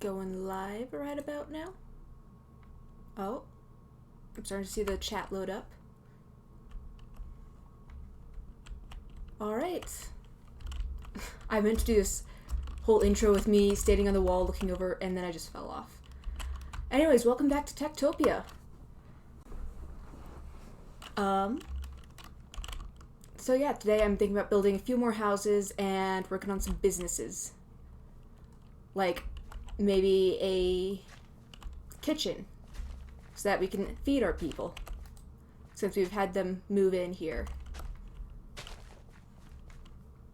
Going live right about now. Oh, I'm starting to see the chat load up. Alright. I meant to do this whole intro with me standing on the wall looking over, and then I just fell off. Anyways, welcome back to Tektopia. So yeah, today I'm thinking about building a few more houses and working on some businesses. Like, maybe a kitchen, so that we can feed our people, since we've had them move in here.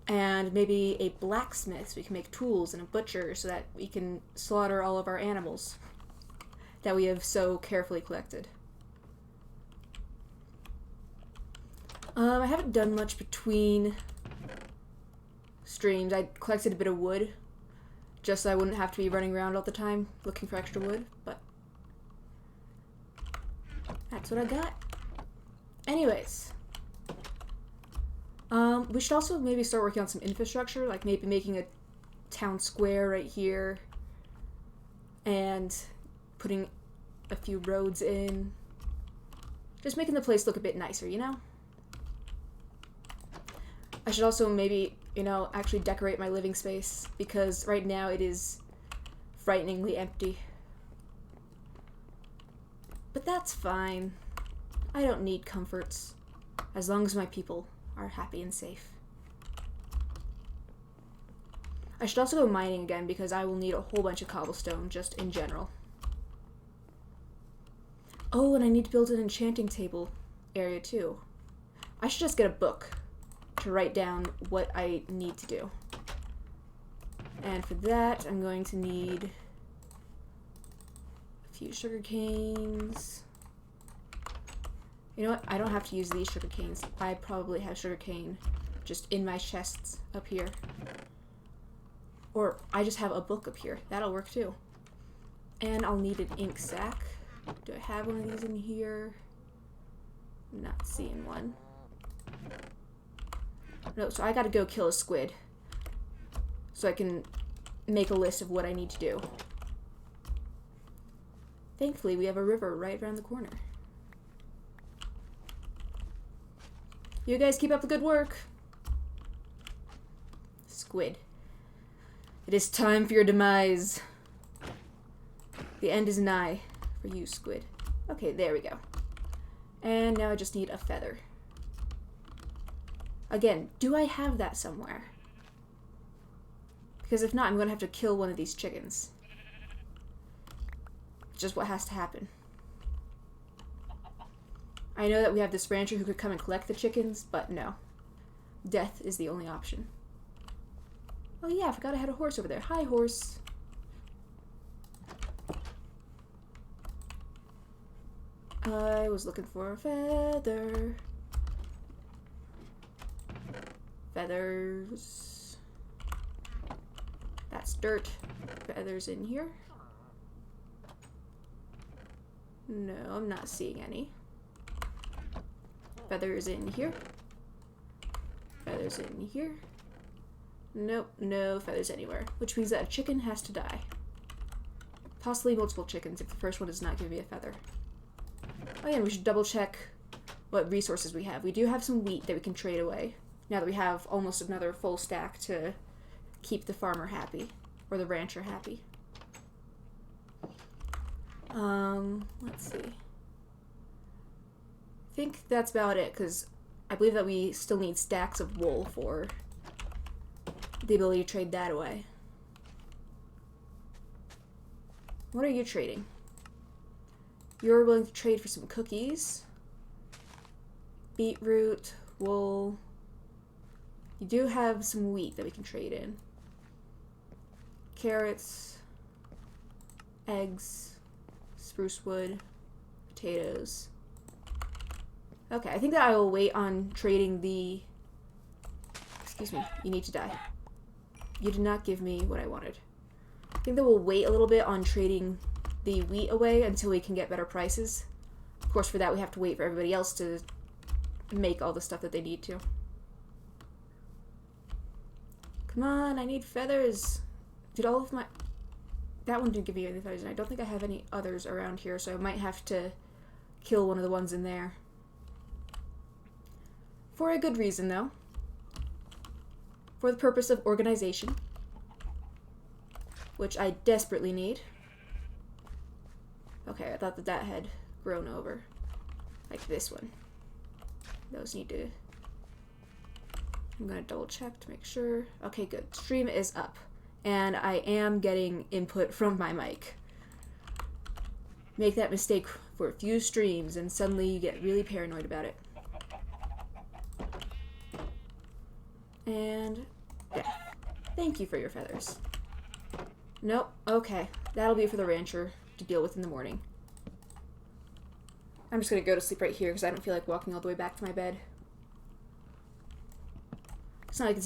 And maybe a blacksmith, so we can make tools, and a butcher, so that we can slaughter all of our animals that we have so carefully collected. I haven't done much between streams. I collected a bit of wood, just so I wouldn't have to be running around all the time looking for extra wood, but that's what I got. Anyways, we should also maybe start working on some infrastructure, like maybe making a town square right here, and putting a few roads in. Just making the place look a bit nicer, you know? I should also maybe, actually decorate my living space, because right now it is frighteningly empty. But that's fine. I don't need comforts, as long as my people are happy and safe. I should also go mining again, because I will need a whole bunch of cobblestone, just in general. Oh, and I need to build an enchanting table area too. I should just get a book to write down what I need to do. And for that, I'm going to need a few sugar canes. You know what? I don't have to use these sugar canes. I probably have sugar cane just in my chests up here. Or I just have a book up here. That'll work too. And I'll need an ink sac. Do I have one of these in here? Not seeing one. No, so I gotta go kill a squid, so I can make a list of what I need to do. Thankfully, we have a river right around the corner. You guys keep up the good work. Squid. It is time for your demise. The end is nigh for you, squid. Okay, there we go. And now I just need a feather. Again, do I have that somewhere? Because if not, I'm going to have to kill one of these chickens. It's just what has to happen. I know that we have this rancher who could come and collect the chickens, but no. Death is the only option. Oh yeah, I forgot I had a horse over there. Hi, horse. I was looking for a feather. Feathers. That's dirt. Feathers in here. No, I'm not seeing any. Feathers in here. Feathers in here. Nope, no feathers anywhere. Which means that a chicken has to die. Possibly multiple chickens if the first one does not give me a feather. Oh yeah, and we should double check what resources we have. We do have some wheat that we can trade away, now that we have almost another full stack to keep the farmer happy, or the rancher happy. Let's see. I think that's about it, because I believe that we still need stacks of wool for the ability to trade that away. What are you trading? You're willing to trade for some cookies, beetroot, wool. You do have some wheat that we can trade in. Carrots, eggs, spruce wood, potatoes. Okay, I think that I will wait on trading the... Excuse me, you need to die. You did not give me what I wanted. I think that we'll wait a little bit on trading the wheat away until we can get better prices. Of course, for that we have to wait for everybody else to make all the stuff that they need to. Come on, I need feathers. Did all of my... that one didn't give me any feathers, and I don't think I have any others around here, so I might have to kill one of the ones in there. For a good reason, though. For the purpose of organization. Which I desperately need. Okay, I thought that that had grown over. Like this one. Those need to... I'm gonna double check to make sure. Okay, good. Stream is up. And I am getting input from my mic. Make that mistake for a few streams and suddenly you get really paranoid about it. And... yeah. Thank you for your feathers. Nope. Okay. That'll be for the rancher to deal with in the morning. I'm just gonna go to sleep right here because I don't feel like walking all the way back to my bed. It's not like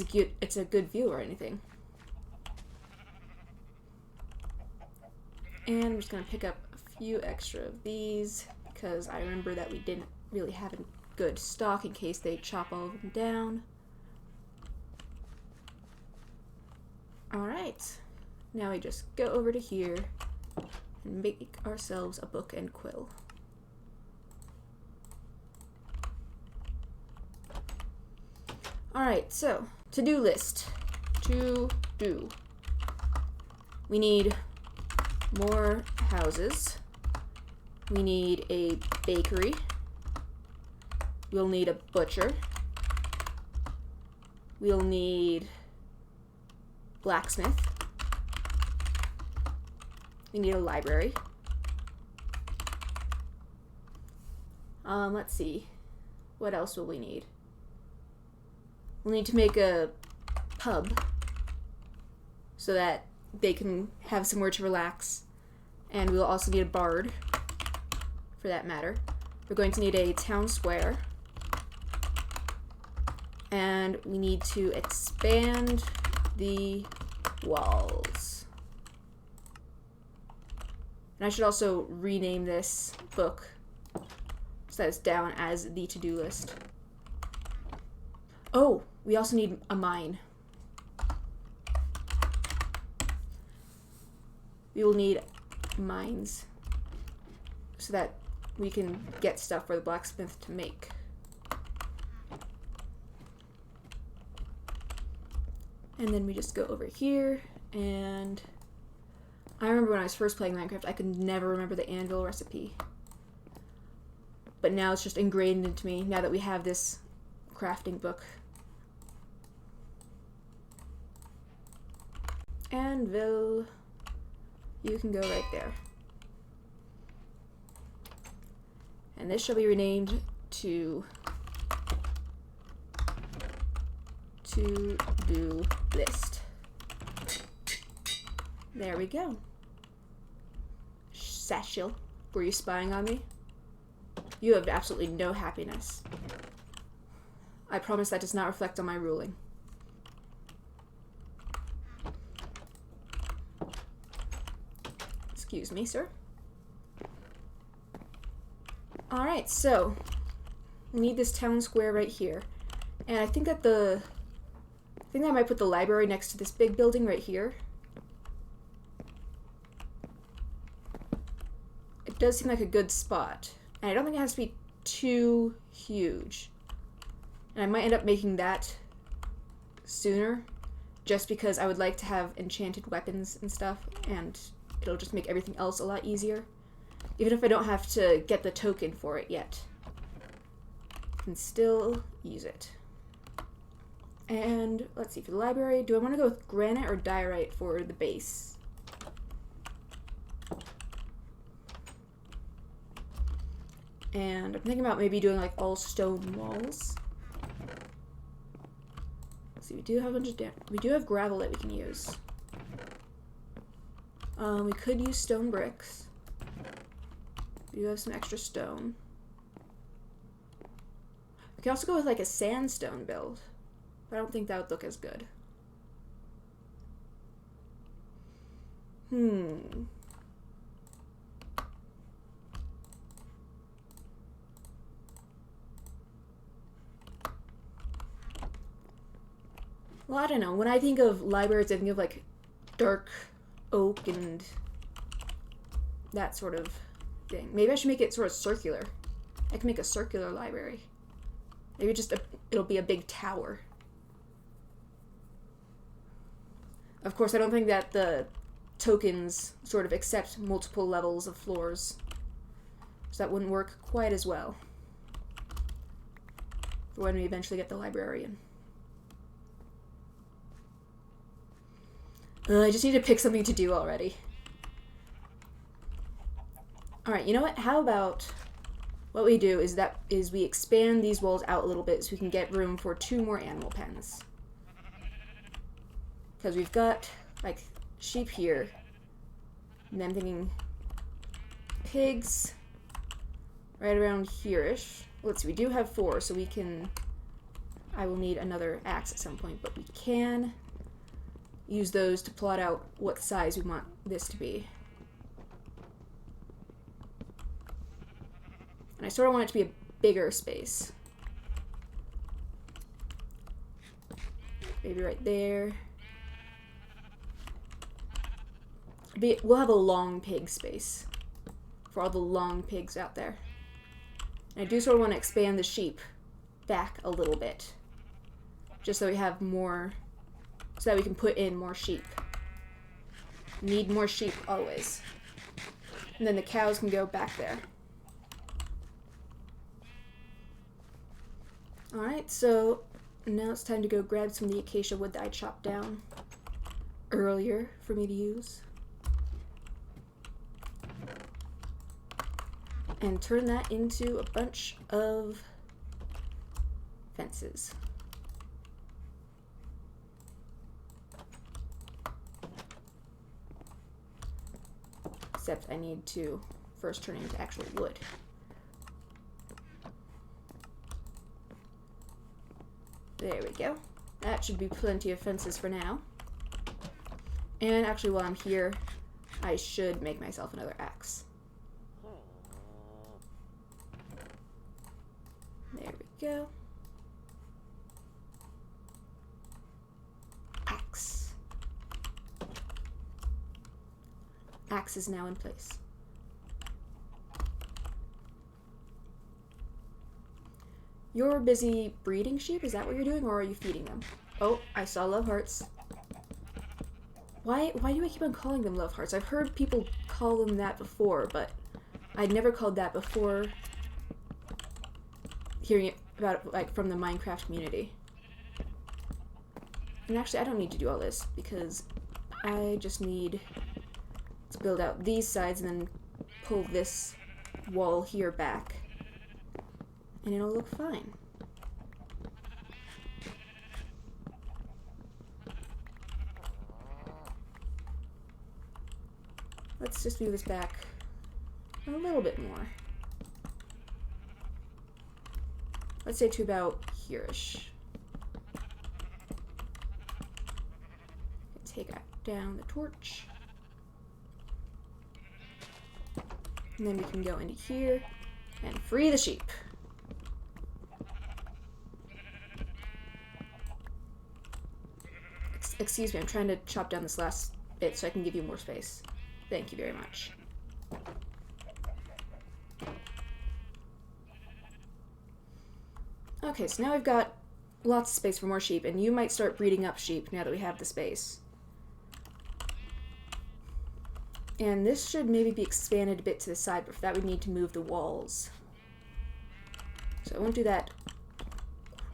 it's a good view or anything. And I'm just gonna pick up a few extra of these because I remember that we didn't really have a good stock in case they chop all of them down. Alright. Now we just go over to here and make ourselves a book and quill. Alright, so, to-do list. To do. We need more houses. We need a bakery. We'll need a butcher. We'll need blacksmith. We need a library. Let's see. What else will we need? We'll need to make a pub so that they can have somewhere to relax. And we'll also need a bard, for that matter. We're going to need a town square. And we need to expand the walls. And I should also rename this book so that it's down as the to-do list. Oh, we also need a mine. We will need mines so that we can get stuff for the blacksmith to make. And then we just go over here, and I remember when I was first playing Minecraft, I could never remember the anvil recipe. But now it's just ingrained into me, now that we have this crafting book. Anvil. You can go right there. And this shall be renamed to to-do list. There we go. Satchel, were you spying on me? You have absolutely no happiness. I promise that does not reflect on my ruling. Excuse me, sir. Alright, so we need this town square right here. And I think that I might put the library next to this big building right here. It does seem like a good spot. And I don't think it has to be too huge. And I might end up making that sooner, just because I would like to have enchanted weapons and stuff, and it'll just make everything else a lot easier. Even if I don't have to get the token for it yet. I can still use it. And let's see, for the library, do I want to go with granite or diorite for the base? And I'm thinking about maybe doing like all stone walls. Let's see, we do have we do have gravel that we can use. We could use stone bricks. We do have some extra stone. We can also go with like a sandstone build, but I don't think that would look as good. Well, I don't know. When I think of libraries, I think of like dark oak and that sort of thing. Maybe I should make it sort of circular. I can make a circular library. Maybe just it'll be a big tower. Of course, I don't think that the tokens sort of accept multiple levels of floors. So that wouldn't work quite as well for when we eventually get the librarian. I just need to pick something to do already. Alright, you know what? How about what we do is we expand these walls out a little bit so we can get room for 2 more animal pens. Because we've got, like, sheep here. And I'm thinking pigs right around here-ish. Let's see, we do have 4, so we can... I will need another axe at some point, but we can use those to plot out what size we want this to be. And I sort of want it to be a bigger space. Maybe right there. We'll have a long pig space for all the long pigs out there. And I do sort of want to expand the sheep back a little bit, just so we have more, so that we can put in more sheep. Need more sheep always. And then the cows can go back there. Alright, so now it's time to go grab some of the acacia wood that I chopped down earlier for me to use. And turn that into a bunch of fences. Except I need to first turn it into actual wood. There we go. That should be plenty of fences for now. And actually, while I'm here, I should make myself another axe. There we go. Axe. Axe is now in place. You're busy breeding sheep? Is that what you're doing, or are you feeding them? Oh, I saw love hearts. Why do I keep on calling them love hearts? I've heard people call them that before, but I'd never called that before hearing it about it, like, from the Minecraft community. And actually, I don't need to do all this, because I just need to build out these sides and then pull this wall here back. And it'll look fine. Let's just move this back a little bit more. Let's say to about here-ish. Take down the torch. And then we can go into here and free the sheep. Excuse me, I'm trying to chop down this last bit so I can give you more space. Thank you very much. Okay, so now we've got lots of space for more sheep, and you might start breeding up sheep now that we have the space. And this should maybe be expanded a bit to the side, but for that we need to move the walls. So I won't do that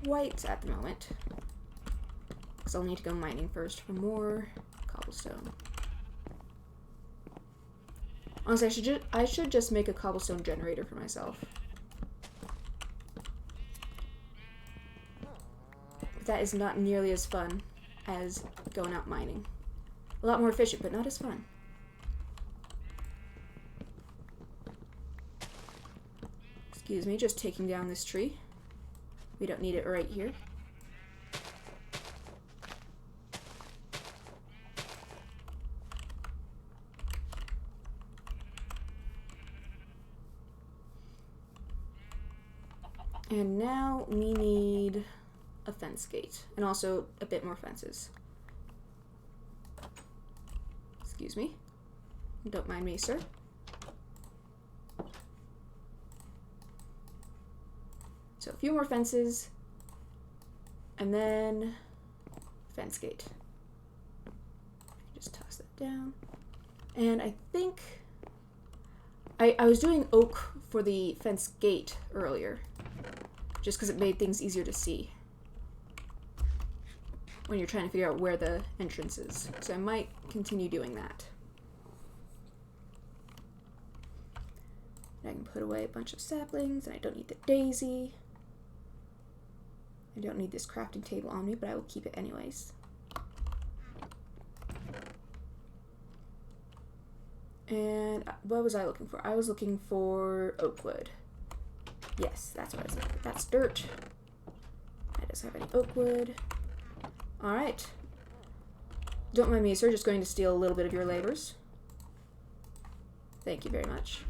quite at the moment, because I'll need to go mining first for more cobblestone. Honestly, I should just make a cobblestone generator for myself. But that is not nearly as fun as going out mining. A lot more efficient, but not as fun. Excuse me, just taking down this tree. We don't need it right here. And now we need a fence gate, and also a bit more fences. Excuse me. Don't mind me, sir. So a few more fences, and then fence gate. Just toss that down. And I think I was doing oak for the fence gate earlier, just because it made things easier to see when you're trying to figure out where the entrance is. So I might continue doing that. I can put away a bunch of saplings, and I don't need the daisy. I don't need this crafting table on me, but I will keep it anyways. And what was I looking for? I was looking for oak wood. Yes, that's what I was looking for. That's dirt. I just have any oak wood. Alright. Don't mind me, sir. Just going to steal a little bit of your labors. Thank you very much.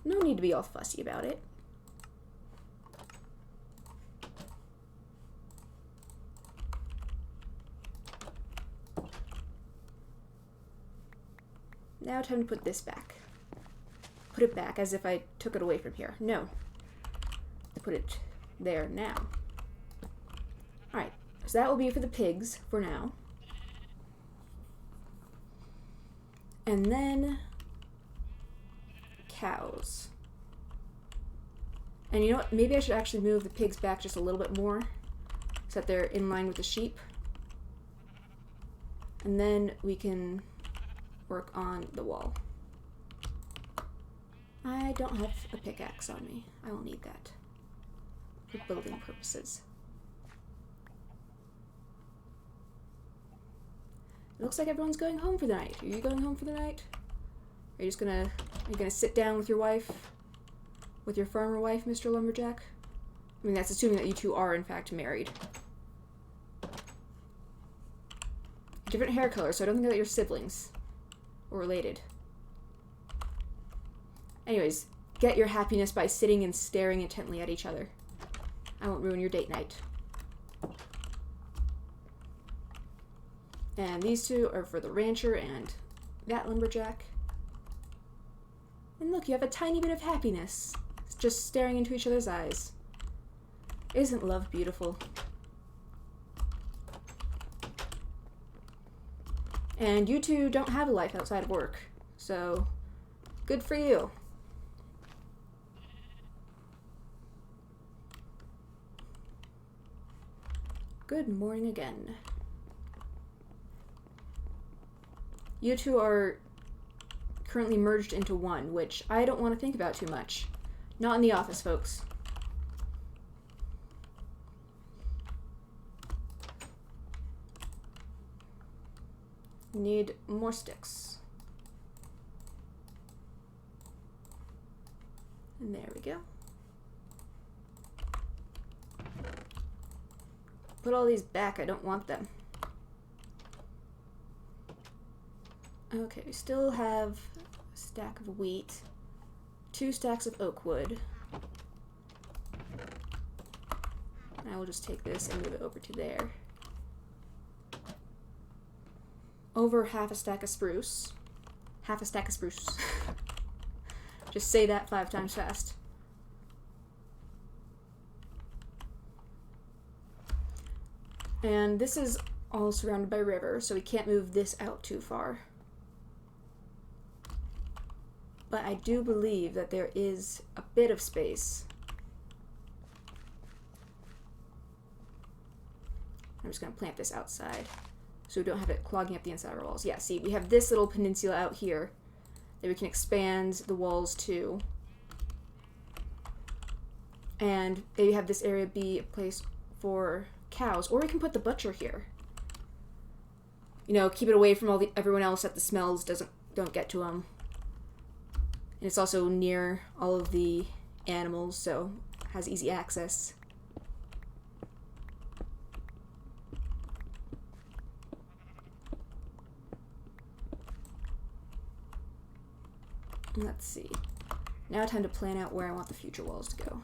No need to be all fussy about it. Now time to put this back. Put it back as if I took it away from here. No. Put it there now. Alright, so that will be for the pigs for now. And then cows. And you know what? Maybe I should actually move the pigs back just a little bit more so that they're in line with the sheep. And then we can work on the wall. I don't have a pickaxe on me. I will need that for building purposes. It looks like everyone's going home for the night. Are you going home for the night? Are you gonna sit down with your wife? With your farmer wife, Mr. Lumberjack? I mean, that's assuming that you two are, in fact, married. Different hair color, so I don't think that you're siblings. Or related. Anyways, get your happiness by sitting and staring intently at each other. I won't ruin your date night. And these two are for the rancher and that lumberjack. And look, you have a tiny bit of happiness. It's just staring into each other's eyes. Isn't love beautiful? And you two don't have a life outside of work, so good for you. Good morning again. You two are currently merged into one, which I don't want to think about too much. Not in the office, folks. Need more sticks. And there we go. Put all these back, I don't want them. Okay, we still have a stack of wheat, 2 stacks of oak wood. I will just take this and move it over to there. Over half a stack of spruce. Half a stack of spruce. Just say that 5 times fast. And this is all surrounded by river, so we can't move this out too far. But I do believe that there is a bit of space. I'm just going to plant this outside so we don't have it clogging up the inside of our walls. Yeah, see, we have this little peninsula out here that we can expand the walls to. And maybe have this area be a place for cows. Or we can put the butcher here. You know, keep it away from everyone else that the smells don't get to them. And it's also near all of the animals, so has easy access. Let's see. Now time to plan out where I want the future walls to go.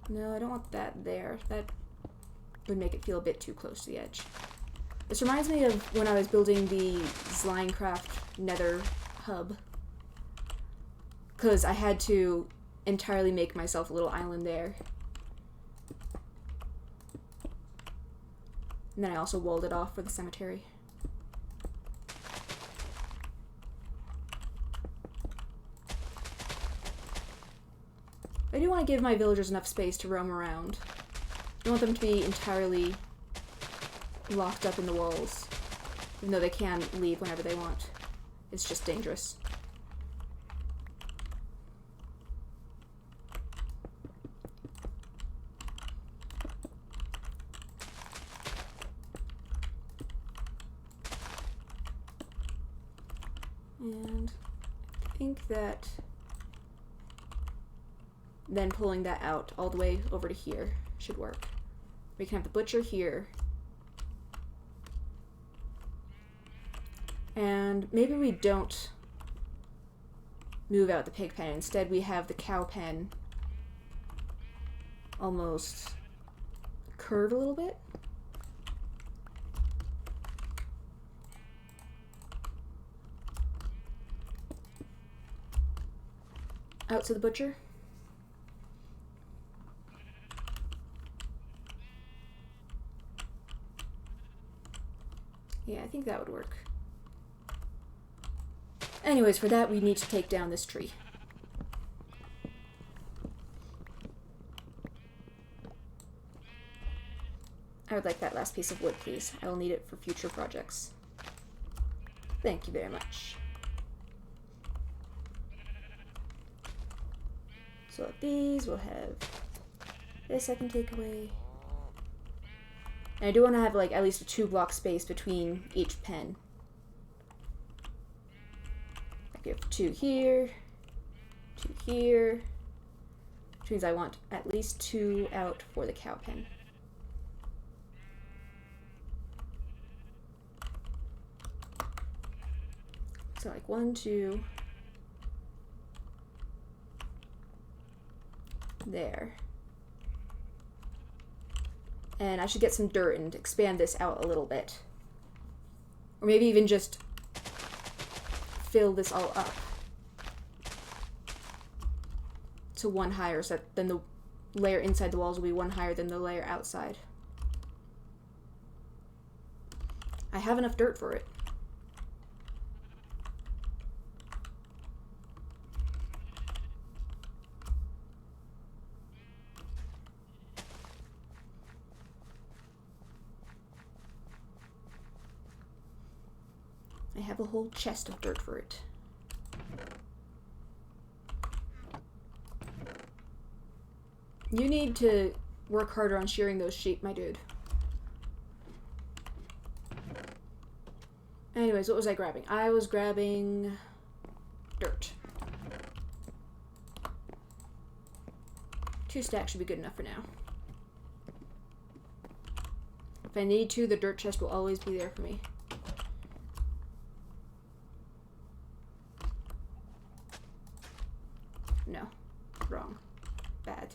No, I don't want that there. would make it feel a bit too close to the edge. This reminds me of when I was building the Minecraft Nether hub, because I had to entirely make myself a little island there. And then I also walled it off for the cemetery. I do want to give my villagers enough space to roam around. I don't want them to be entirely locked up in the walls, even though they can leave whenever they want. It's just dangerous. And I think that then pulling that out all the way over to here should work. We can have the butcher here. And maybe we don't move out the pig pen. Instead, we have the cow pen almost curved a little bit. Out to the butcher. Yeah, I think that would work. Anyways, for that we need to take down this tree. I would like that last piece of wood, please. I will need it for future projects. Thank you very much. So these will have this I can take away. And I do want to have like at least a 2-block space between each pen. I give 2 here, 2 here, which means I want at least 2 out for the cow pen. So like 1, 2. There. And I should get some dirt and expand this out a little bit. Or maybe even just fill this all up to 1 higher, so that then the layer inside the walls will be 1 higher than the layer outside. I have enough dirt for it. I have a whole chest of dirt for it. You need to work harder on shearing those sheep, my dude. Anyways, what was I grabbing? I was grabbing dirt. 2 stacks should be good enough for now. If I need to, the dirt chest will always be there for me. No. Wrong. Bad.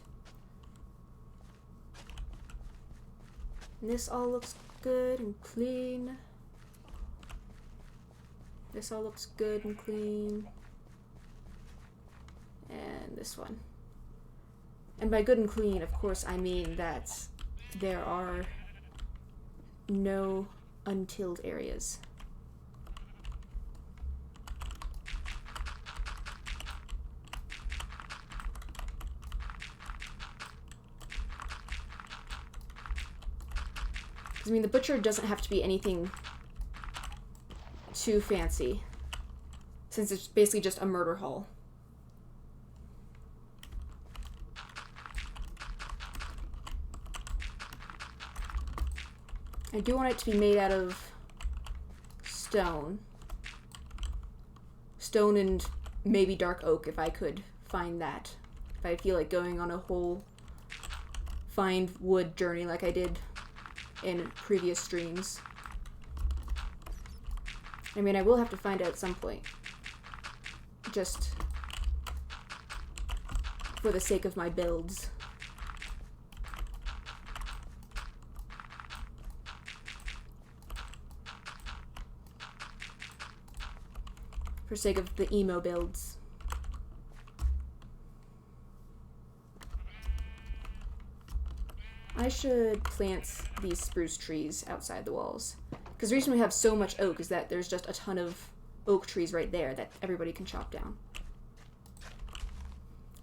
And this all looks good and clean. This all looks good and clean. And this one. And by good and clean, of course, I mean that there are no untilled areas. I mean, the butcher doesn't have to be anything too fancy, since it's basically just a murder hall. I do want it to be made out of stone. Stone and maybe dark oak if I could find that. If I feel like going on a whole find wood journey like I did in previous streams. I mean, I will have to find it at some point. Just for the sake of my builds. for sake of the emo builds. I should plant these spruce trees outside the walls. Because the reason we have so much oak is that there's just a ton of oak trees right there that everybody can chop down.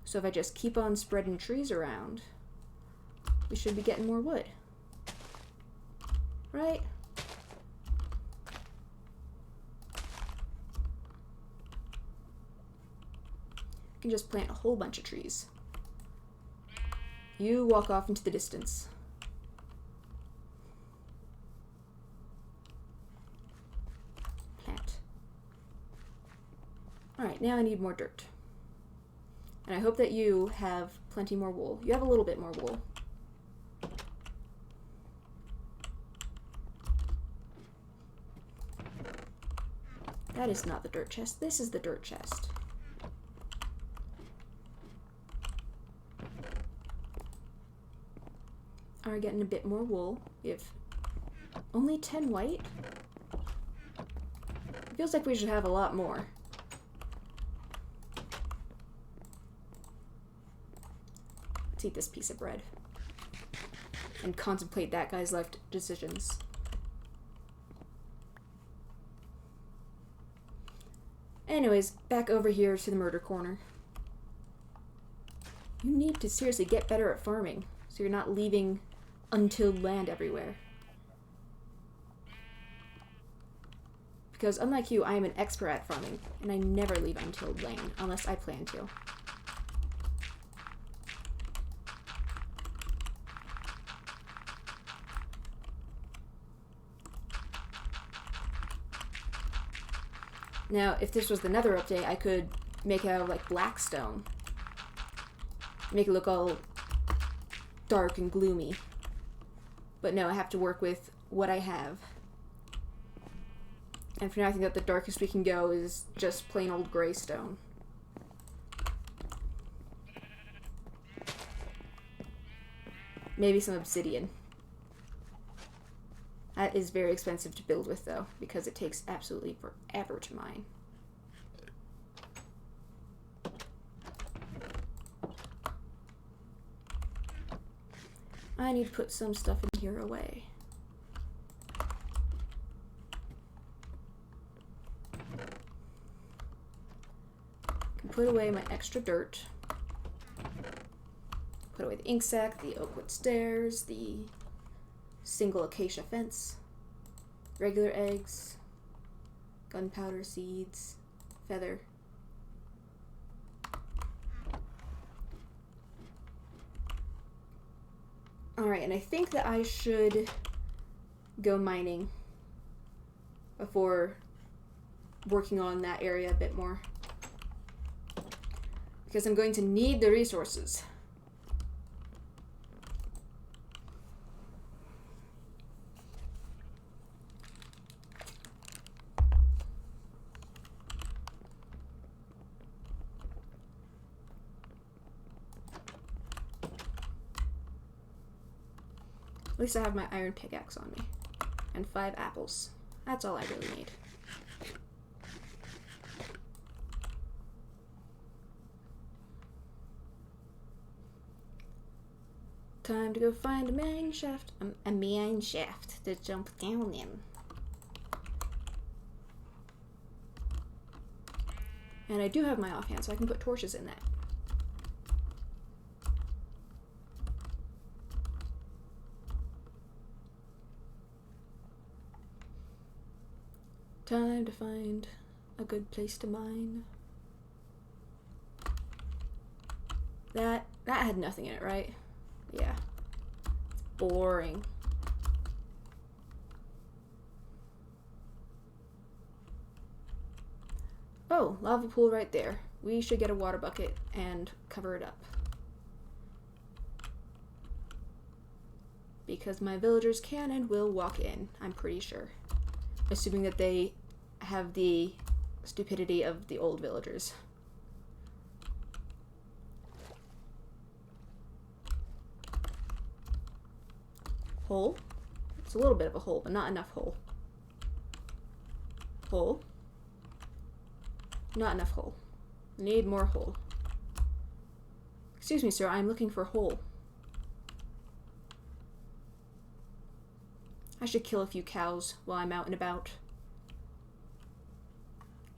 So if I just keep on spreading trees around, we should be getting more wood. Right? I can just plant a whole bunch of trees. You walk off into the distance. Plant. Alright, now I need more dirt. And I hope that you have plenty more wool. You have a little bit more wool. That is not the dirt chest. This is the dirt chest. Are getting a bit more wool. We have only 10 white. It feels like we should have a lot more. Let's eat this piece of bread and contemplate that guy's life decisions. Anyways, back over here to the murder corner. You need to seriously get better at farming so you're not leaving untilled land everywhere. Because unlike you, I am an expert at farming, and I never leave untilled land unless I plan to. Now, if this was the Nether update, I could make it out of like black stone. Make it look all dark and gloomy. But no, I have to work with what I have. And for now, I think that the darkest we can go is just plain old gray stone. Maybe some obsidian. That is very expensive to build with, though, because it takes absolutely forever to mine. I need to put some stuff in here away. Can put away my extra dirt. Put away the ink sac, the oak wood stairs, the single acacia fence, regular eggs, gunpowder seeds, feather. Alright, and I think that I should go mining before working on that area a bit more. Because I'm going to need the resources. At least I have my iron pickaxe on me. And 5 apples. That's all I really need. Time to go find a mine shaft. A mine shaft to jump down in. And I do have my offhand, so I can put torches in that. Time to find a good place to mine. That had nothing in it, right? Yeah. It's boring. Oh, lava pool right there. We should get a water bucket and cover it up. Because my villagers can and will walk in, I'm pretty sure. Assuming that they have the stupidity of the old villagers. Hole? It's a little bit of a hole, but not enough hole. Hole. Not enough whole. Need more whole. Excuse me, sir, I'm looking for whole. I should kill a few cows while I'm out and about.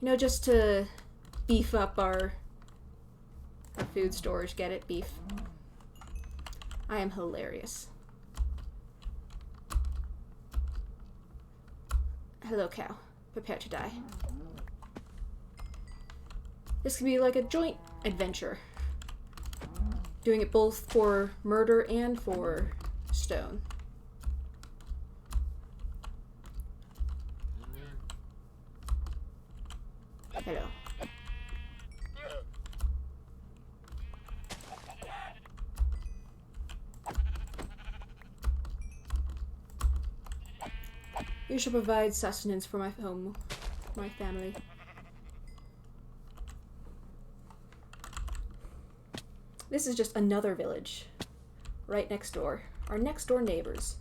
You know, just to beef up our food storage. Get it? Beef. I am hilarious. Hello, cow. Prepare to die. This could be like a joint adventure. Doing it both for murder and for stone. Hello. You shall provide sustenance for my home, my family. This is just another village. Right next door. Our next door neighbors.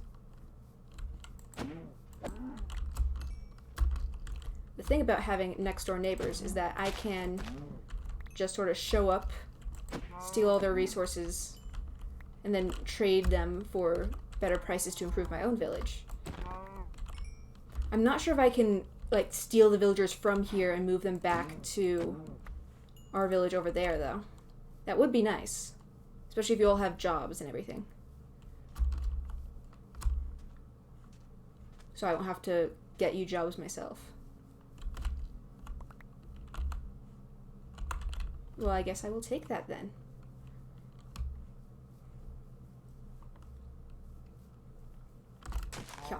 The thing about having next door neighbors is that I can just sort of show up, steal all their resources, and then trade them for better prices to improve my own village. I'm not sure if I can, like, steal the villagers from here and move them back to our village over there, though. That would be nice. Especially if you all have jobs and everything. So I don't have to get you jobs myself. Well, I guess I will take that then. Yeah.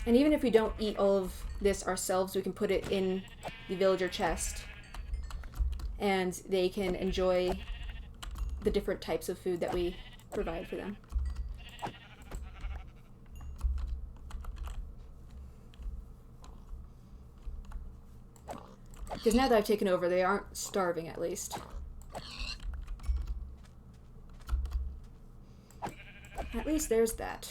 And even if we don't eat all of this ourselves, we can put it in the villager chest. And they can enjoy the different types of food that we provide for them. Because now that I've taken over, they aren't starving, at least. At least there's that.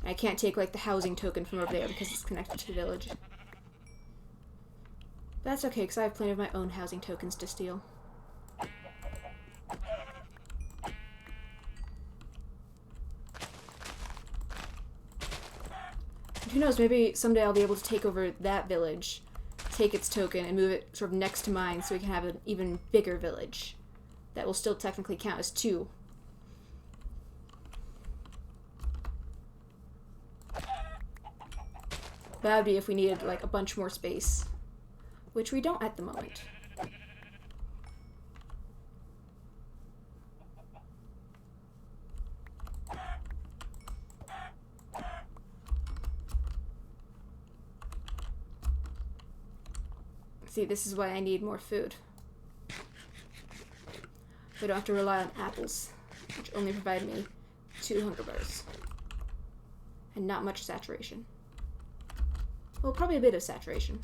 I can't take, like, the housing token from over there because it's connected to the village. That's okay, because I have plenty of my own housing tokens to steal. And who knows, maybe someday I'll be able to take over that village, take its token, and move it sort of next to mine so we can have an even bigger village. That will still technically count as 2. That would be if we needed, like, a bunch more space. Which we don't at the moment. See, this is why I need more food. We don't have to rely on apples, which only provide me 2 hunger bars. And not much saturation. Well, probably a bit of saturation.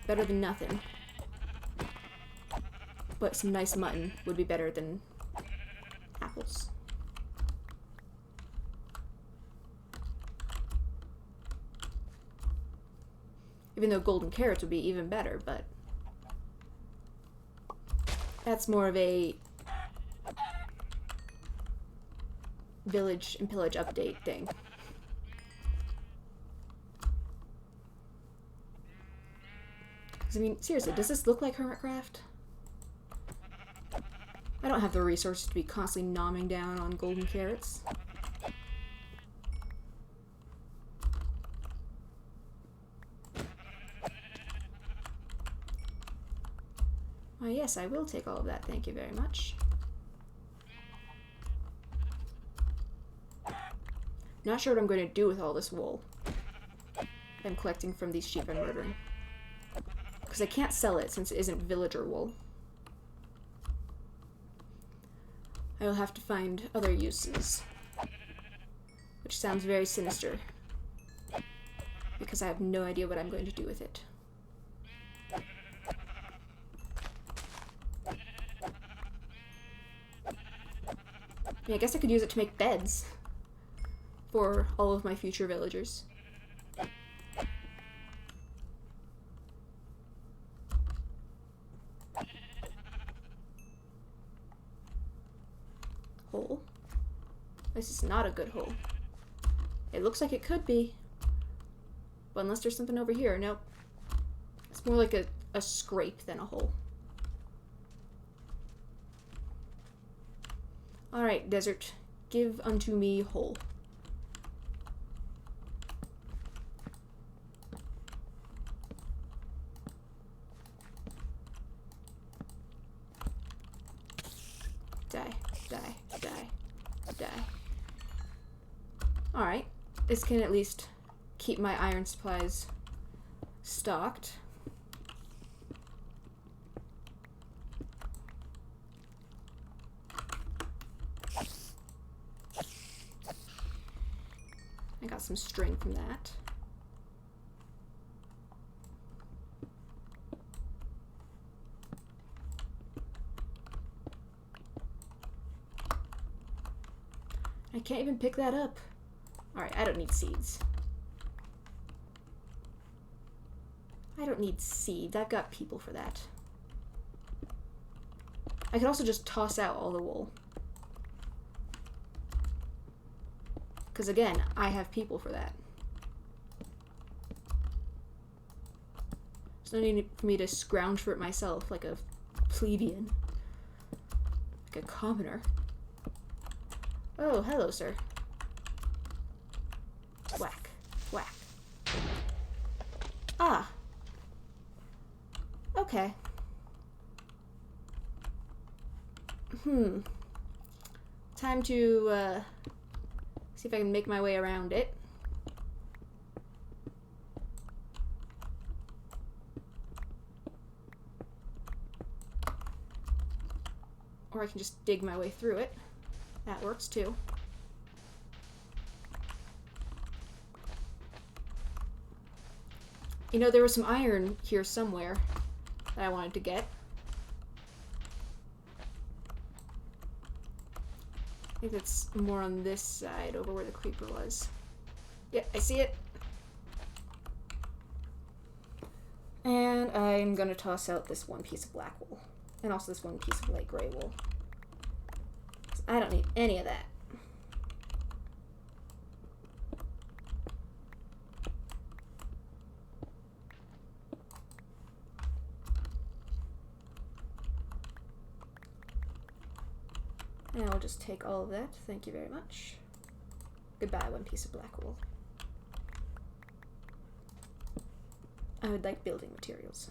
Better than nothing. But some nice mutton would be better than apples. Even though golden carrots would be even better, but that's more of a village and pillage update thing. I mean, seriously, does this look like Hermitcraft? I don't have the resources to be constantly nomming down on golden carrots. Why, yes, I will take all of that, thank you very much. Not sure what I'm going to do with all this wool I'm collecting from these sheep I'm murdering. Because I can't sell it since it isn't villager wool. I will have to find other uses. Which sounds very sinister. because I have no idea what I'm going to do with it. I mean, I guess I could use it to make beds for all of my future villagers. Hole? This is not a good hole. It looks like it could be. But unless there's something over here, nope. It's more like a scrape than a hole. Alright, desert. Give unto me hole. Die, die, die, die. Alright. This can at least keep my iron supplies stocked. I got some string from that. I can't even pick that up. Alright, I don't need seeds. I don't need seeds. I've got people for that. I could also just toss out all the wool. Because again, I have people for that. There's no need for me to scrounge for it myself like a plebeian. Like a commoner. Oh, hello, sir. Whack. Whack. Ah. Okay. Time to, see if I can make my way around it. Or I can just dig my way through it. That works too. You know, there was some iron here somewhere that I wanted to get. I think it's more on this side, over where the creeper was. Yeah, I see it. And I'm gonna toss out this one piece of black wool. And also this one piece of light gray wool. I don't need any of that. And I'll just take all of that. Thank you very much. Goodbye, one piece of black wool. I would like building materials.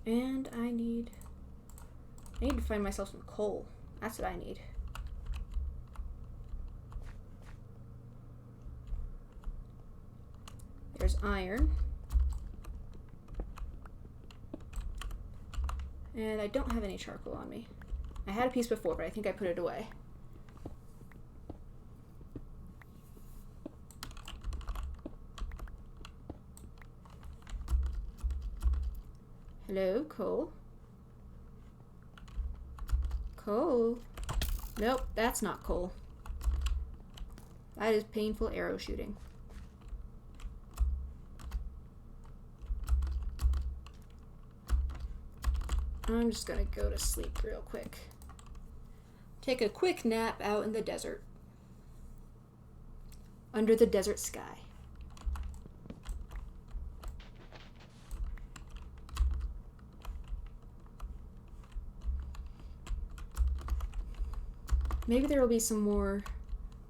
And I need to find myself some coal. That's what I need. There's iron. And I don't have any charcoal on me. I had a piece before, but I think I put it away. Hello, coal. Coal. Nope, that's not coal. That is painful arrow shooting. I'm just gonna go to sleep real quick. Take a quick nap out in the desert. Under the desert sky. Maybe there will be some more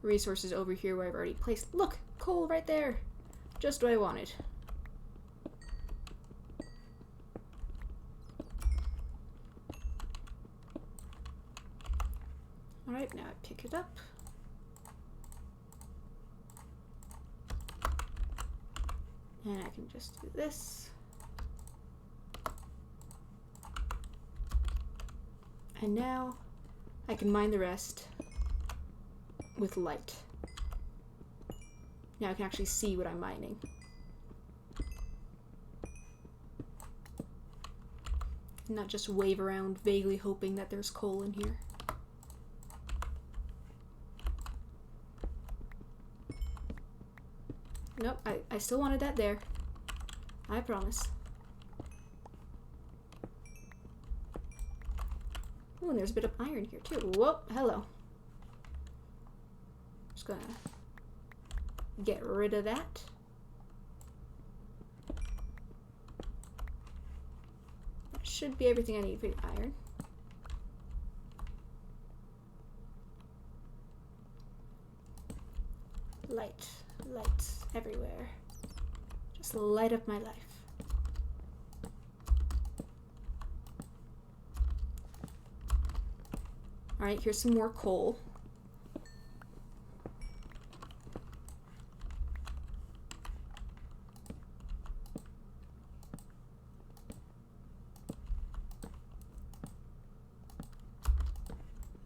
resources over here where I've already placed. Look! Coal right there! Just what I wanted. Alright, now I pick it up. And I can just do this. And now I can mine the rest with light. Now I can actually see what I'm mining. Not just wave around vaguely hoping that there's coal in here. Nope, I still wanted that there. I promise. Oh, and there's a bit of iron here too. Whoa, hello. Just gonna get rid of that. That should be everything I need for the iron. Light, lights everywhere. Just light up my life. Alright, here's some more coal.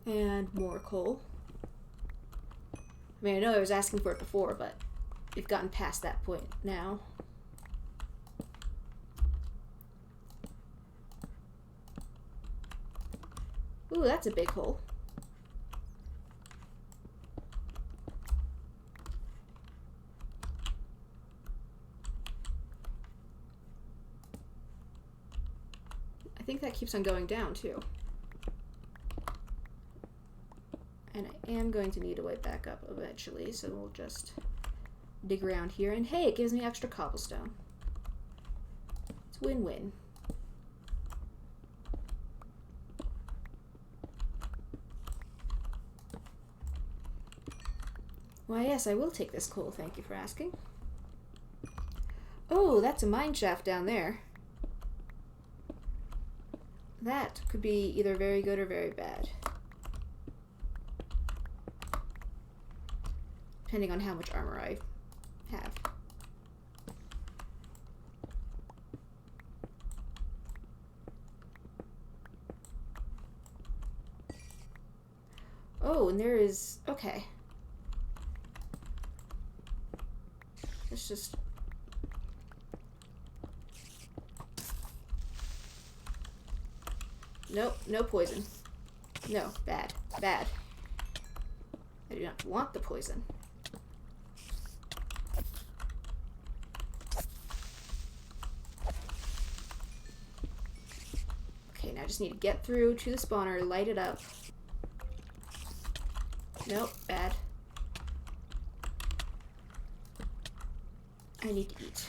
And more coal. I mean, I know I was asking for it before, but we've gotten past that point now. Ooh, that's a big hole. I think that keeps on going down, too. And I am going to need a way back up eventually, so we'll just dig around here. And hey, it gives me extra cobblestone. It's win-win. Why, yes, I will take this coal, thank you for asking. Oh, that's a mine shaft down there. That could be either very good or very bad. Depending on how much armor I have. Oh, and there is... okay. Let's just... nope, no poison. No, bad, bad. I do not want the poison. Okay, now I just need to get through to the spawner, light it up. Nope, bad. I need to eat.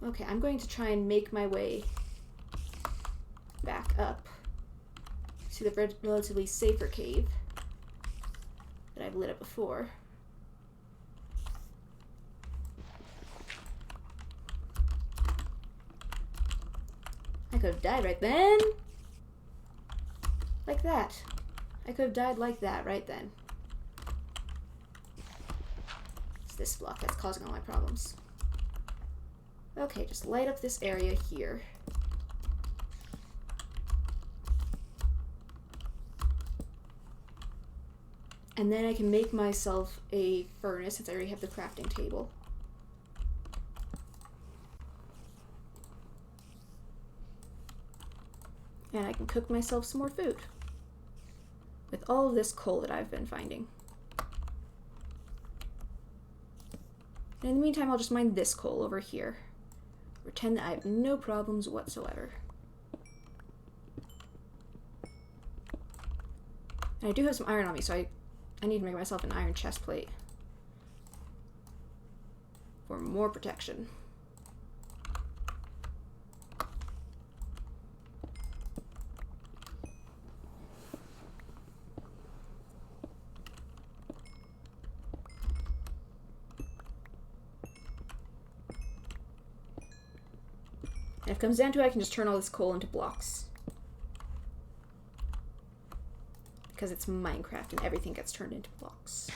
Okay, I'm going to try and make my way back up to the relatively safer cave that I've lit up before. I could have died right then. Like that. I could have died like that right then. It's this block that's causing all my problems. Okay, just light up this area here. And then I can make myself a furnace since I already have the crafting table. And I can cook myself some more food with all of this coal that I've been finding. And in the meantime, I'll just mine this coal over here. Pretend that I have no problems whatsoever. And I do have some iron on me, so I need to make myself an iron chest plate for more protection. And if it comes down to it, I can just turn all this coal into blocks. because it's Minecraft and everything gets turned into blocks.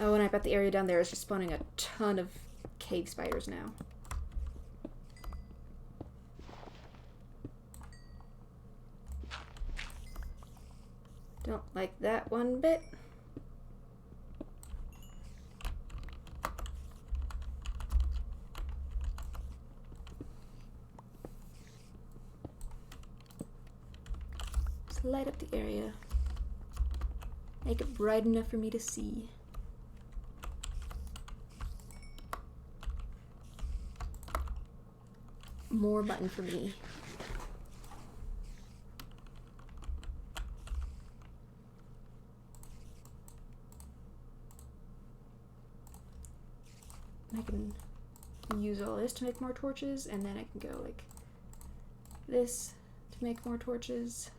Oh, and I bet the area down there is just spawning a ton of cave spiders now. Don't like that one bit. Let's light up the area. Make it bright enough for me to see. More button for me. I can use all this to make more torches, and then I can go like this to make more torches.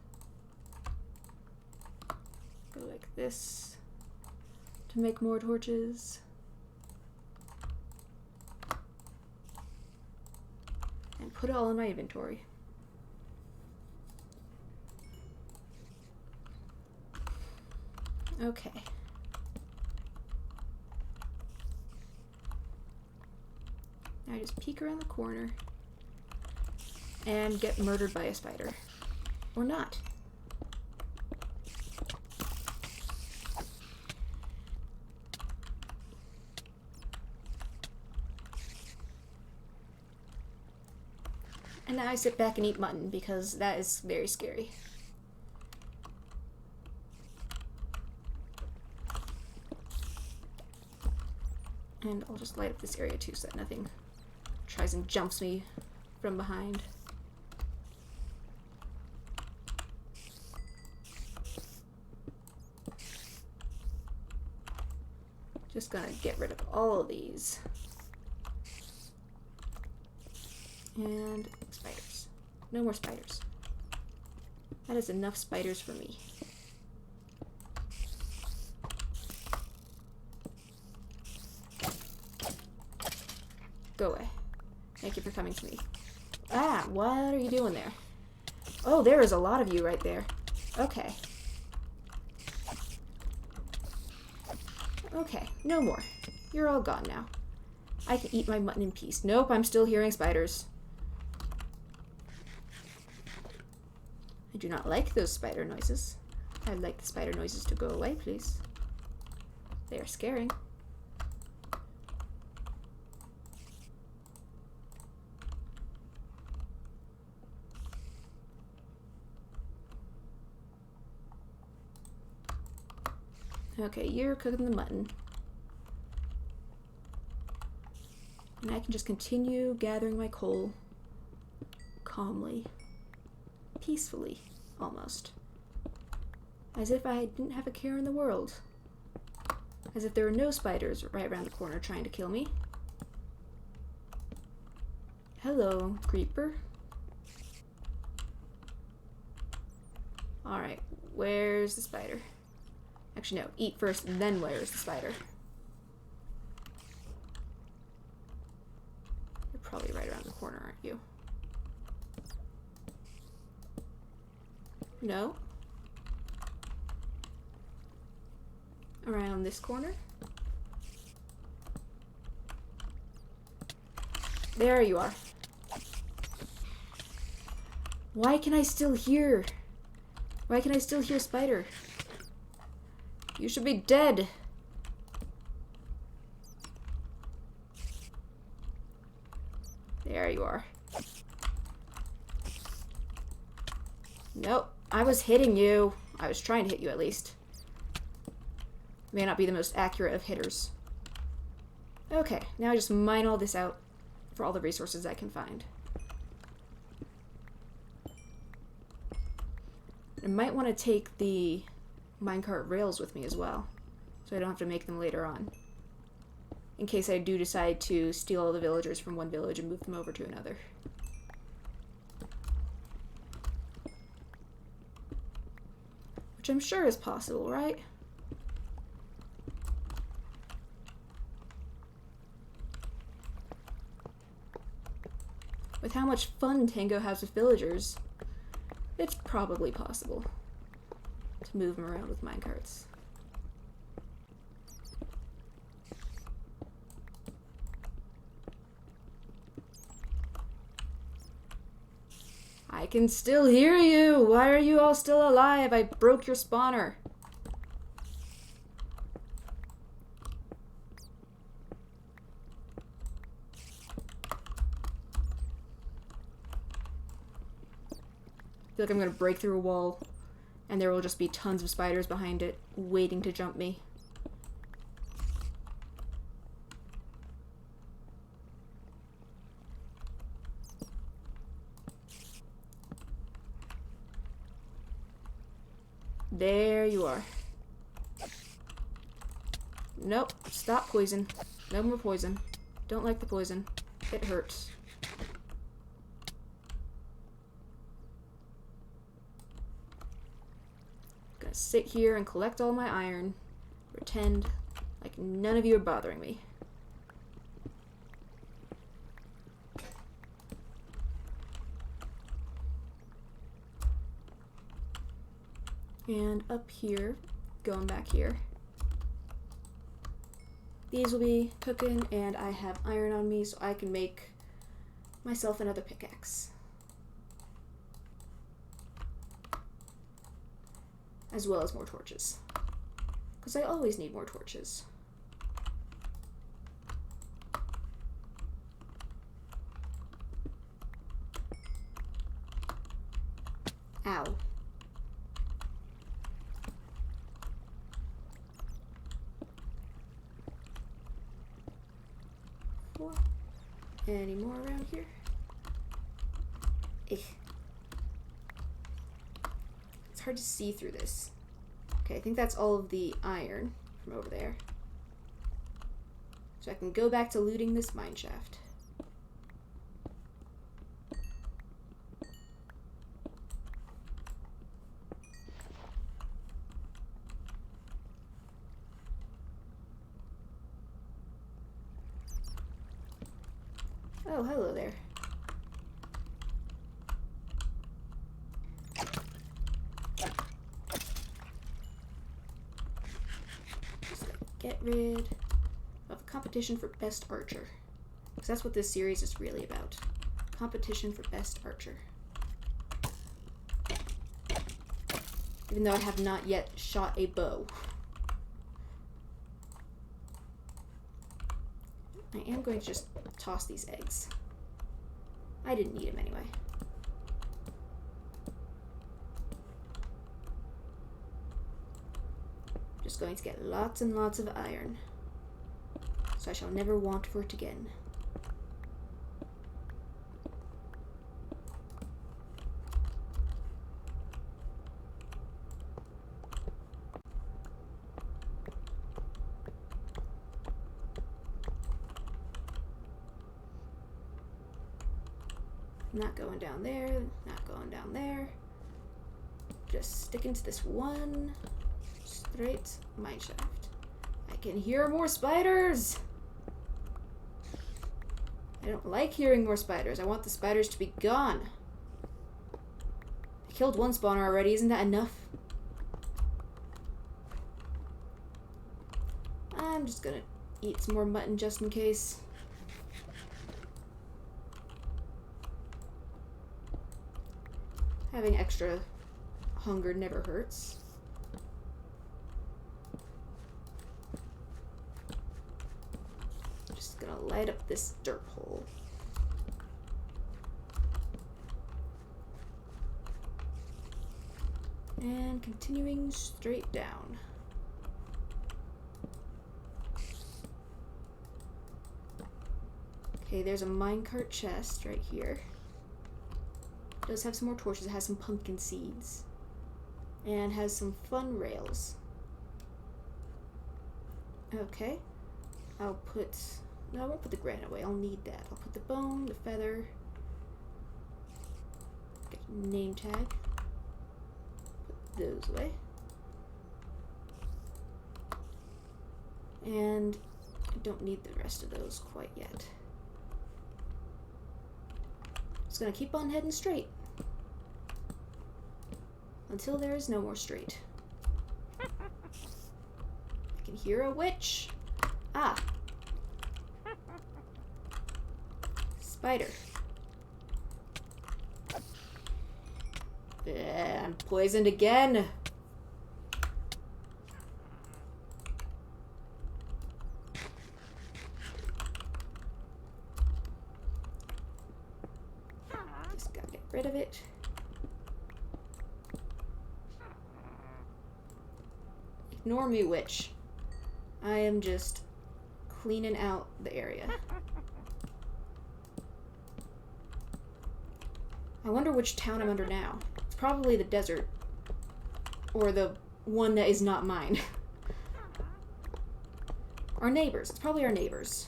Go like this to make more torches. And put it all in my inventory. Okay. Now I just peek around the corner and get murdered by a spider. Or not. And now I sit back and eat mutton because that is very scary. And I'll just light up this area too so that nothing tries and jumps me from behind. Just gonna get rid of all of these. And spiders. No more spiders. That is enough spiders for me. Go away. Thank you for coming to me. Ah, what are you doing there? Oh, there is a lot of you right there. Okay. Okay, no more. You're all gone now. I can eat my mutton in peace. Nope, I'm still hearing spiders. I do not like those spider noises. I'd like the spider noises to go away, please. They are scaring. Okay, you're cooking the mutton. And I can just continue gathering my coal calmly. Peacefully, almost. As if I didn't have a care in the world. As if there were no spiders right around the corner trying to kill me. Hello, creeper. Alright, where's the spider? Actually, no, eat first, and then where's the spider? You're probably right around the corner, aren't you? No? Around this corner? There you are. Why can I still hear? Why can I still hear spider? You should be dead. There you are. Nope. I was hitting you. I was trying to hit you at least. May not be the most accurate of hitters. Okay, now I just mine all this out for all the resources I can find. I might want to take the minecart rails with me as well, so I don't have to make them later on. In case I do decide to steal all the villagers from one village and move them over to another. Which I'm sure is possible, right? much fun Tango has with villagers, it's probably possible to move them around with minecarts. I can still hear you! Why are you all still alive? I broke your spawner. I feel like I'm gonna break through a wall and there will just be tons of spiders behind it waiting to jump me. There you are. Nope. Stop poison. No more poison. Don't like the poison. It hurts. Gonna sit here and collect all my iron. Pretend like none of you are bothering me. And up here, going back here, these will be cooking, and I have iron on me, so I can make myself another pickaxe. As well as more torches. Because I always need more torches. Ow. Any more around here? It's hard to see through this. Okay, I think that's all of the iron from over there. So I can go back to looting this mine shaft. Oh, hello there. Just get rid of a competition for best archer. Because that's what this series is really about. Competition for best archer. Even though I have not yet shot a bow. I am going to just toss these eggs. I didn't need them anyway. Just going to get lots and lots of iron. So I shall never want for it again. Not going down there, not going down there. Just sticking to this one straight mine shaft. I can hear more spiders! I don't like hearing more spiders. I want the spiders to be gone. I killed one spawner already, isn't that enough? I'm just gonna eat some more mutton just in case. Having extra hunger never hurts. Just gonna light up this dirt hole. And continuing straight down. Okay, there's a minecart chest right here. It does have some more torches. It has some pumpkin seeds. And has some fun rails. Okay. No, I won't put the granite away. I'll need that. I'll put the bone, the feather. Get a name tag. Put those away. And I don't need the rest of those quite yet. Just gonna keep on heading straight. Until there is no more straight. I can hear a witch. Ah. Spider. I'm poisoned again. Just gotta get rid of it. Ignore me, witch. I am just cleaning out the area. I wonder which town I'm under now. It's probably the desert. Or the one that is not mine. Our neighbors. It's probably our neighbors.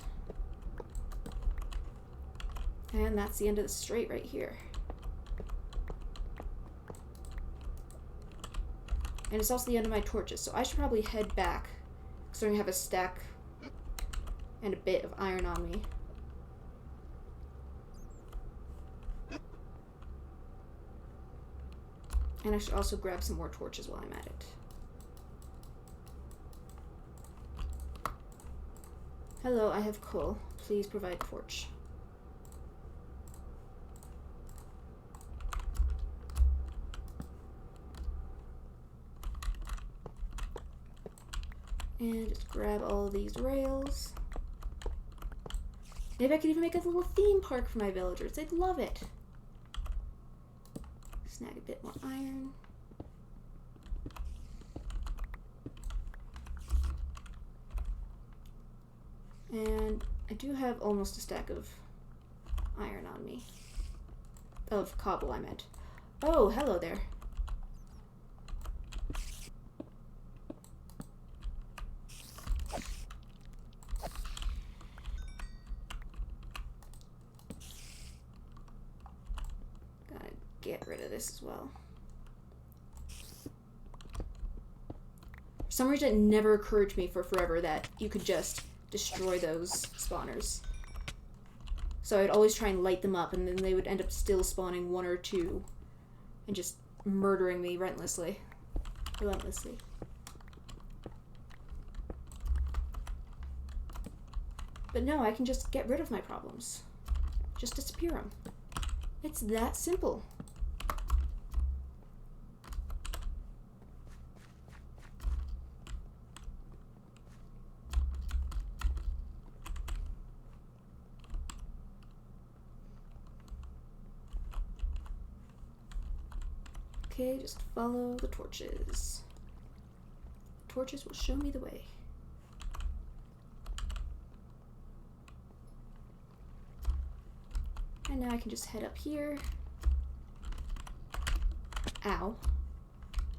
And that's the end of the strait right here. And it's also the end of my torches, so I should probably head back. Because I have a stack and a bit of iron on me. And I should also grab some more torches while I'm at it. Hello, I have coal. Please provide torch. And just grab all of these rails. Maybe I could even make a little theme park for my villagers. They'd love it. Snag a bit more iron. And I do have almost a stack of iron on me. Of cobble, I meant. Oh, hello there. Get rid of this as well. For some reason, it never occurred to me for forever that you could just destroy those spawners. So I'd always try and light them up, and then they would end up still spawning one or two and just murdering me relentlessly. But no, I can just get rid of my problems. Just disappear them. It's that simple. Okay, just follow the torches. The torches will show me the way. And now I can just head up here. Ow.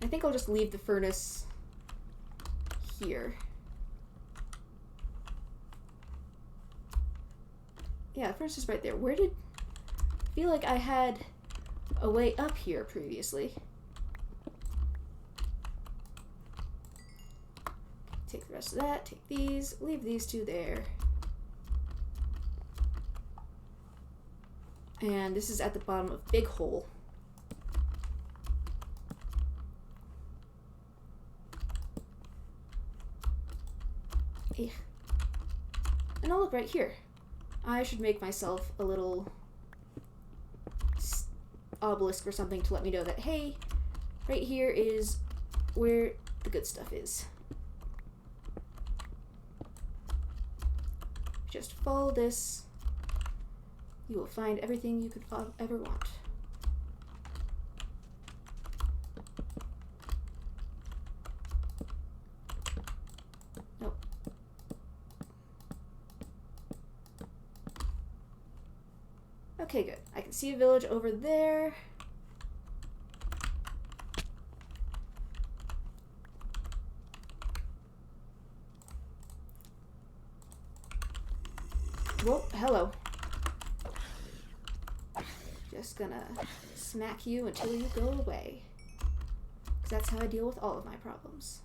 I think I'll just leave the furnace here. Yeah, the furnace is right there. Where did... I feel like I had a way up here previously. Take the rest of that, take these, leave these two there. And this is at the bottom of Big Hole. And I'll look right here. I should make myself a little obelisk or something to let me know that, hey, right here is where the good stuff is. Just follow this. You will find everything you could ever want. Nope. Okay, good. I can see a village over there. Whoa, hello. Just gonna smack you until you go away. Because that's how I deal with all of my problems.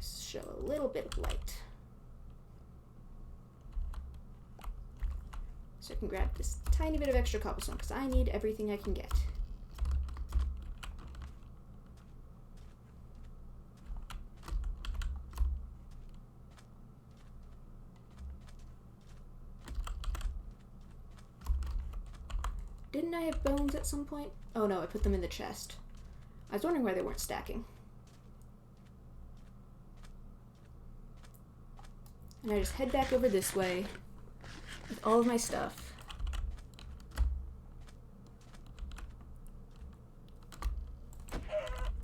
Show a little bit of light. So I can grab this tiny bit of extra cobblestone, because I need everything I can get. Didn't I have bones at some point? Oh no, I put them in the chest. I was wondering why they weren't stacking. And I just head back over this way with all of my stuff.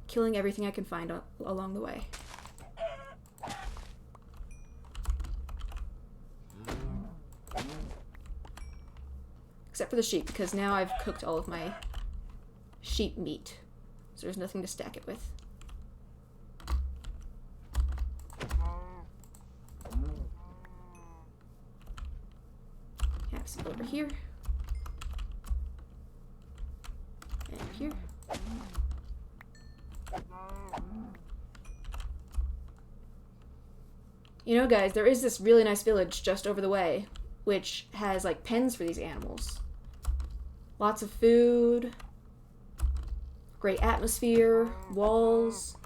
Killing everything I can find along the way. Except for the sheep, because now I've cooked all of my sheep meat. So there's nothing to stack it with. Have some over here. And here. You know, guys, there is this really nice village just over the way, which has, like, pens for these animals. Lots of food, great atmosphere, walls.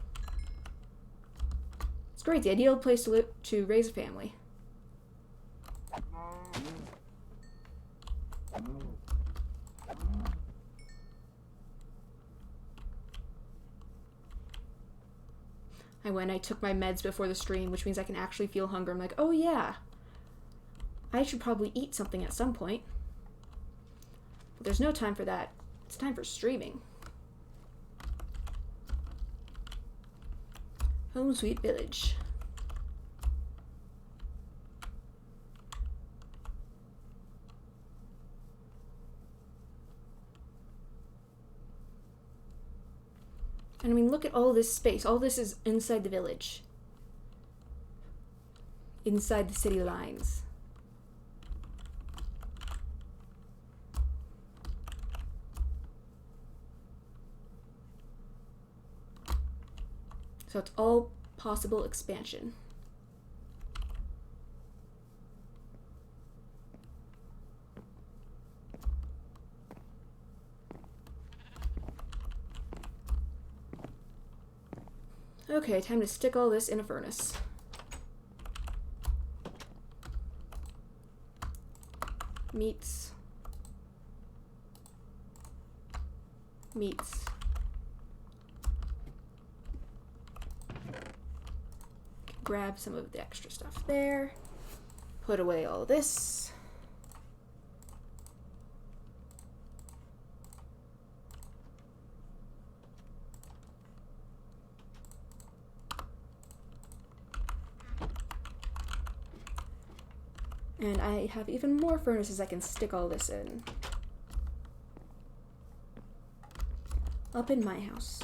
It's great, the ideal place to raise a family. I took my meds before the stream, which means I can actually feel hunger. I'm like, oh yeah, I should probably eat something at some point. But there's no time for that. It's time for streaming. Home sweet village. And I mean, look at all this space. All this is inside the village. Inside the city lines. So it's all possible expansion. Okay, time to stick all this in a furnace. Meats. Meats. Grab some of the extra stuff there. Put away all this. And I have even more furnaces I can stick all this in. Up in my house.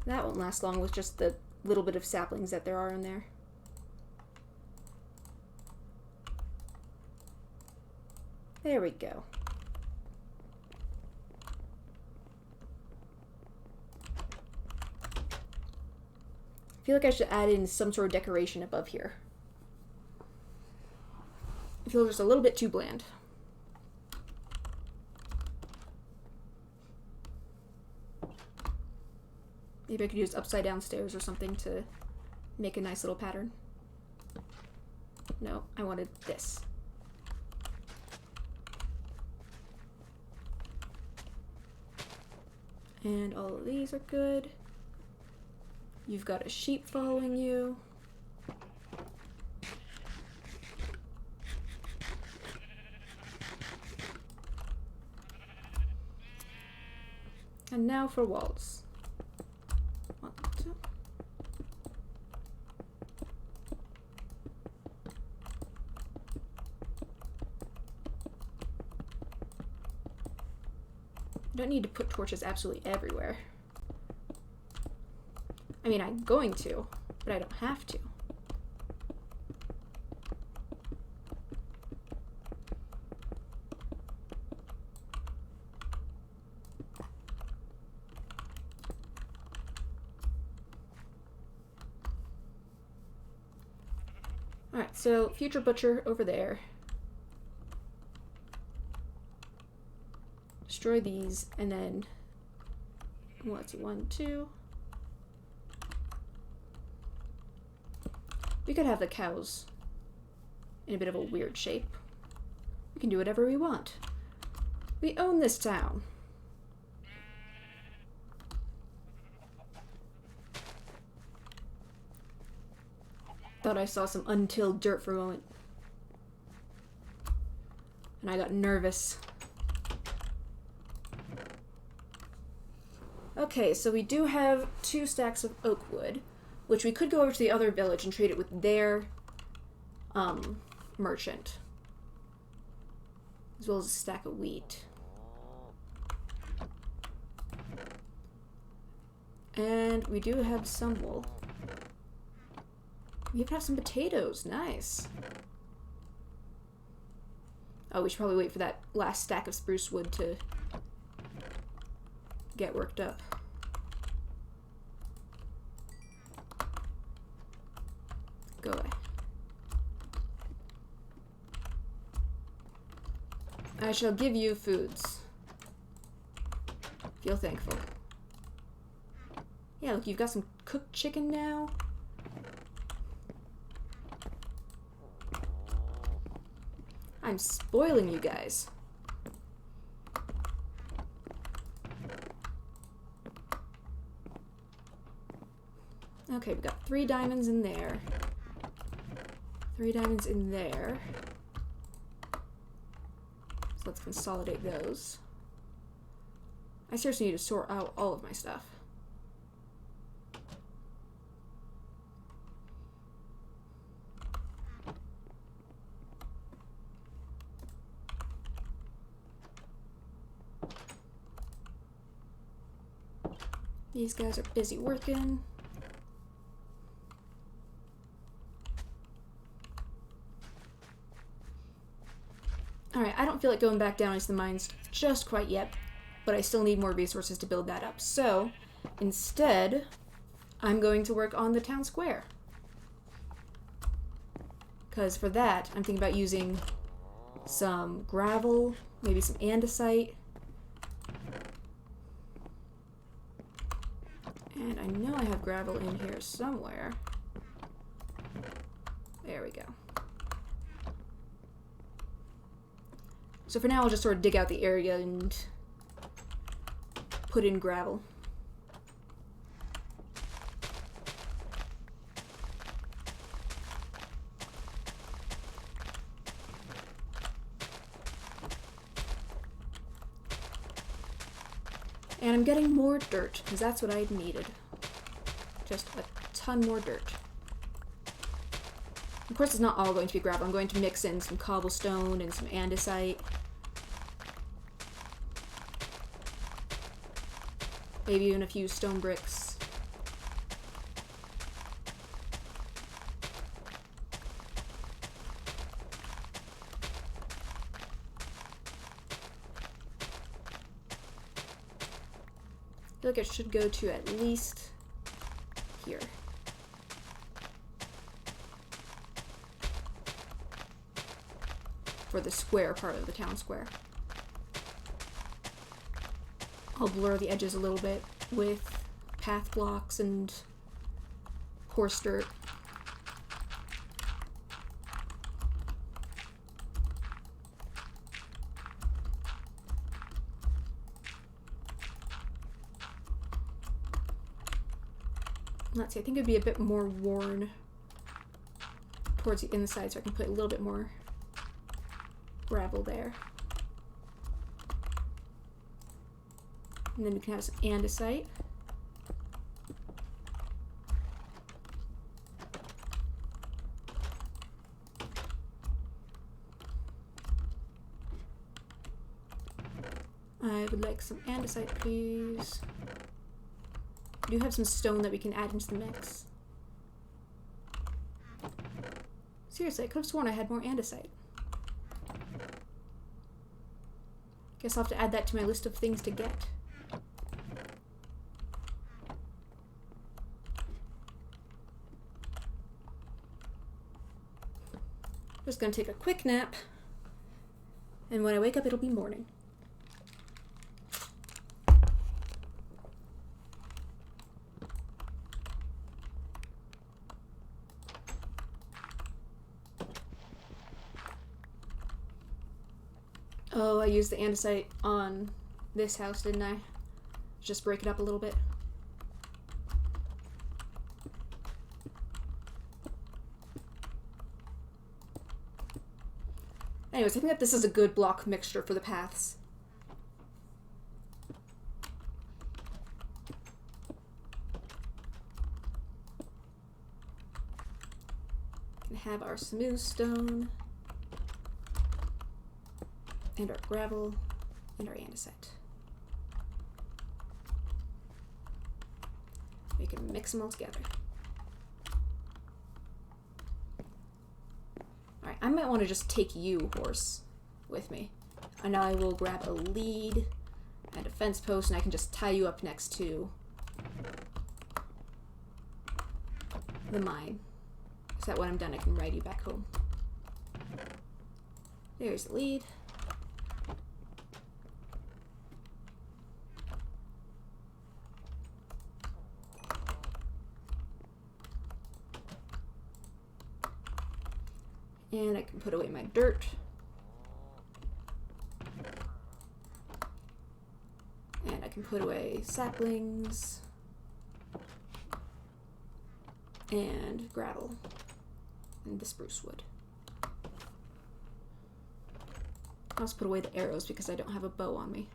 That won't last long with just the little bit of saplings that there are in there. There we go. I feel like I should add in some sort of decoration above here. I feel just a little bit too bland. Maybe I could use upside down stairs or something to make a nice little pattern. No, I wanted this. And all of these are good. You've got a sheep following you. And now for walls. 1, 2. You don't need to put torches absolutely everywhere. I mean, I'm going to, but I don't have to. Alright, so future butcher over there. Destroy these, and then, well, let's see, 1, 2. We could have the cows in a bit of a weird shape. We can do whatever we want. We own this town. Thought I saw some untilled dirt for a moment. And I got nervous. Okay, so we do have 2 stacks of oak wood, which we could go over to the other village and trade it with their merchant. As well as a stack of wheat. And we do have some wool. We even have some potatoes. Nice. Oh, we should probably wait for that last stack of spruce wood to get worked up. Go away. I shall give you foods. Feel thankful. Yeah, look, you've got some cooked chicken now. I'm spoiling you guys. Okay, we got 3 diamonds in there. 3 diamonds in there. So let's consolidate those. I seriously need to sort out all of my stuff. These guys are busy working. Alright, I don't feel like going back down into the mines just quite yet, but I still need more resources to build that up. So, instead, I'm going to work on the town square. Because for that, I'm thinking about using some gravel, maybe some andesite. And I know I have gravel in here somewhere. There we go. So for now, I'll just sort of dig out the area and put in gravel. And I'm getting more dirt, because that's what I needed. Just a ton more dirt. Of course, it's not all going to be gravel. I'm going to mix in some cobblestone and some andesite. Maybe even a few stone bricks. I feel like it should go to at least here. For the square part of the town square. I'll blur the edges a little bit with path blocks and coarse dirt. Let's see, I think it'd be a bit more worn towards the inside, so I can put a little bit more gravel there. And then we can have some andesite. I would like some andesite, please. We do have some stone that we can add into the mix. Seriously, I could have sworn I had more andesite. Guess I'll have to add that to my list of things to get. just gonna take a quick nap, and when I wake up, it'll be morning. Oh, I used the andesite on this house, didn't I? Just break it up a little bit. Anyways, I think that this is a good block mixture for the paths. We have our smooth stone, and our gravel, and our andesite. We can mix them all together. Alright, I might want to just take you, horse, with me. And I will grab a lead and a fence post, and I can just tie you up next to the mine. So that when I'm done, I can ride you back home. There's the lead. And I can put away my dirt. And I can put away saplings. And gravel. And the spruce wood. I'll also put away the arrows because I don't have a bow on me.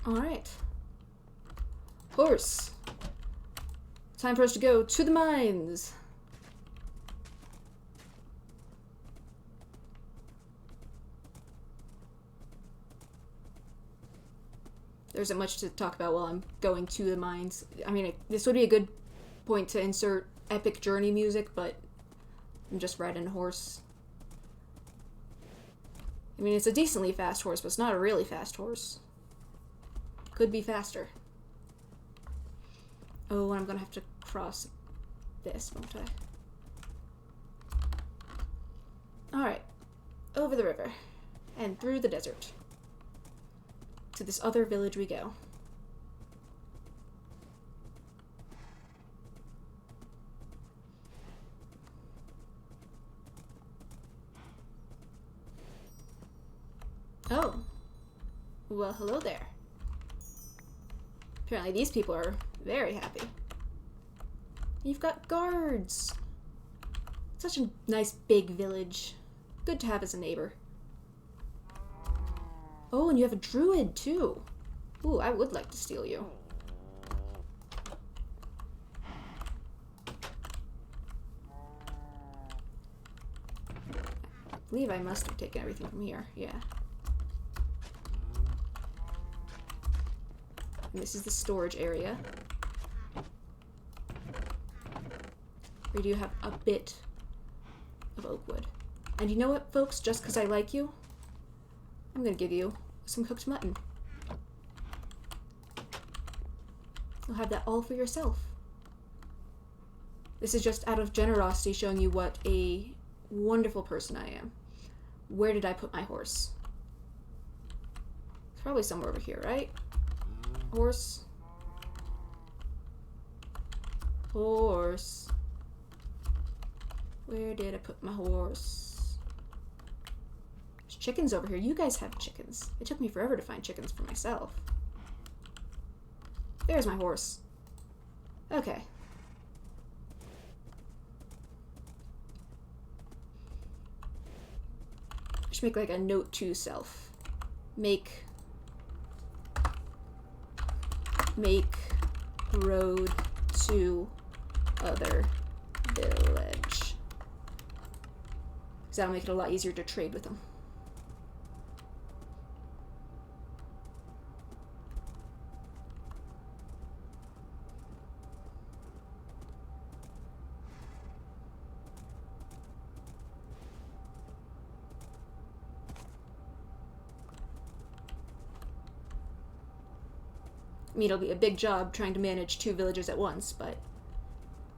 Alright. Horse. Time for us to go to the mines. There isn't much to talk about while I'm going to the mines. I mean, this would be a good point to insert epic journey music, but I'm just riding a horse. I mean, it's a decently fast horse, but it's not a really fast horse. Could be faster. Oh, and I'm gonna have to cross this, won't I? Alright. Over the river. And through the desert. To this other village we go. Oh. Well, hello there. Apparently these people are very happy. You've got guards. Such a nice big village. Good to have as a neighbor. Oh, and you have a druid too. Ooh, I would like to steal you. I believe I must have taken everything from here. Yeah. And this is the storage area. We do have a bit of oak wood. And you know what, folks? Just because I like you, I'm gonna give you some cooked mutton. You'll have that all for yourself. This is just out of generosity showing you what a wonderful person I am. Where did I put my horse? It's probably somewhere over here, right? Horse. Horse. Where did I put my horse? There's chickens over here. You guys have chickens. It took me forever to find chickens for myself. There's my horse. Okay. I should make like a note to self. Make road to other village. Because that'll make it a lot easier to trade with them. I mean, it'll be a big job trying to manage 2 villages at once, but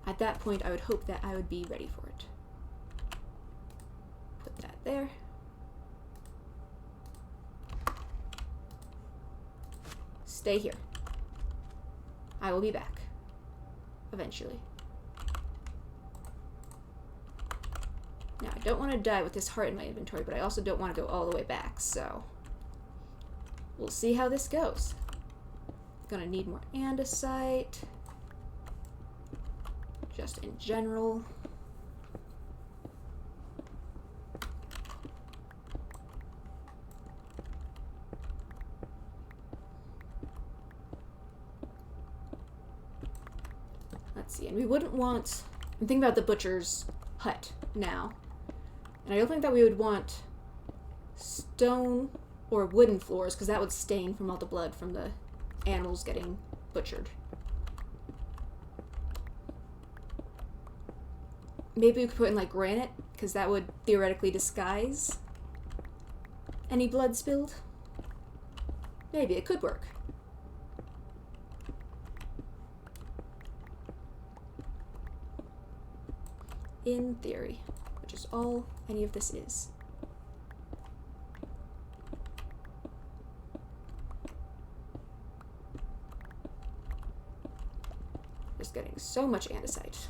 at that point I would hope that I would be ready for it. Put that there. Stay here. I will be back. Eventually. Now, I don't want to die with this heart in my inventory, but I also don't want to go all the way back, so we'll see how this goes. Gonna need more andesite. Just in general. Let's see, and we wouldn't want... I'm thinking about the butcher's hut now. And I don't think that we would want stone or wooden floors, because that would stain from all the blood from the animals getting butchered. Maybe we could put in like granite, because that would theoretically disguise any blood spilled. Maybe it could work. In theory, which is all any of this is. Just getting so much andesite.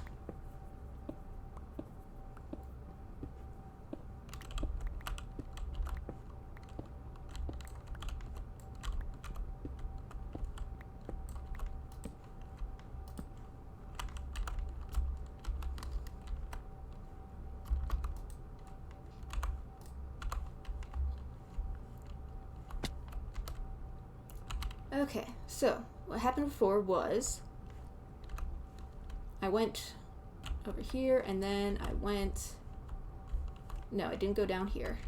Okay, so what happened before was I went over here and then I went... No, I didn't go down here.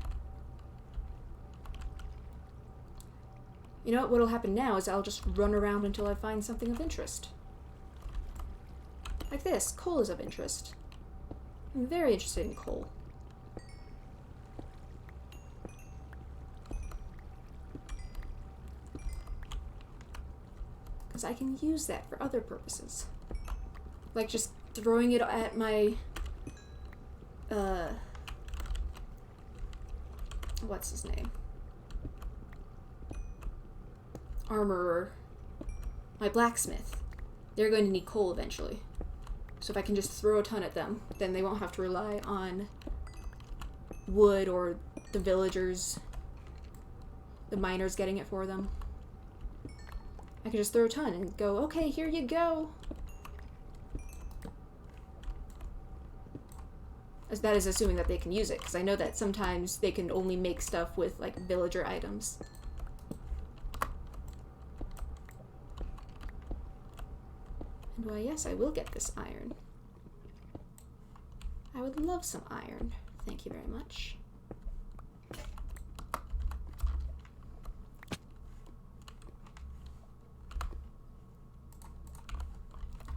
You know what? What'll happen now is I'll just run around until I find something of interest. Like this. Coal is of interest. I'm very interested in coal. Because I can use that for other purposes. Like just throwing it at my, what's his name? Armorer. My blacksmith. They're going to need coal eventually. So if I can just throw a ton at them, then they won't have to rely on wood or the villagers, the miners getting it for them. I can just throw a ton and go, okay, here you go. As that is assuming that they can use it, because I know that sometimes they can only make stuff with, like, villager items. And why, yes, I will get this iron. I would love some iron. Thank you very much.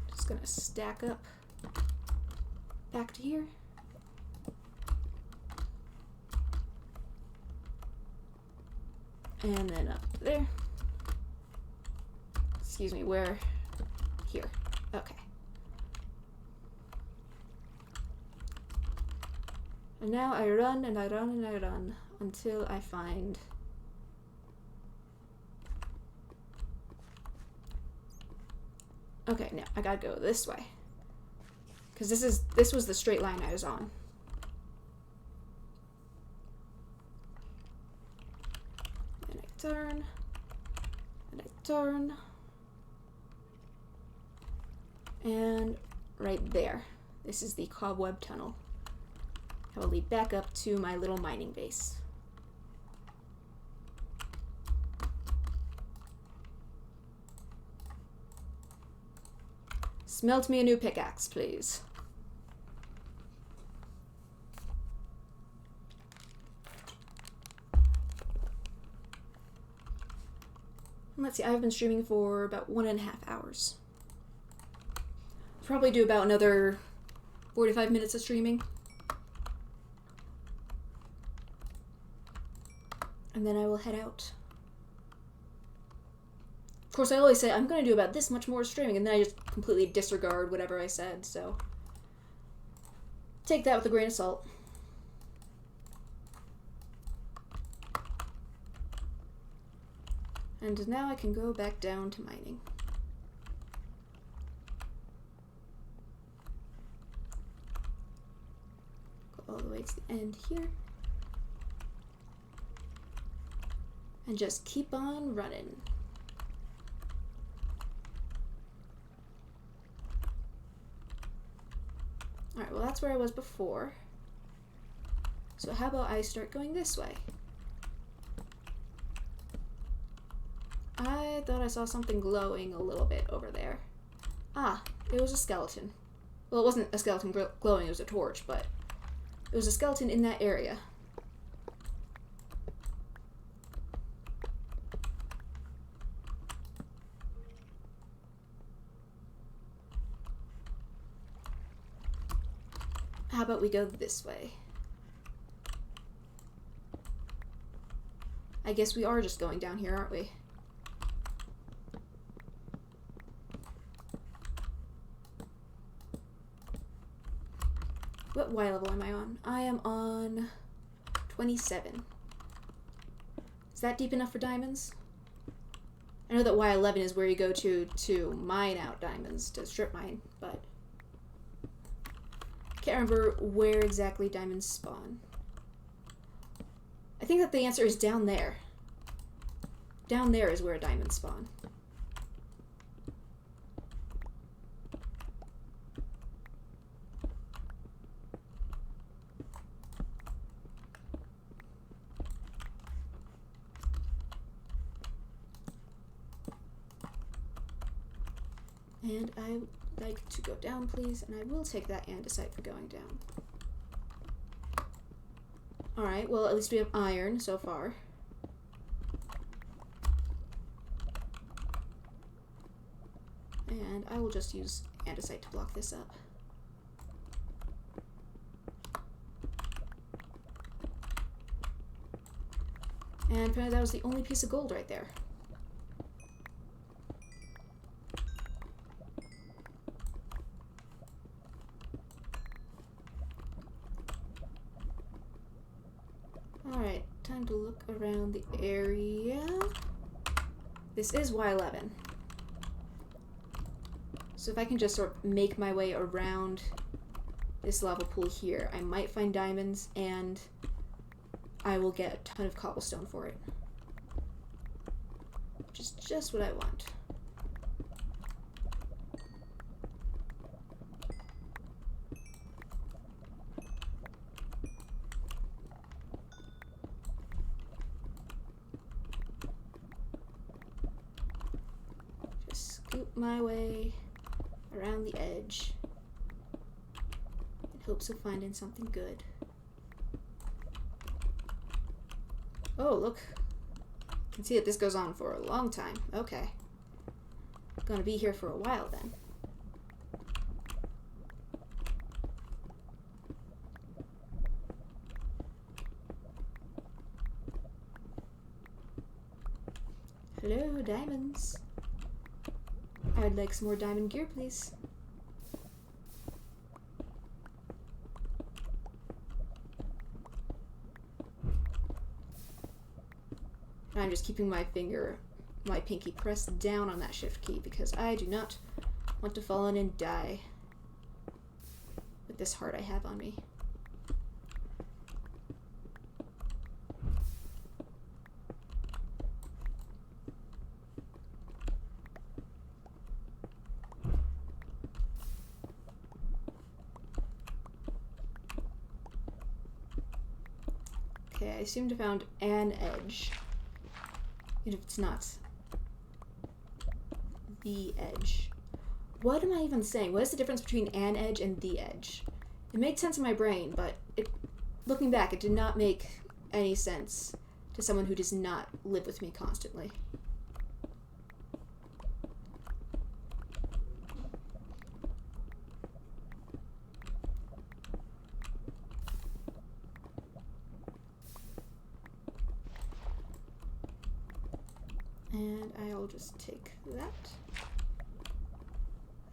Just gonna stack up back to here. And then up there. Excuse me, where? Here. Okay. And now I run and I run and I run until I find... Okay, now I gotta go this way. Because this was the straight line I was on. And I turn. And I turn. And right there. This is the cobweb tunnel. I will lead back up to my little mining base. Smelt me a new pickaxe, please. And let's see, I've been streaming for about 1.5 hours. Probably do about another 45 minutes of streaming. And then I will head out. Of course, I always say I'm going to do about this much more streaming, and then I just completely disregard whatever I said, so take that with a grain of salt. And now I can go back down to mining. Go all the way to the end here. And just keep on running. Alright, well that's where I was before. So how about I start going this way? I thought I saw something glowing a little bit over there. Ah, it was a skeleton. Well, it wasn't a skeleton glowing, it was a torch, but it was a skeleton in that area. How about we go this way? I guess we are just going down here, aren't we? What Y level am I on? I am on 27. Is that deep enough for diamonds? I know that Y11 is where you go to mine out diamonds, to strip mine, but I can't remember where exactly diamonds spawn. I think that the answer is down there. Down there is where diamonds spawn. And I would like to go down, please, and I will take that andesite for going down. Alright, well, at least we have iron so far. And I will just use andesite to block this up. And apparently that was the only piece of gold right there. Alright, time to look around the area. This is Y11. So if I can just sort of make my way around this lava pool here, I might find diamonds, and I will get a ton of cobblestone for it. Which is just what I want. Scoop my way around the edge in hopes of finding something good. Oh, look. You can see that this goes on for a long time. Okay. Gonna be here for a while then. Hello, diamonds. I'd like some more diamond gear, please. I'm just keeping my pinky pressed down on that shift key because I do not want to fall in and die with this heart I have on me. Okay, I seem to have found an edge. Even if it's not the edge. What am I even saying? What is the difference between an edge and the edge? It made sense in my brain, but looking back, it did not make any sense to someone who does not live with me constantly. And I'll just take that.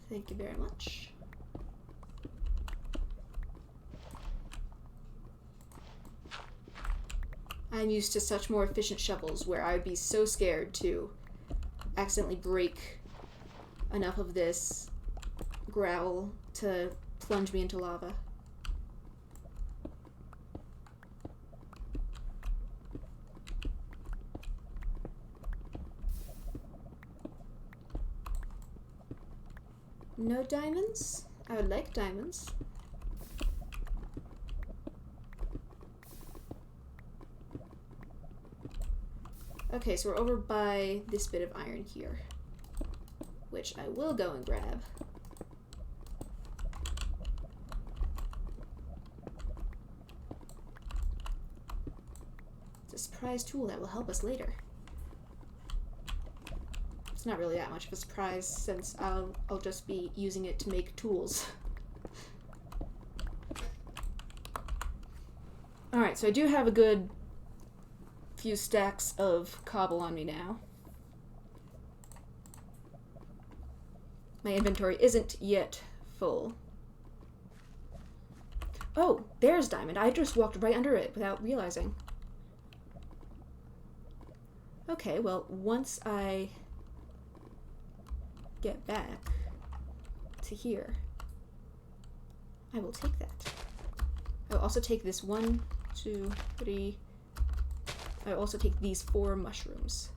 Thank you very much. I'm used to such more efficient shovels where I'd be so scared to accidentally break enough of this gravel to plunge me into lava. No diamonds? I would like diamonds. Okay, so we're over by this bit of iron here, which I will go and grab. It's a surprise tool that will help us later. It's not really that much of a surprise since I'll just be using it to make tools. Alright, so I do have a good few stacks of cobble on me now. My inventory isn't yet full. Oh, there's diamond. I just walked right under it without realizing. Okay, well, once I get back to here, I will take that. I'll also take this 1, 2, 3. I'll also take these 4 mushrooms.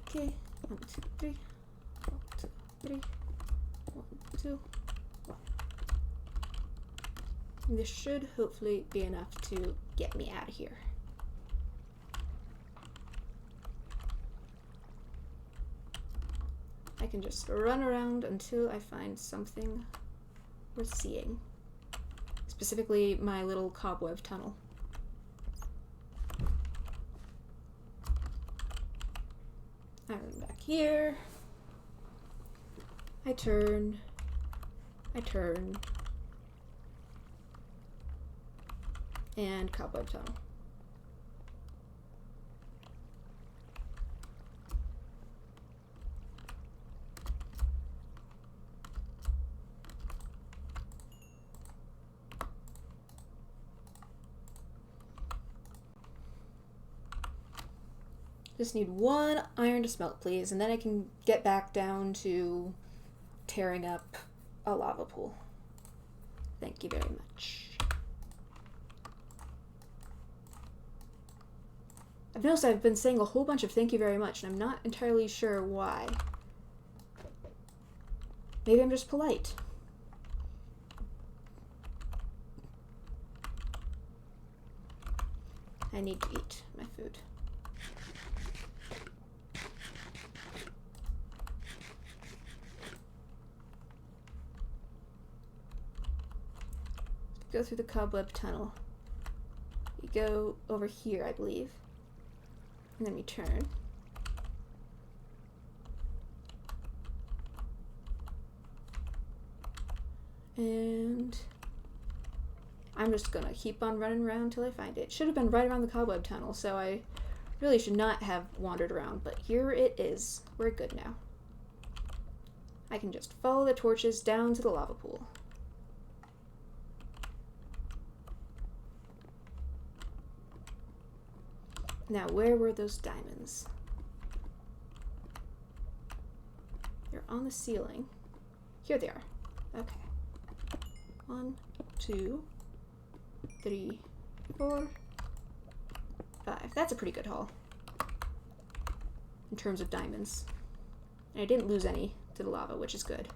Okay, 1, 2, 3. 1, 2, 3. 1, 2, 1. And this should hopefully be enough to get me out of here. I can just run around until I find something worth seeing. Specifically, my little cobweb tunnel. I run back here. I turn. And cobweb tunnel. Just need 1 iron to smelt, please, and then I can get back down to tearing up a lava pool. Thank you very much. I've noticed I've been saying a whole bunch of thank you very much, and I'm not entirely sure why. Maybe I'm just polite. I need to eat my food. Go through the cobweb tunnel. You go over here, I believe. And then we turn. And I'm just gonna keep on running around until I find it. It should have been right around the cobweb tunnel, so I really should not have wandered around, but here it is. We're good now. I can just follow the torches down to the lava pool. Now, where were those diamonds? They're on the ceiling. Here they are. Okay. 1, 2, 3, 4, 5. That's a pretty good haul in terms of diamonds. And I didn't lose any to the lava, which is good.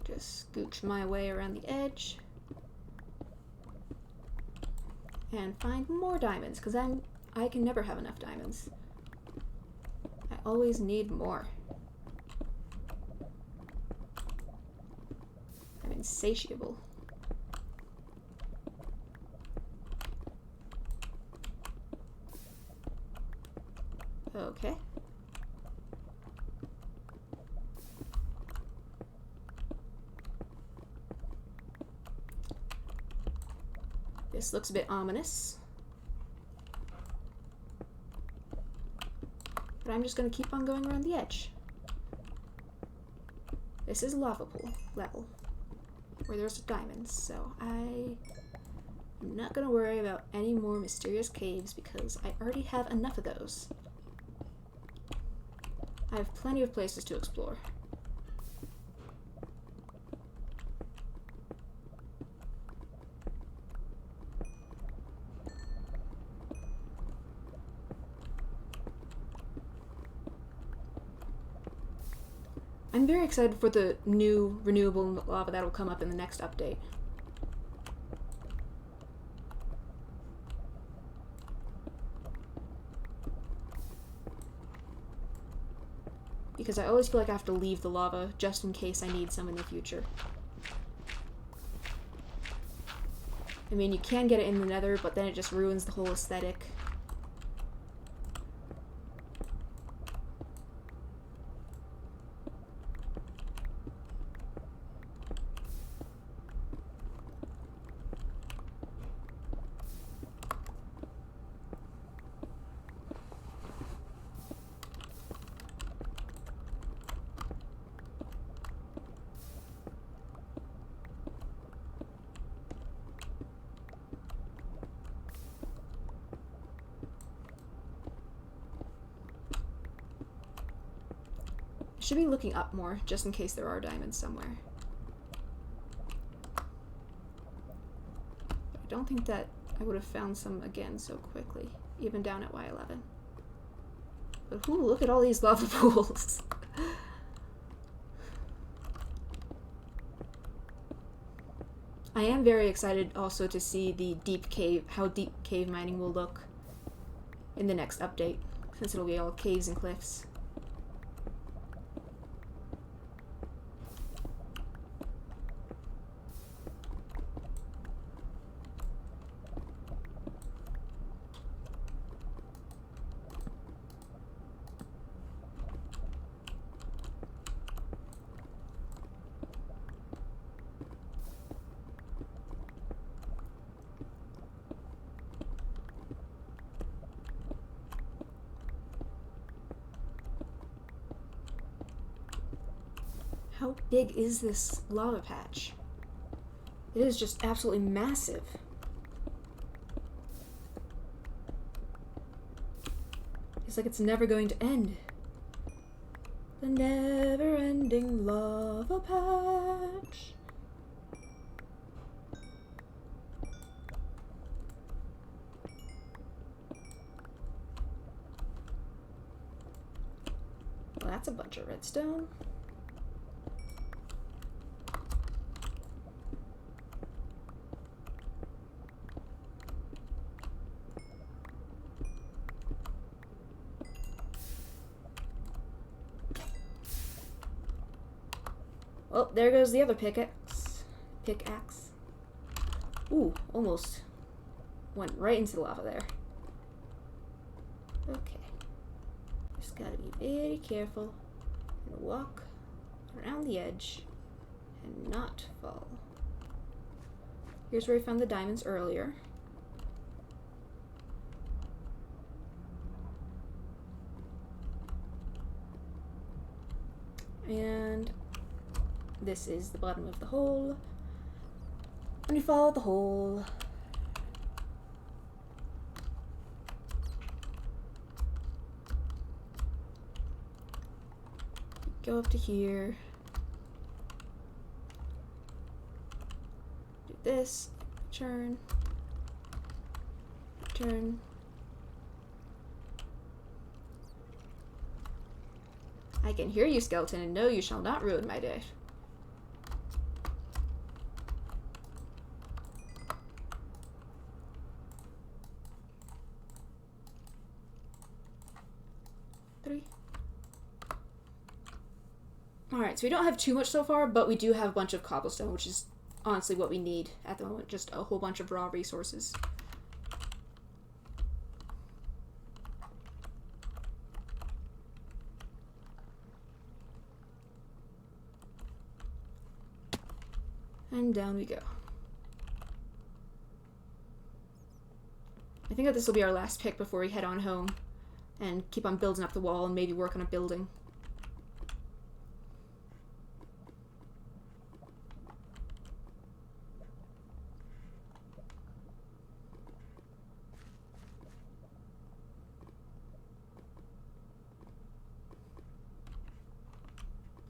Just scooch my way around the edge and find more diamonds, because I can never have enough diamonds. I always need more. Insatiable. Okay. This looks a bit ominous. But I'm just going to keep on going around the edge. This is lava pool level, where there's diamonds, so I'm not going to worry about any more mysterious caves because I already have enough of those. I have plenty of places to explore. I'm very excited for the new renewable lava that will come up in the next update. Because I always feel like I have to leave the lava just in case I need some in the future. I mean, you can get it in the nether, but then it just ruins the whole aesthetic. Should be looking up more, just in case there are diamonds somewhere. I don't think that I would have found some again so quickly, even down at Y11. But ooh, look at all these lava pools! I am very excited also to see the deep cave, how deep cave mining will look in the next update, since it'll be all caves and cliffs. How big is this lava patch? It is just absolutely massive. It's like it's never going to end. The never-ending lava patch. Well, that's a bunch of redstone. Oh, there goes the other pickaxe. Ooh, almost went right into the lava there. Okay. Just gotta be very careful and walk around the edge and not fall. Here's where we found the diamonds earlier. And this is the bottom of the hole. When you follow the hole, go up to here, do this, turn, turn. I can hear you, skeleton, and no, you shall not ruin my day. Alright, so we don't have too much so far, but we do have a bunch of cobblestone, which is honestly what we need at the moment. Just a whole bunch of raw resources. And down we go. I think that this will be our last pick before we head on home and keep on building up the wall and maybe work on a building.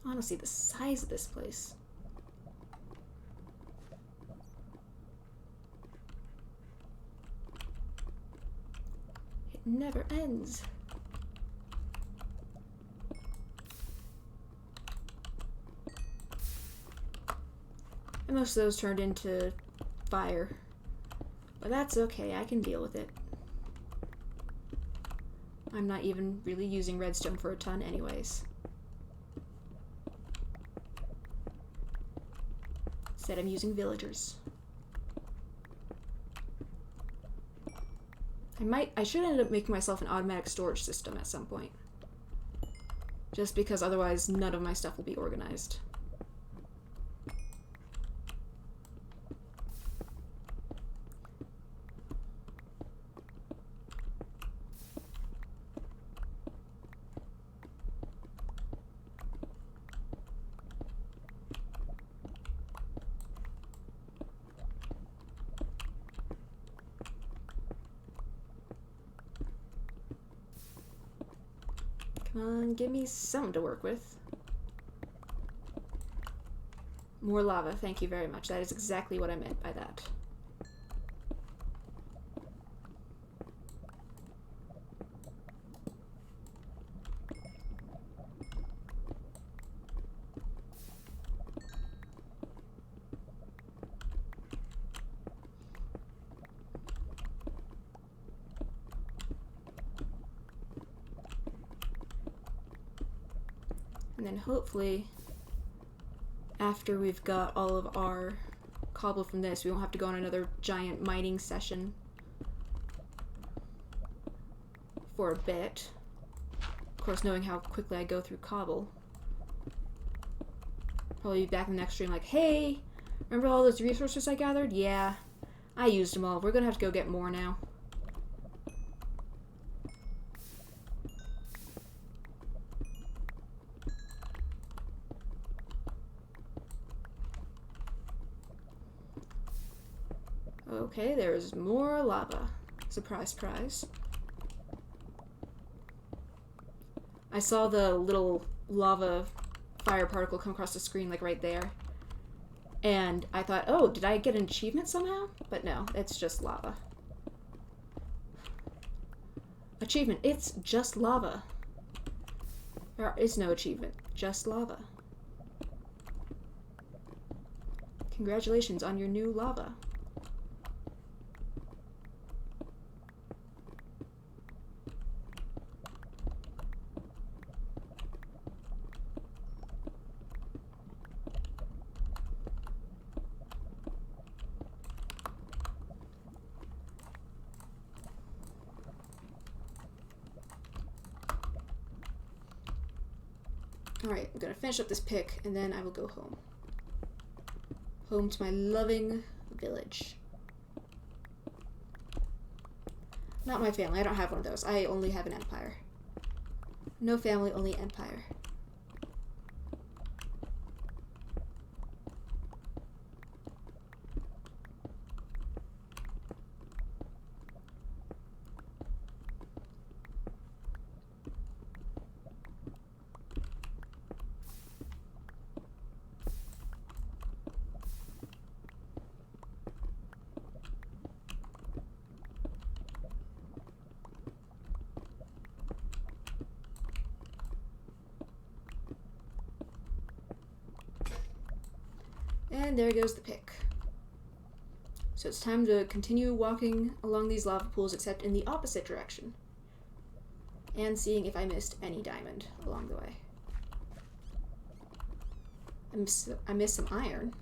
Honestly, the size of this place. It never ends. And most of those turned into fire. But that's okay, I can deal with it. I'm not even really using redstone for a ton anyways. Instead, I'm using villagers. I should end up making myself an automatic storage system at some point. Just because otherwise none of my stuff will be organized. Come on, give me something to work with. More lava, thank you very much. That is exactly what I meant by that. And then hopefully, after we've got all of our cobble from this, we won't have to go on another giant mining session for a bit. Of course, knowing how quickly I go through cobble. Probably be back in the next stream like, hey, remember all those resources I gathered? Yeah, I used them all. We're gonna have to go get more now. Okay, there's more lava. Surprise, surprise. I saw the little lava fire particle come across the screen, like right there. And I thought, oh, did I get an achievement somehow? But no, it's just lava. Achievement, it's just lava. There is no achievement, just lava. Congratulations on your new lava. Alright, I'm gonna finish up this pick, and then I will go home. Home to my loving village. Not my family, I don't have one of those. I only have an empire. No family, only empire. And there goes the pick. So it's time to continue walking along these lava pools, except in the opposite direction. And seeing if I missed any diamond along the way. I miss some iron.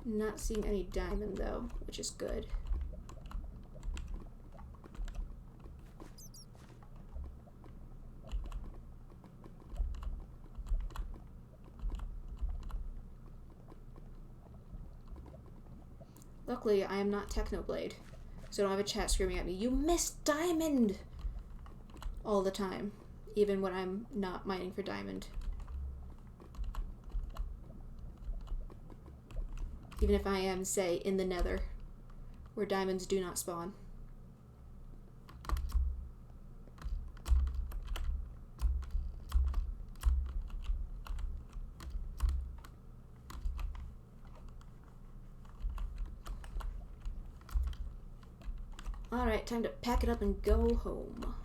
Not seeing any diamond though, which is good. Luckily, I am not Technoblade, so I don't have a chat screaming at me, "You missed diamond!" all the time, even when I'm not mining for diamond. Even if I am, say, in the Nether, where diamonds do not spawn. Alright, time to pack it up and go home.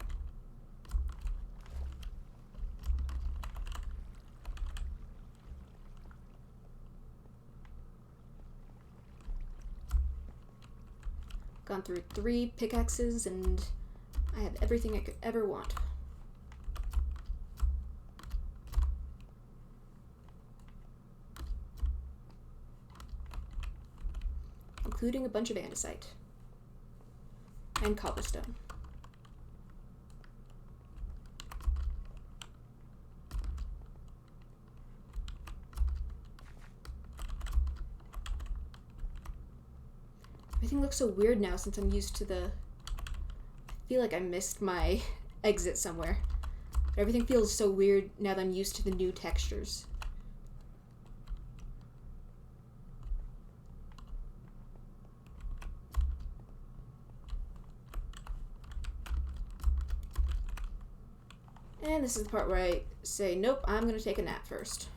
Gone through 3 pickaxes and I have everything I could ever want. Including a bunch of andesite. And cobblestone. Everything looks so weird now since I'm used to the... I feel like I missed my exit somewhere. Everything feels so weird now that I'm used to the new textures. And this is the part where I say, nope, I'm gonna take a nap first.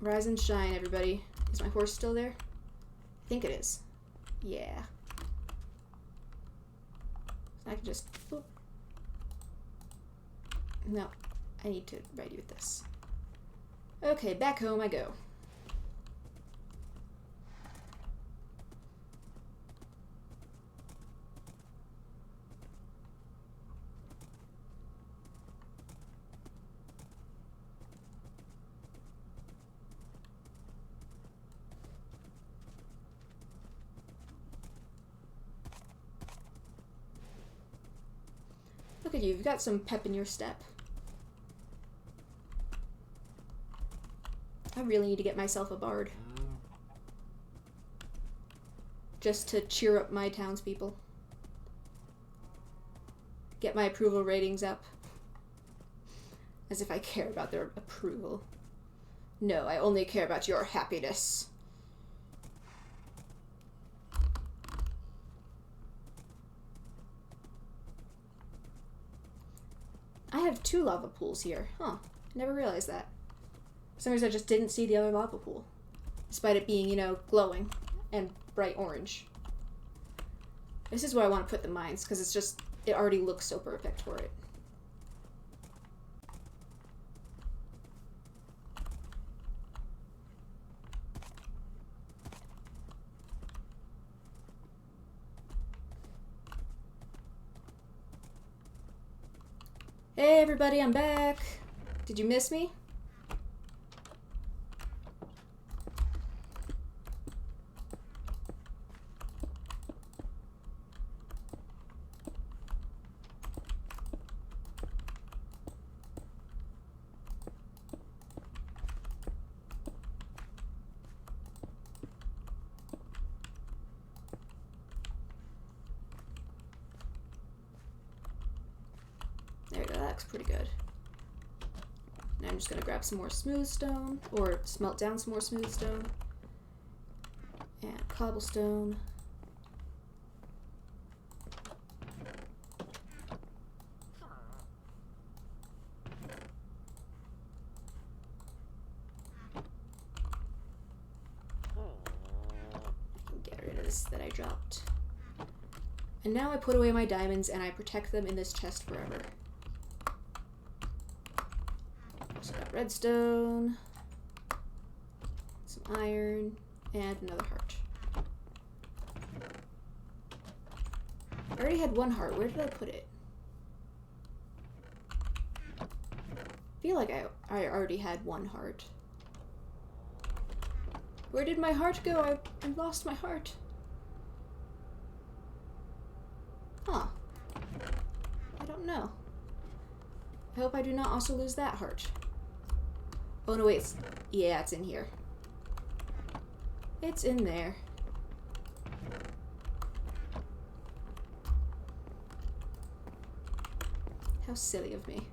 Rise and shine, everybody. Is my horse still there? I think it is. Yeah. So I can just... Boop. No, I need to ride you with this. Okay, back home I go. Look at you, you've got some pep in your step. I really need to get myself a bard. Just to cheer up my townspeople. Get my approval ratings up. As if I care about their approval. No, I only care about your happiness. I have 2 lava pools here. Huh. Never realized that. For some reason I just didn't see the other lava pool. Despite it being, you know, glowing and bright orange. This is where I want to put the mines, because it's just, it already looks so perfect for it. Hey everybody, I'm back! Did you miss me? There we go, that looks pretty good. Now I'm just gonna grab some more smooth stone, or smelt down some more smooth stone. And cobblestone. Get rid of this that I dropped. And now I put away my diamonds and I protect them in this chest forever. Also got redstone. Some iron and another heart. I already had one heart. Where did I put it? I feel like I already had one heart. Where did my heart go? I lost my heart. Huh. I don't know. I hope I do not also lose that heart. Oh no, wait. Yeah, it's in here. It's in there. How silly of me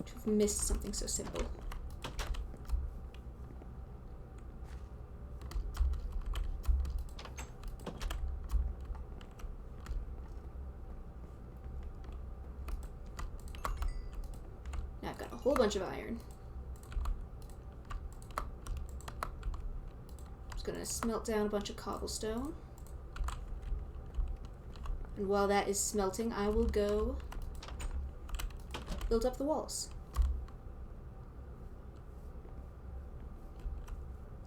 to have missed something so simple. Now I've got a whole bunch of iron. Just gonna smelt down a bunch of cobblestone. And while that is smelting, I will go build up the walls.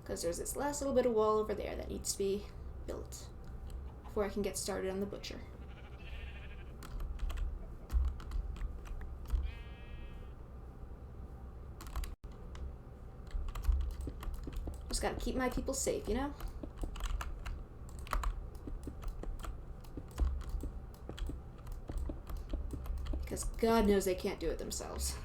Because there's this last little bit of wall over there that needs to be built before I can get started on the butcher. Just gotta keep my people safe, you know? Because God knows they can't do it themselves.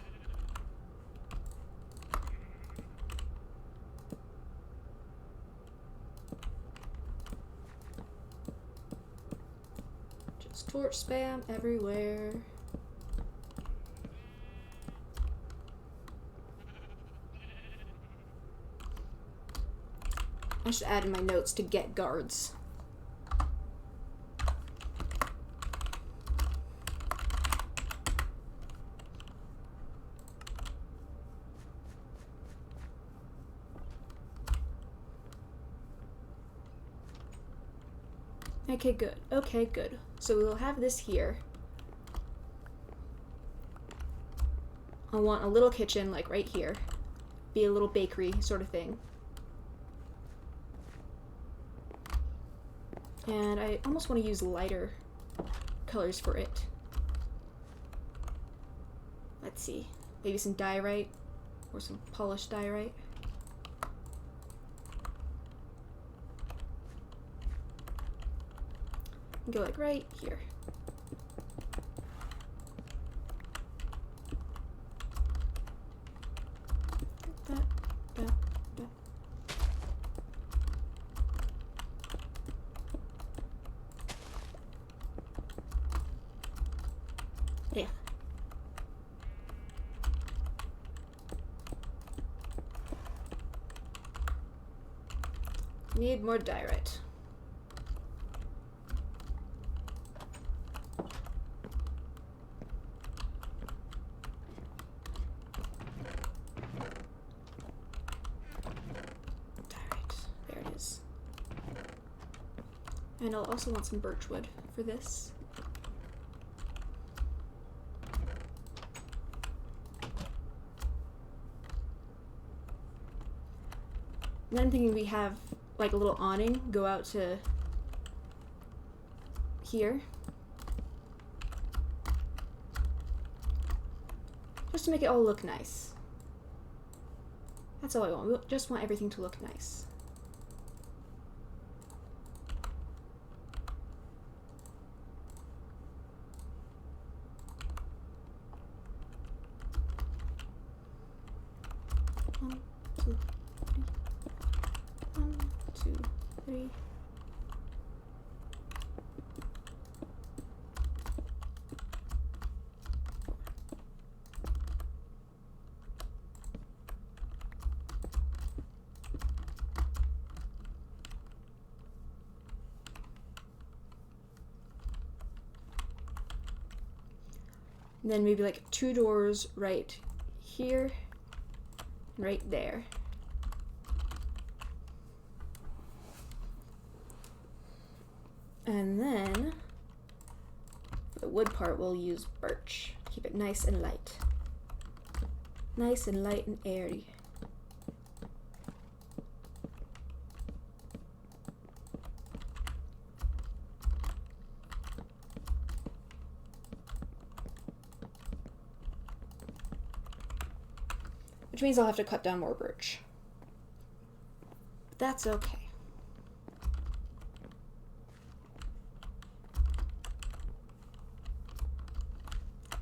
Just torch spam everywhere. I should add in my notes to get guards. Okay, good. Okay, good. So we'll have this here. I want a little kitchen, like right here. Be a little bakery sort of thing. And I almost want to use lighter colors for it. Let's see. Maybe some diorite or some polished diorite. And go like right here. That. Yeah. Need more diorite. And I'll also want some birchwood for this. And then I'm thinking we have like a little awning go out to here. Just to make it all look nice. That's all I want. We just want everything to look nice. And then maybe like 2 doors right here, right there. And then for the wood part, we'll use birch. Keep it nice and light. Nice and light and airy. Which means I'll have to cut down more birch. But that's okay.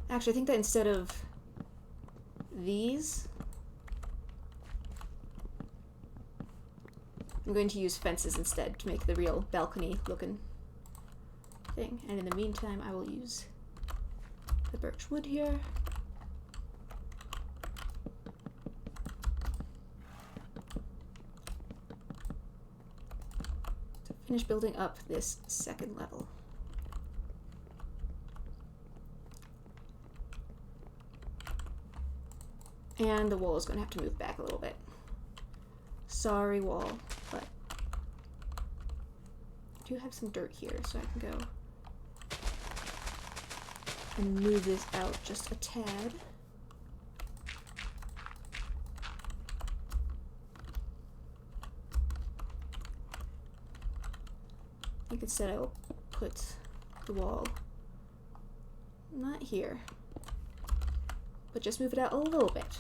Actually, I think that instead of these, I'm going to use fences instead to make the real balcony looking thing. And in the meantime, I will use the birch wood here. To finish building up this second level. And the wall is going to have to move back a little bit. Sorry, wall, but I do have some dirt here, so I can go and move this out just a tad. I think instead I'll put the wall not here, but just move it out a little bit.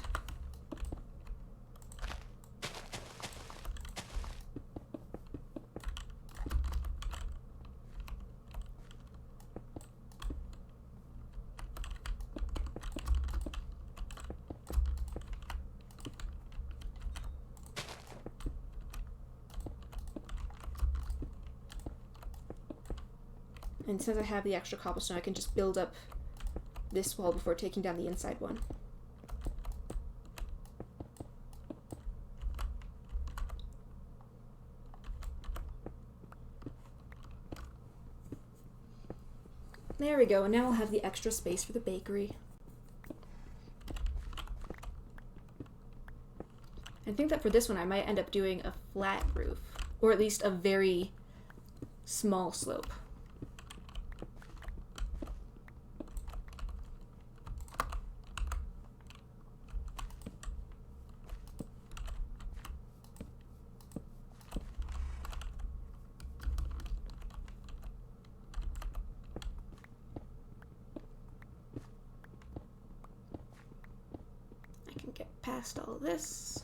And since I have the extra cobblestone, I can just build up this wall before taking down the inside one. There we go, and now I'll have the extra space for the bakery. I think that for this one I might end up doing a flat roof, or at least a very small slope. Past all of this.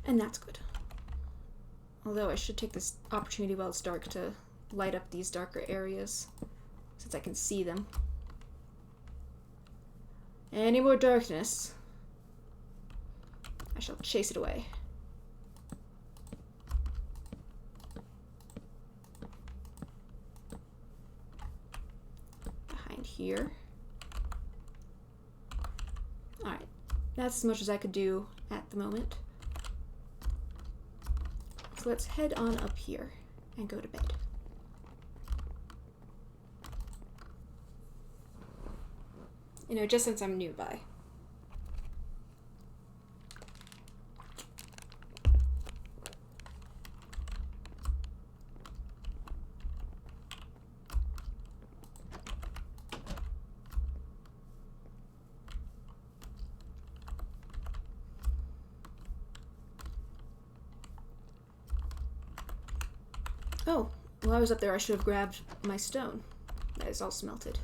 And that's good. Although I should take this opportunity while it's dark to light up these darker areas, since I can see them. Any more darkness, I shall chase it away. Behind here. Alright, that's as much as I could do at the moment. So let's head on up here and go to bed. You know, just since I'm nearby. Oh, while I was up there, I should have grabbed my stone. That is all smelted.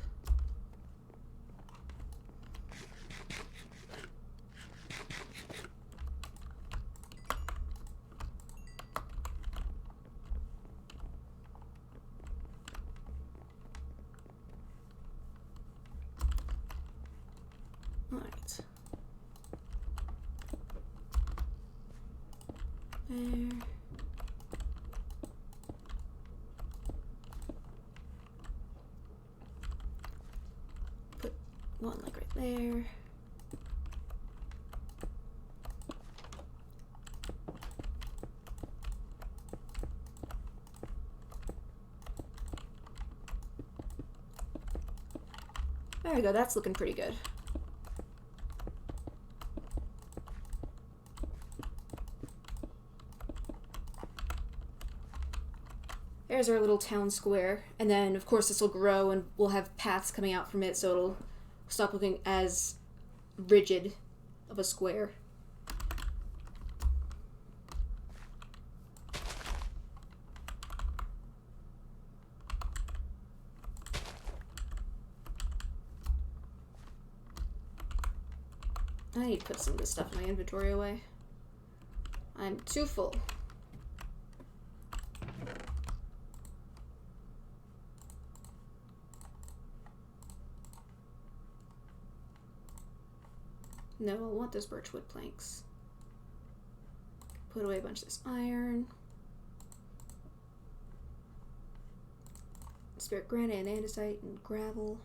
All right. There. One like right there. There we go, that's looking pretty good. There's our little town square, and then of course this will grow and we'll have paths coming out from it, so it'll stop looking as rigid of a square. I need to put some of this stuff in my inventory away. I'm too full. No, I'll want those birchwood planks. Put away a bunch of this iron. Spirit granite and andesite and gravel.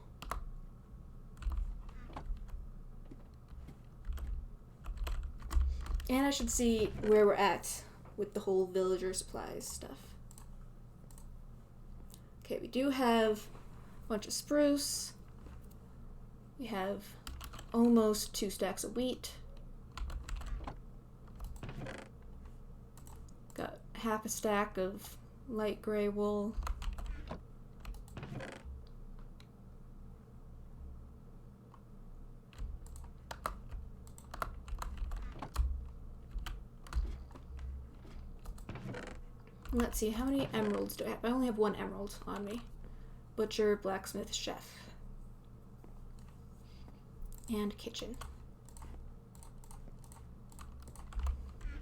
And I should see where we're at with the whole villager supplies stuff. Okay, we do have a bunch of spruce. We have almost 2 stacks of wheat. Got half a stack of light gray wool. Let's see, how many emeralds do I have? I only have 1 emerald on me. Butcher, blacksmith, chef. And kitchen.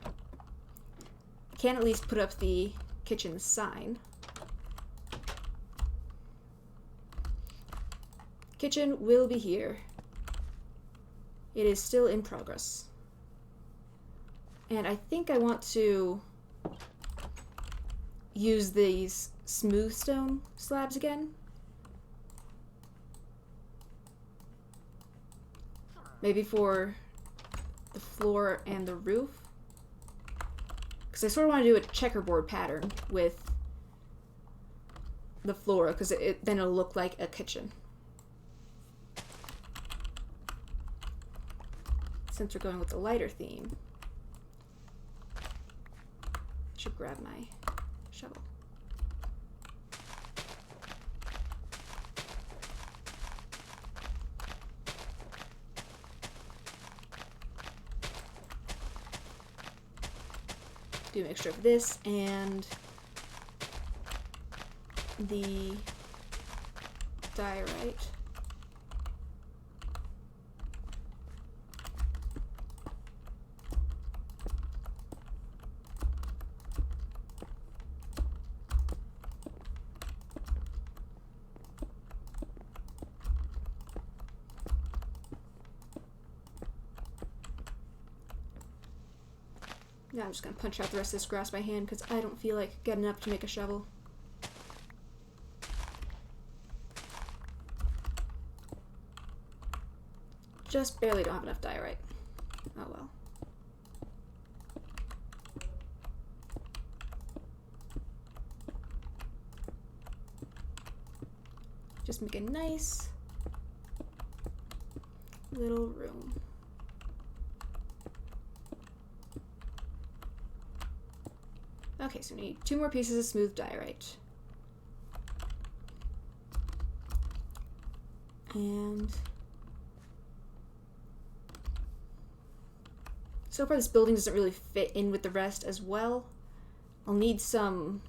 I can at least put up the kitchen sign. Kitchen will be here. It is still in progress. And I think I want to use these smooth stone slabs again. Maybe for the floor and the roof. Because I sort of want to do a checkerboard pattern with the floor, because then it'll look like a kitchen. Since we're going with the lighter theme, I should grab my shovel. Do a mixture of this and the diorite. Now I'm just gonna punch out the rest of this grass by hand because I don't feel like getting up to make a shovel. Just barely don't have enough diorite. Oh well. Just make a nice little room. Okay, so we need 2 more pieces of smooth diorite. And so far this building doesn't really fit in with the rest as well. I'll need some...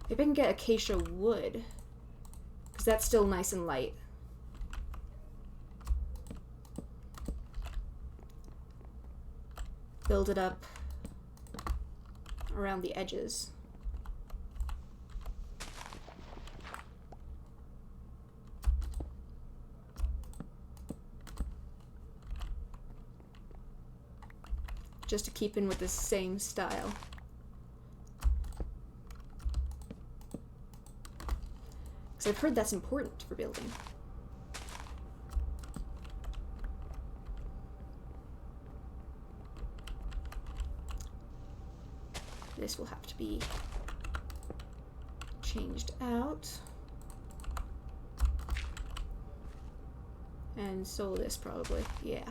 Maybe I can get acacia wood, because that's still nice and light. Build it up around the edges. Just to keep in with the same style. Because I've heard that's important for building. This will have to be changed out. And so this probably, yeah.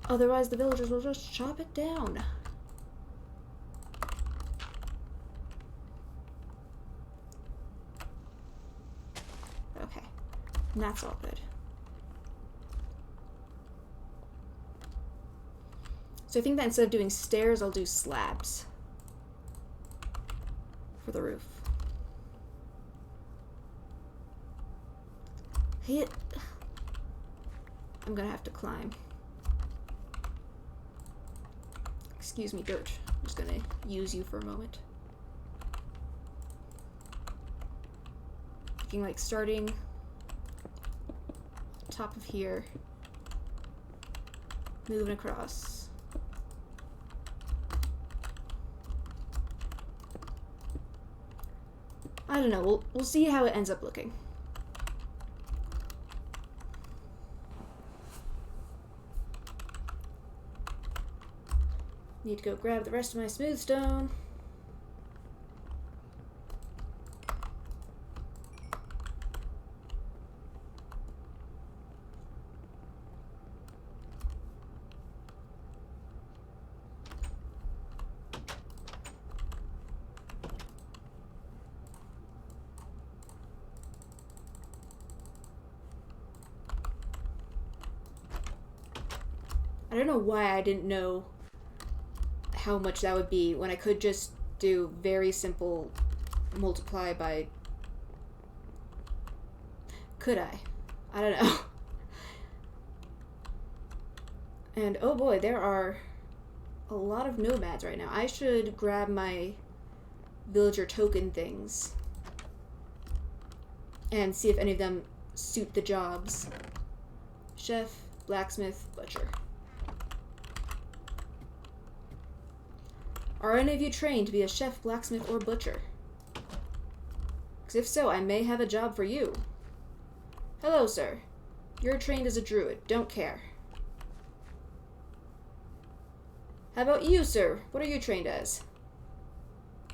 Otherwise the villagers will just chop it down. Okay, and that's all good. So I think that instead of doing stairs, I'll do slabs for the roof. I'm gonna have to climb. Excuse me, dirt. I'm just gonna use you for a moment. Looking like starting top of here, moving across. I don't know. We'll see how it ends up looking. Need to go grab the rest of my smooth stone. I don't know why I didn't know how much that would be when I could just do very simple multiply by... Could I? I don't know. And oh boy, there are a lot of nomads right now. I should grab my villager token things and see if any of them suit the jobs. Chef, blacksmith, butcher. Are any of you trained to be a chef, blacksmith, or butcher? Because if so, I may have a job for you. Hello, sir. You're trained as a druid. Don't care. How about you, sir? What are you trained as?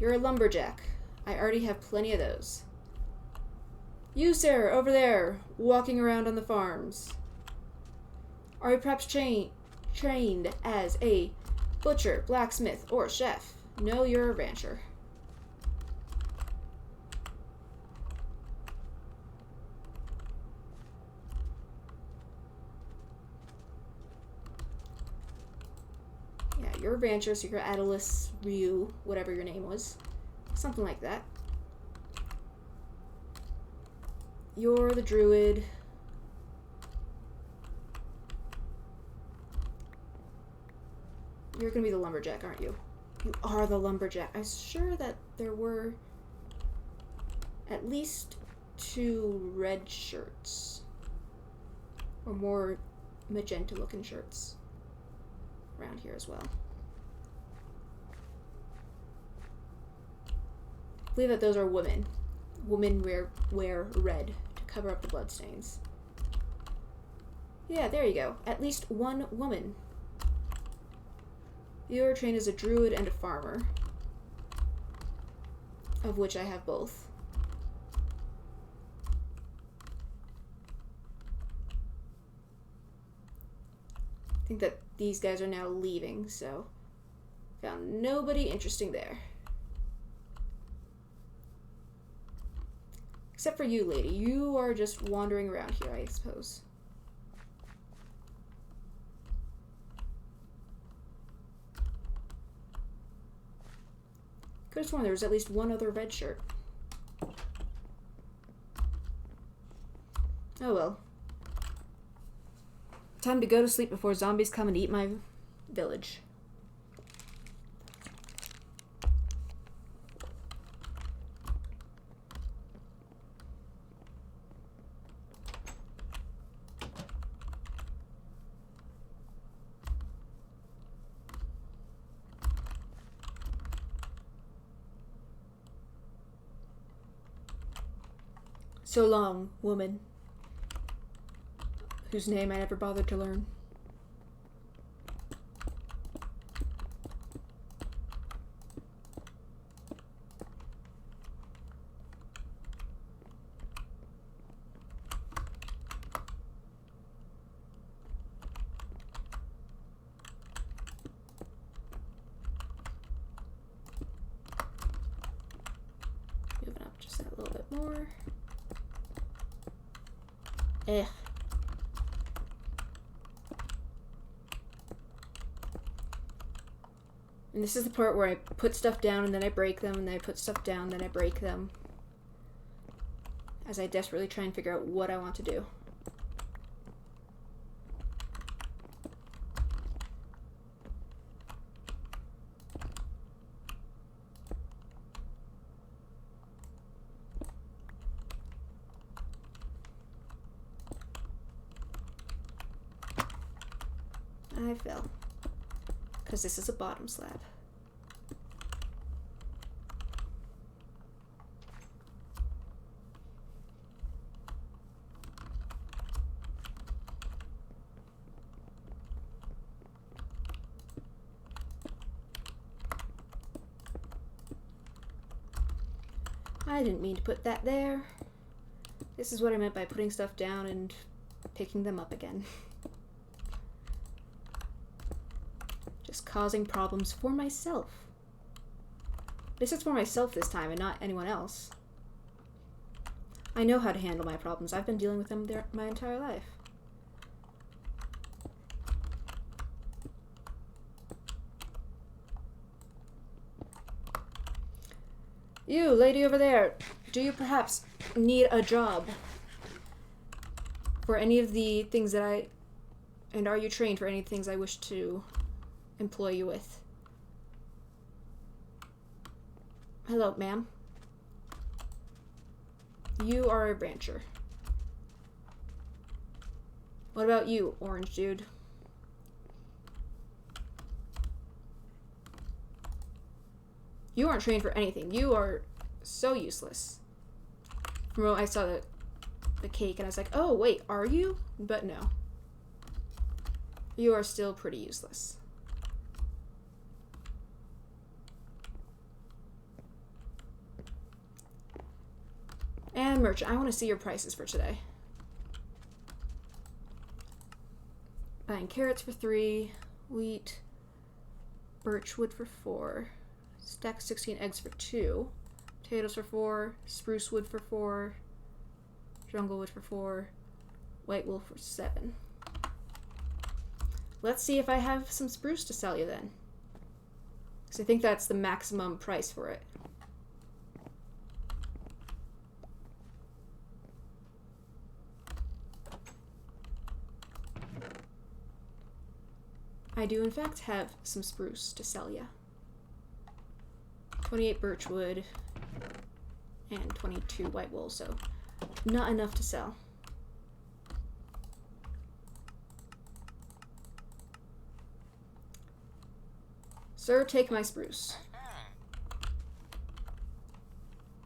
You're a lumberjack. I already have plenty of those. You, sir, over there, walking around on the farms. Are you perhaps trained as a butcher, blacksmith, or chef? No, you're a rancher. Yeah, you're a rancher, so you're Attalus Ryu, whatever your name was. Something like that. You're the druid. You're gonna be the lumberjack, aren't you? You are the lumberjack. I'm sure that there were at least 2 red shirts. Or more magenta looking shirts around here as well. I believe that those are women. Women wear red to cover up the bloodstains. Yeah, there you go. At least one woman. You are trained as a druid and a farmer, of which I have both. I think that these guys are now leaving, so found nobody interesting there. Except for you, lady. You are just wandering around here, I suppose. Could have sworn there was at least one other red shirt. Oh well. Time to go to sleep before zombies come and eat my village. So long, woman, whose name I never bothered to learn. Moving up just a little bit more. Eh. And this is the part where I put stuff down and then I break them, and then I put stuff down, then I break them. As I desperately try and figure out what I want to do. I fell. Because this is a bottom slab. I didn't mean to put that there. This is what I meant by putting stuff down and picking them up again. Just causing problems for myself. At least it's for myself this time and not anyone else. I know how to handle my problems. I've been dealing with them my entire life. You, lady over there, do you perhaps need a job for any of the things that and are you trained for any of the things I wish to employ you with? Hello, ma'am. You are a rancher. What about you, orange dude? You aren't trained for anything. You are so useless. From when I saw the cake and I was like, oh, wait, are you? But no. You are still pretty useless. And merchant, I want to see your prices for today. Buying carrots for 3, wheat, birch wood for 4. Stack 16 eggs for 2, potatoes for 4, spruce wood for 4, jungle wood for 4, white wool for 7. Let's see if I have some spruce to sell you then. Because I think that's the maximum price for it. I do in fact have some spruce to sell you. 28 birch wood and 22 white wool, so not enough to sell. Sir, take my spruce.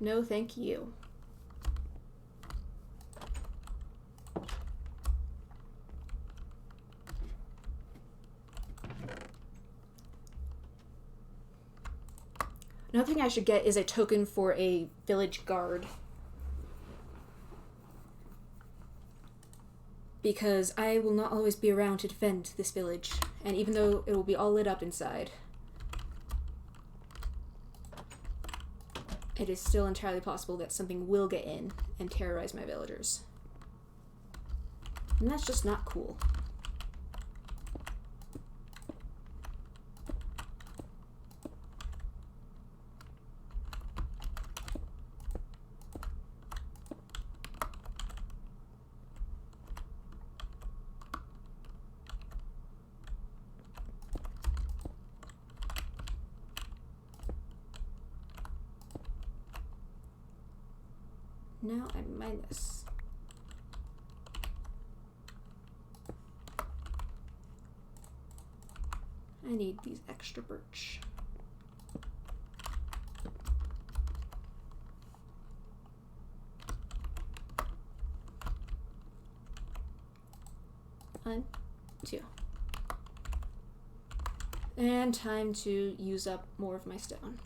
No, thank you. Another thing I should get is a token for a village guard. Because I will not always be around to defend this village. And even though it will be all lit up inside, it is still entirely possible that something will get in and terrorize my villagers. And that's just not cool. Now I mine this. I need these extra birch. One, two. And time to use up more of my stone.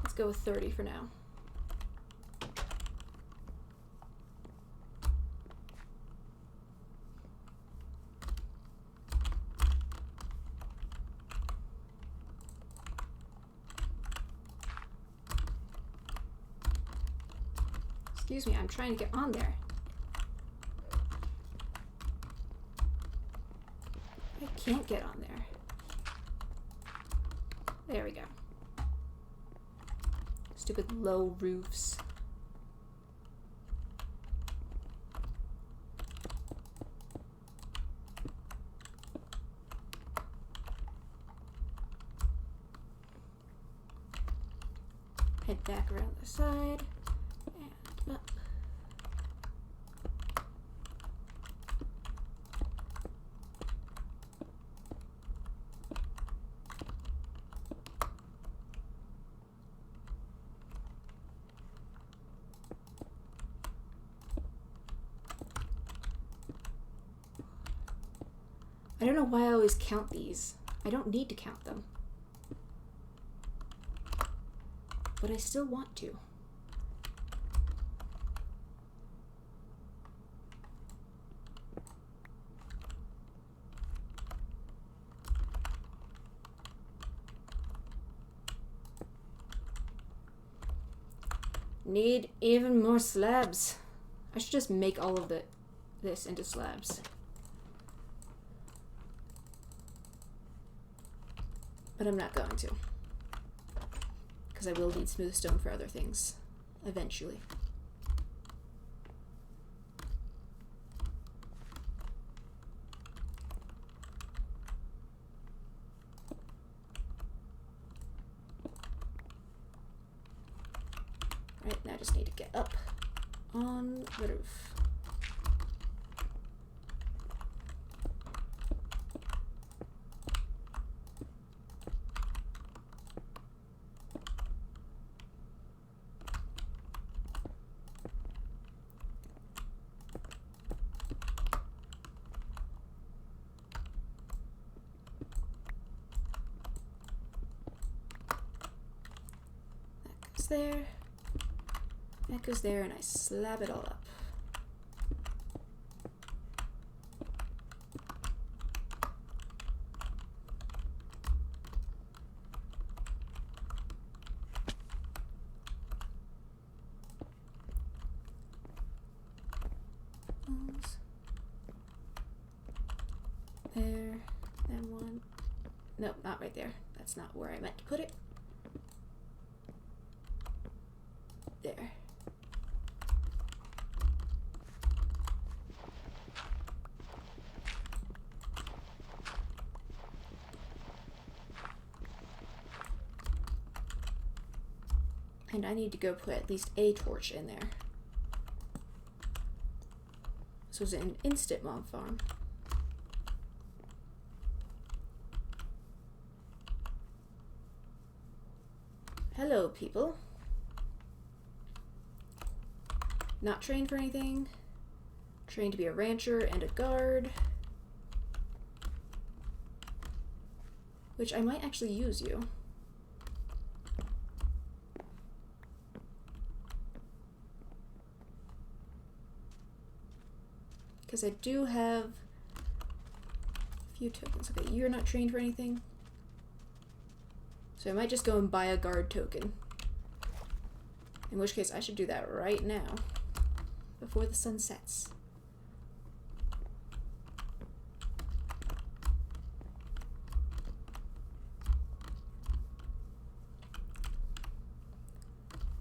Let's go with 30 for now. Excuse me, I'm trying to get on there. I can't get on there. There we go. Stupid low roofs. Head back around the side and up. I don't know why I always count these. I don't need to count them. But I still want to. Need even more slabs. I should just make all of this into slabs. But I'm not going to. Because I will need smooth stone for other things. Eventually. Right, now I just need to get up on the roof. There, that goes there, and I slab it all up. There, then one. Nope, not right there. That's not where I meant to put it. There. And I need to go put at least a torch in there. So it's an instant mob farm. Hello, people. Not trained for anything. Trained to be a rancher and a guard. Which I might actually use you. Because I do have a few tokens. Okay, you're not trained for anything. So I might just go and buy a guard token. In which case I should do that right now. Before the sun sets.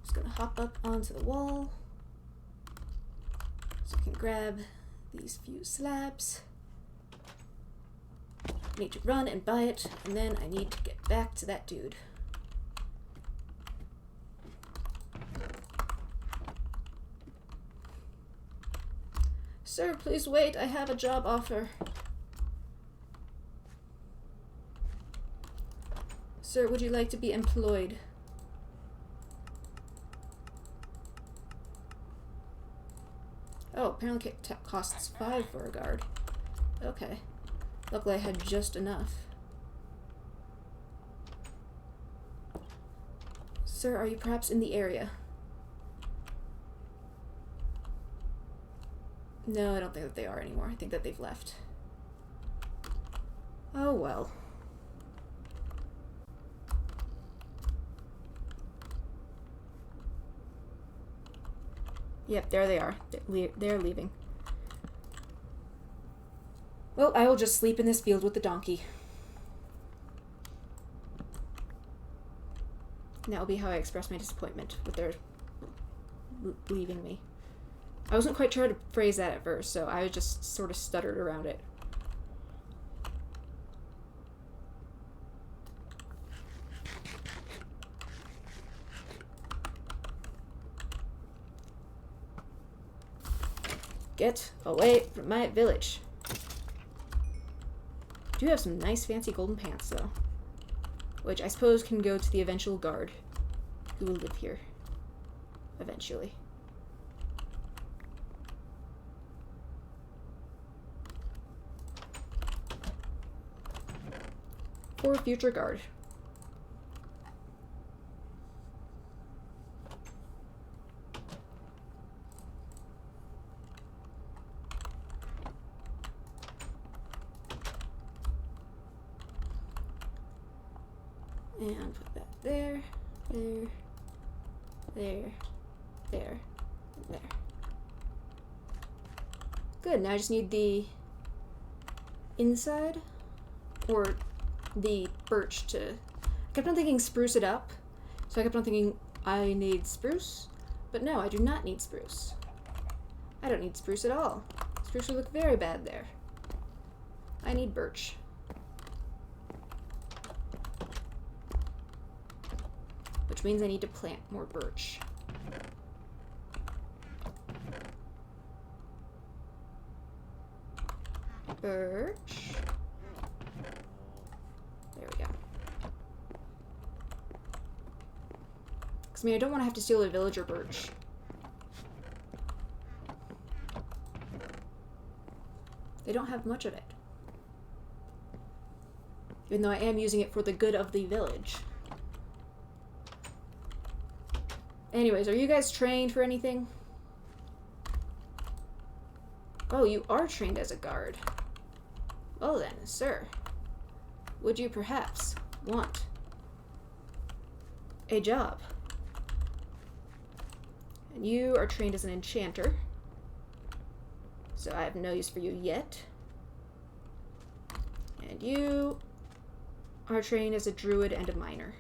Just gonna hop up onto the wall so I can grab these few slabs. I need to run and buy it, and then I need to get back to that dude. Sir, please wait. I have a job offer. Sir, would you like to be employed? Oh, apparently it costs 5 for a guard. Okay. Luckily I had just enough. Sir, are you perhaps in the area? No, I don't think that they are anymore. I think that they've left. Oh well. Yep, there they are. They're leaving. Well, I will just sleep in this field with the donkey. And that will be how I express my disappointment with their leaving me. I wasn't quite sure how to phrase that at first, so I just sort of stuttered around it. Get away from my village. I do have some nice fancy golden pants, though. Which I suppose can go to the eventual guard who will live here. Eventually. For future guard. And put that there, there, there, there, there. Good, now I just need the inside, or the birch to... I kept on thinking spruce it up, so I kept on thinking I need spruce, but no, I do not need spruce. I don't need spruce at all. Spruce would look very bad there. I need birch. Which means I need to plant more birch. Birch. There we go. Because, I mean, I don't want to have to steal a villager birch. They don't have much of it. Even though I am using it for the good of the village. Anyways, are you guys trained for anything? Oh, you are trained as a guard. Well then, sir, would you perhaps want a job? And you are trained as an enchanter, so I have no use for you yet. And you are trained as a druid and a miner.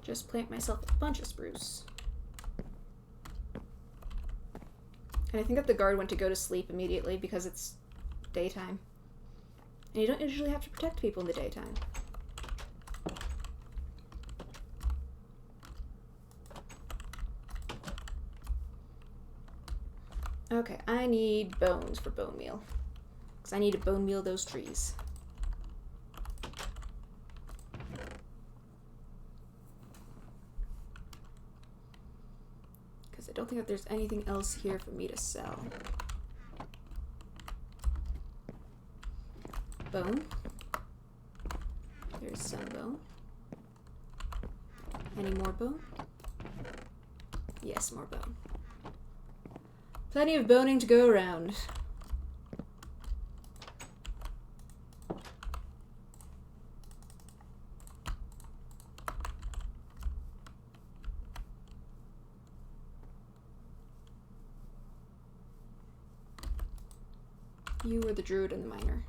Just plant myself a bunch of spruce. And I think that the guard went to go to sleep immediately because it's daytime. And you don't usually have to protect people in the daytime. Okay, I need bones for bone meal. Because I need to bone meal those trees. I don't think that there's anything else here for me to sell. Bone. There's some bone. Any more bone? Yes, more bone. Plenty of boning to go around. You were the druid and the miner.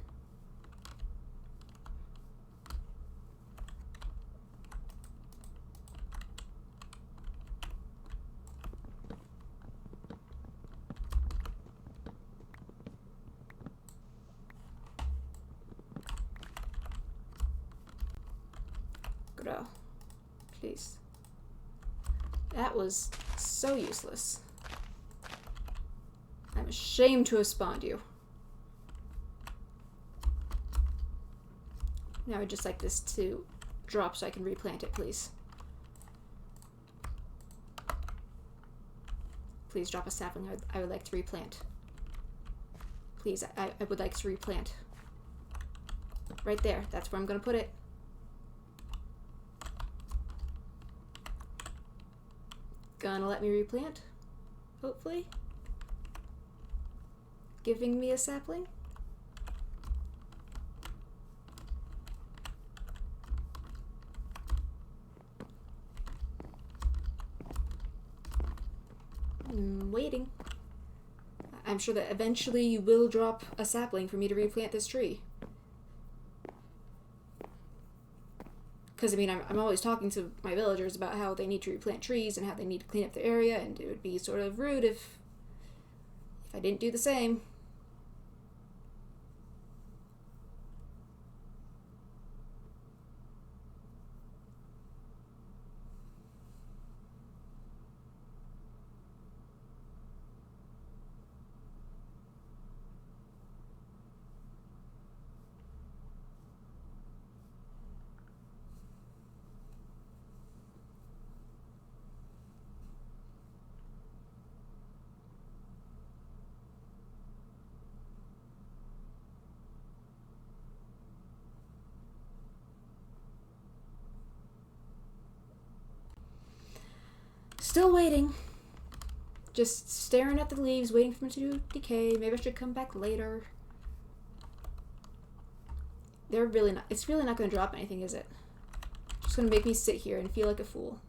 Grow. Please. That was so useless. I'm ashamed to have spawned you. Now I'd just like this to drop so I can replant it, please. Please drop a sapling. I would like to replant. Please, I would like to replant. Right there. That's where I'm going to put it. Gonna let me replant? Hopefully. Giving me a sapling? Waiting. I'm sure that eventually you will drop a sapling for me to replant this tree. Because, I mean, I'm always talking to my villagers about how they need to replant trees and how they need to clean up their area, and it would be sort of rude if I didn't do the same. Still waiting. Just staring at the leaves, waiting for them to decay. Maybe I should come back later. It's really not going to drop anything, is it? Just going to make me sit here and feel like a fool.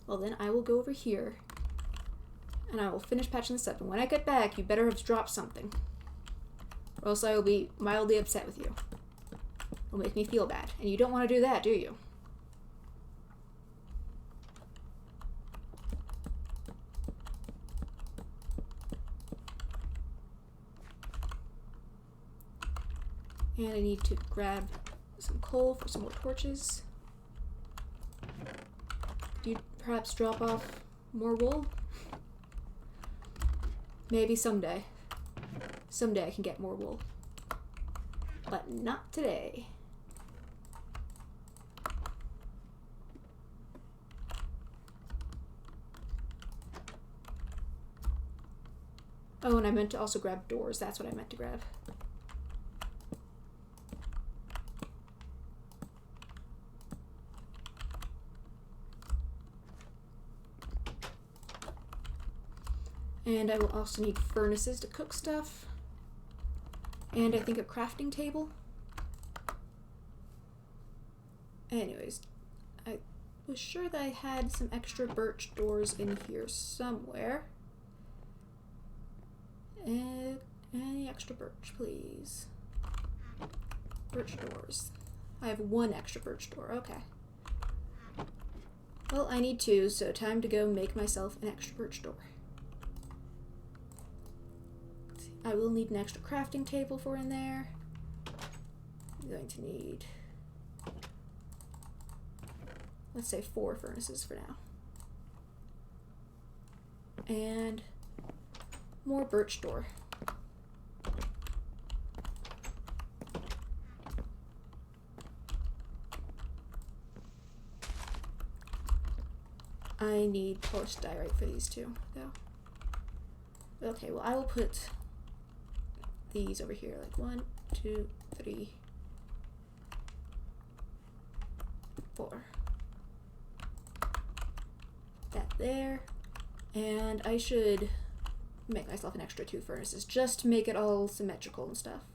Well, then I will go over here and I will finish patching this up. And when I get back, you better have dropped something, or else I will be mildly upset with you. It'll make me feel bad. And you don't want to do that, do you? And I need to grab some coal for some more torches. Do you perhaps drop off more wool? Maybe someday. Someday I can get more wool. But not today. Oh, and I meant to also grab doors. That's what I meant to grab. And I will also need furnaces to cook stuff. And I think a crafting table. Anyways, I was sure that I had some extra birch doors in here somewhere. Any extra birch, please? Birch doors. I have one extra birch door, okay. Well, I need two, so time to go make myself an extra birch door. I will need an extra crafting table for in there. I'm going to need, let's say 4 furnaces for now. And more birch door. I need polished diorite for these two, though. Okay, well, I will put these over here, like 1, 2, 3, 4. That there. And I should make myself an extra 2 furnaces, just to make it all symmetrical and stuff.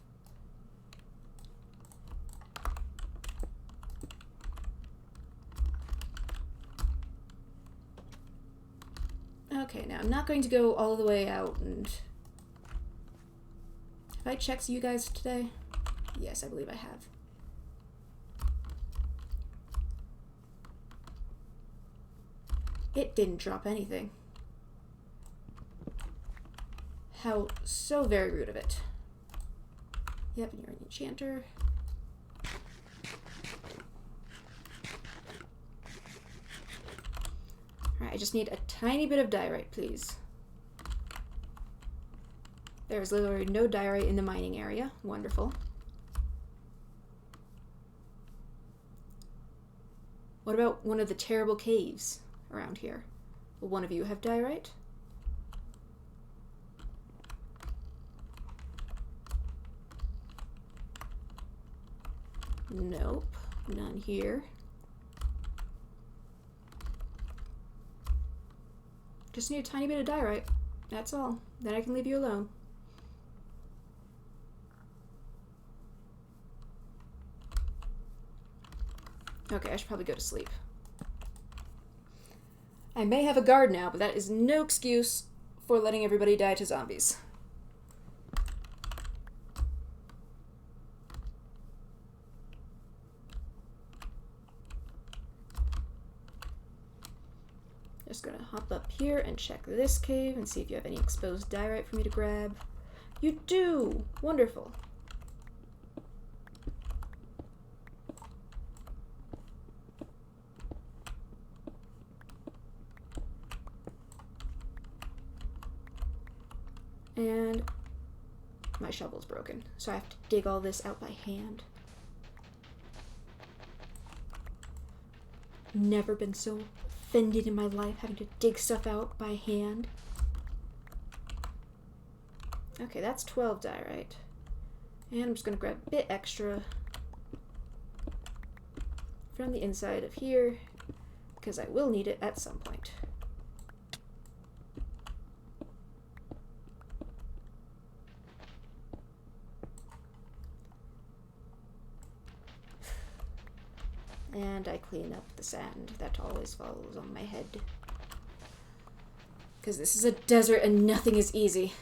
Okay, now I'm not going to go all the way out and... Have I checked you guys today? Yes, I believe I have. It didn't drop anything. How so very rude of it. Yep, and you're an enchanter. Alright, I just need a tiny bit of diorite, please. There's literally no diorite in the mining area. Wonderful. What about one of the terrible caves around here? Will one of you have diorite? Nope, none here. Just need a tiny bit of diorite. That's all. Then I can leave you alone. Okay, I should probably go to sleep. I may have a guard now, but that is no excuse for letting everybody die to zombies. Just gonna hop up here and check this cave and see if you have any exposed diorite for me to grab. You do! Wonderful. And my shovel's broken, so I have to dig all this out by hand. Never been so offended in my life having to dig stuff out by hand. Okay, that's 12 diorite. And I'm just gonna grab a bit extra from the inside of here, because I will need it at some point. And I clean up the sand that always falls on my head. Because this is a desert and nothing is easy.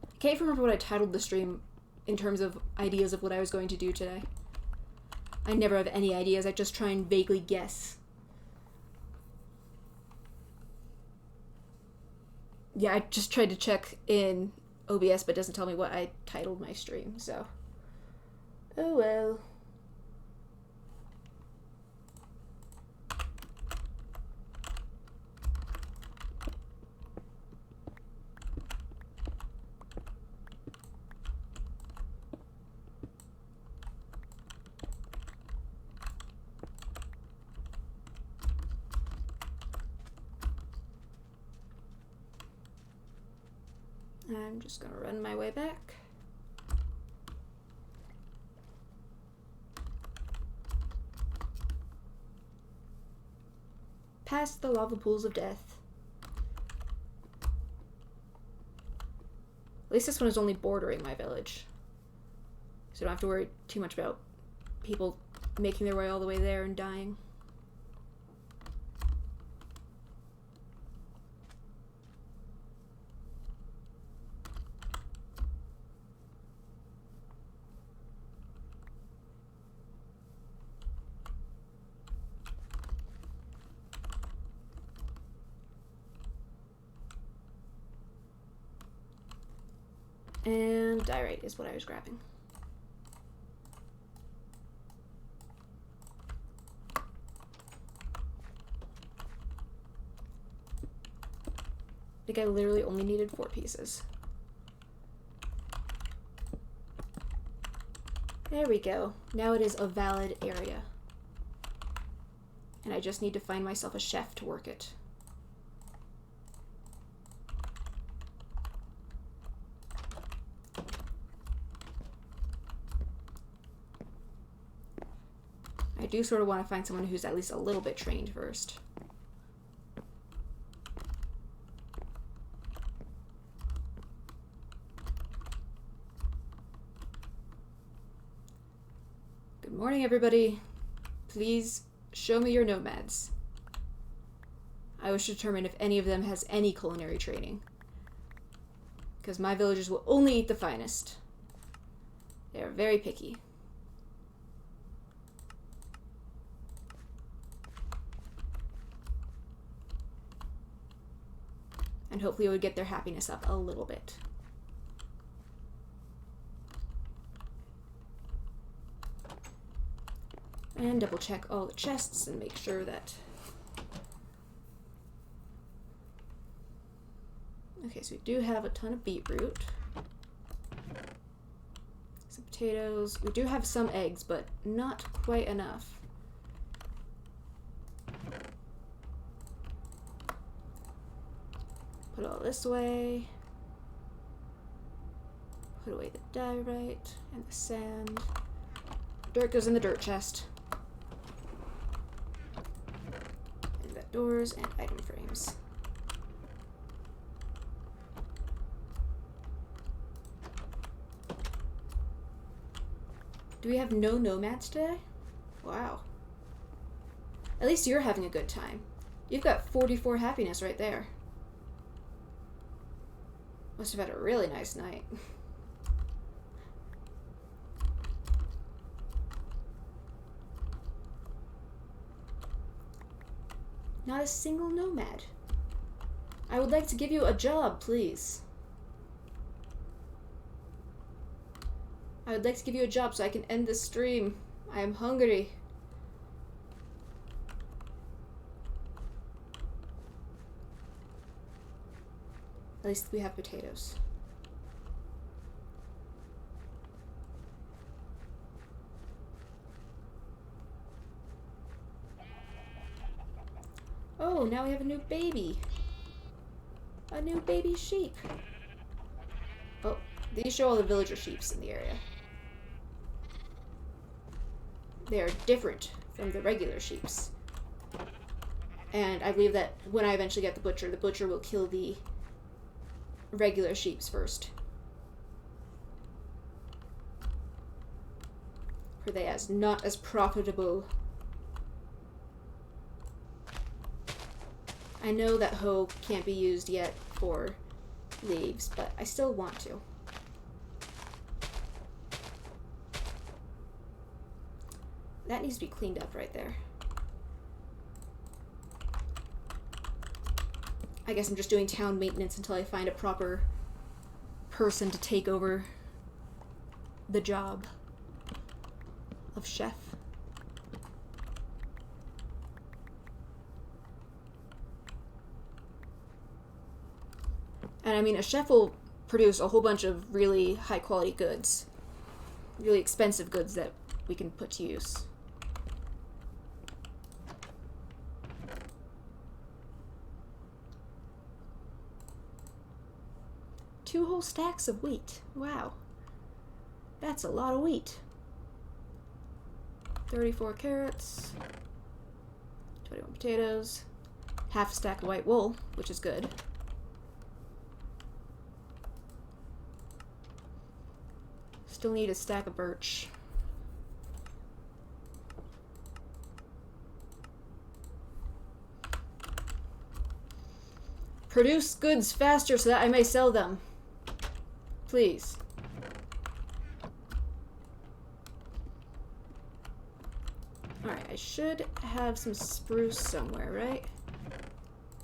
I can't remember what I titled the stream in terms of ideas of what I was going to do today. I never have any ideas, I just try and vaguely guess. Yeah, I just tried to check in OBS, but it doesn't tell me what I titled my stream, so. Oh well. I'm just gonna run my way back. Past the lava pools of death. At least this one is only bordering my village. So I don't have to worry too much about people making their way all the way there and dying. And diorite is what I was grabbing. I think I literally only needed 4 pieces. There we go. Now it is a valid area. And I just need to find myself a chef to work it. I do sort of want to find someone who's at least a little bit trained first. Good morning, everybody. Please show me your nomads. I wish to determine if any of them has any culinary training. Because my villagers will only eat the finest. They are very picky. And hopefully it would get their happiness up a little bit. And double check all the chests and make sure that... Okay, so we do have a ton of beetroot. Some potatoes. We do have some eggs, but not quite enough. Put all this away. Put away the diorite and the sand. Dirt goes in the dirt chest. And got doors and item frames. Do we have no nomads today? Wow. At least you're having a good time. You've got 44 happiness right there. Must have had a really nice night. Not a single nomad. I would like to give you a job, please. I would like to give you a job so I can end this stream. I am hungry. At least we have potatoes. Oh, now we have a new baby. A new baby sheep. Oh, these show all the villager sheeps in the area. They are different from the regular sheeps. And I believe that when I eventually get the butcher will kill the regular sheeps first. For they are not as profitable. I know that hoe can't be used yet for leaves, but I still want to. That needs to be cleaned up right there. I guess I'm just doing town maintenance until I find a proper person to take over the job of chef. And I mean, a chef will produce a whole bunch of really high quality goods. Really expensive goods that we can put to use. Two whole stacks of wheat. Wow. That's a lot of wheat. 34 carrots. 21 potatoes. Half a stack of white wool, which is good. Still need a stack of birch. Produce goods faster so that I may sell them. Please. Alright, I should have some spruce somewhere, right?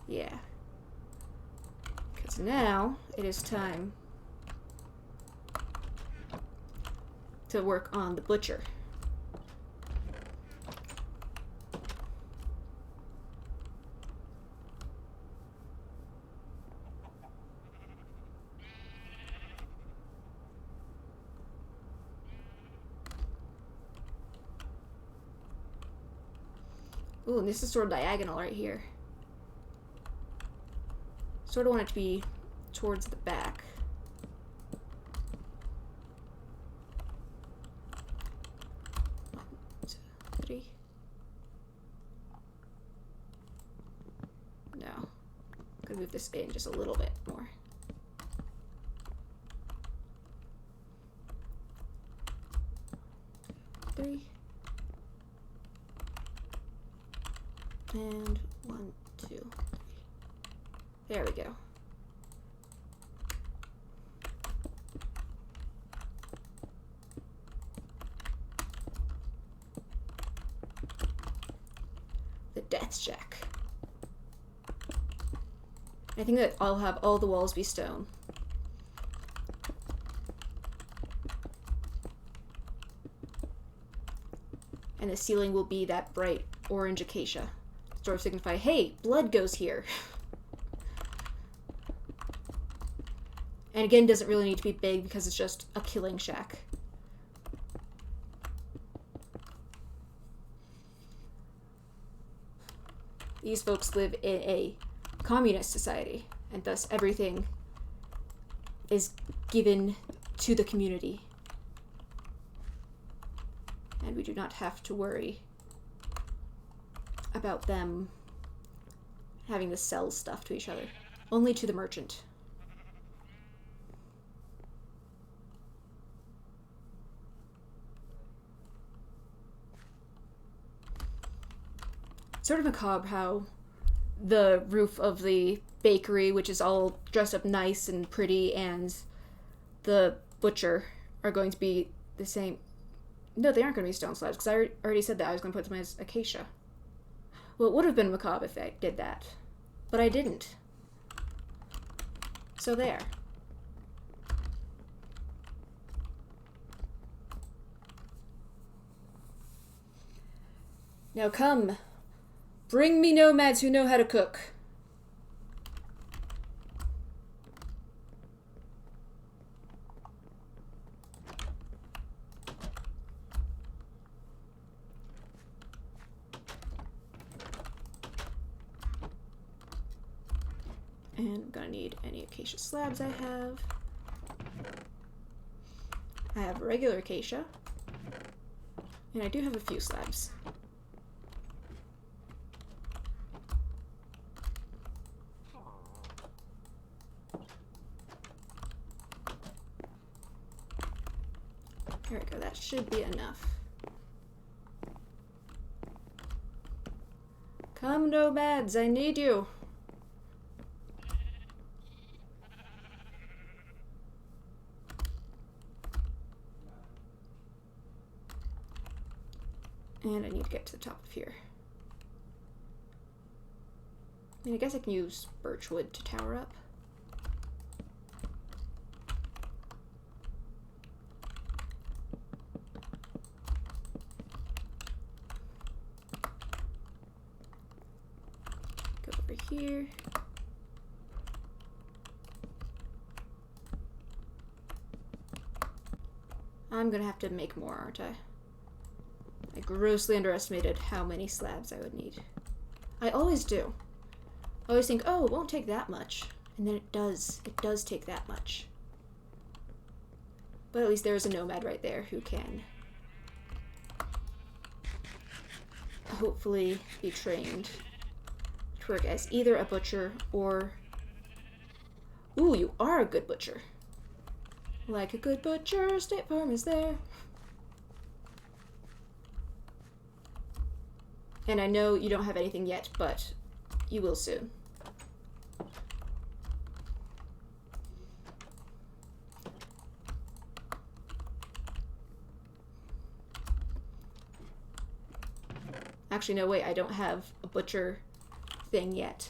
Yeah. Because now it is time to work on the butcher. Ooh, and this is sort of diagonal right here. Sort of want it to be towards the back. One, two, three. No. Could move this in just a little bit more. Three. And 1, 2, 3. There we go. The death jack. I think that I'll have all the walls be stone. And the ceiling will be that bright orange acacia. Sort of signify, hey, blood goes here. And again, doesn't really need to be big because it's just a killing shack. These folks live in a communist society, and thus everything is given to the community. And we do not have to worry about them having to sell stuff to each other. Only to the merchant. Sort of macabre how the roof of the bakery, which is all dressed up nice and pretty, and the butcher are going to be the same. No, they aren't going to be stone slabs, because I already said that I was going to put them as acacia. Well, it would have been macabre if I did that, but I didn't. So there. Now come, bring me nomads who know how to cook. And I'm gonna need any acacia slabs I have. I have regular acacia. And I do have a few slabs. There we go, that should be enough. Come, nomads, I need you. And I need to get to the top of here. I mean, I guess I can use birchwood to tower up. Go over here. I'm gonna have to make more, aren't I? I grossly underestimated how many slabs I would need. I always do. I always think, oh, it won't take that much. And then it does. It does take that much. But at least there is a nomad right there who can hopefully be trained to work as either a butcher or... Ooh, you are a good butcher. Like a good butcher, State Farm is there. And I know you don't have anything yet, but you will soon. Actually, no, wait, I don't have a butcher thing yet.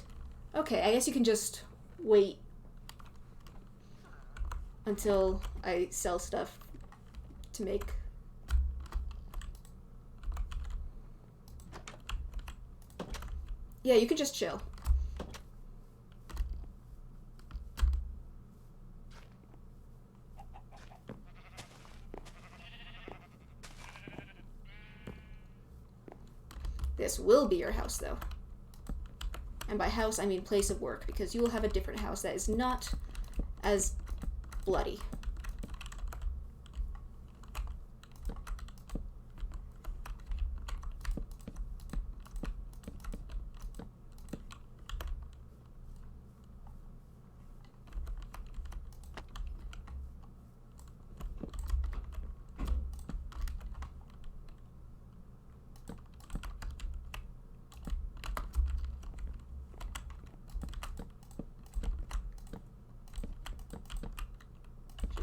Okay, I guess you can just wait until I sell stuff to make... Yeah, you can just chill. This will be your house, though. And by house, I mean place of work, because you will have a different house that is not as bloody.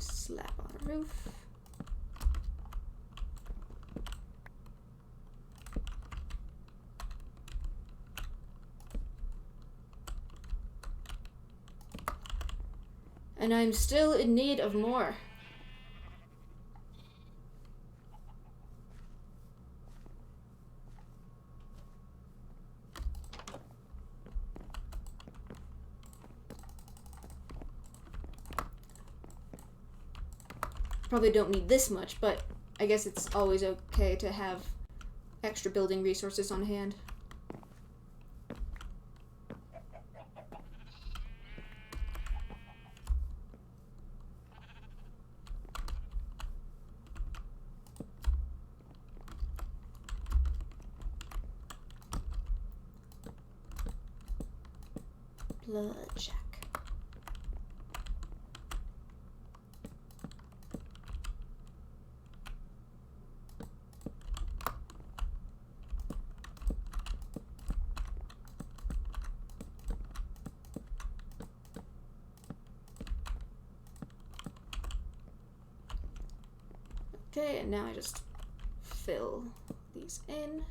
Slap on a roof. And I'm still in need of more. Probably don't need this much, but I guess it's always okay to have extra building resources on hand. blood shack. Okay, and now I just fill these in.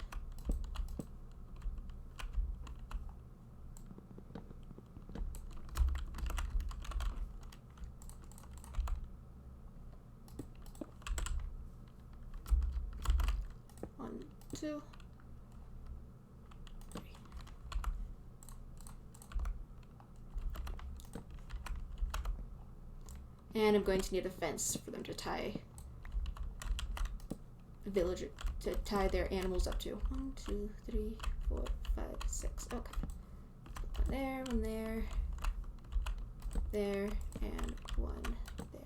One, two, three. And I'm going to need a fence for them to tie villager to tie their animals up to. 1, 2, 3, 4, 5, 6. Okay. One there, there, and one there.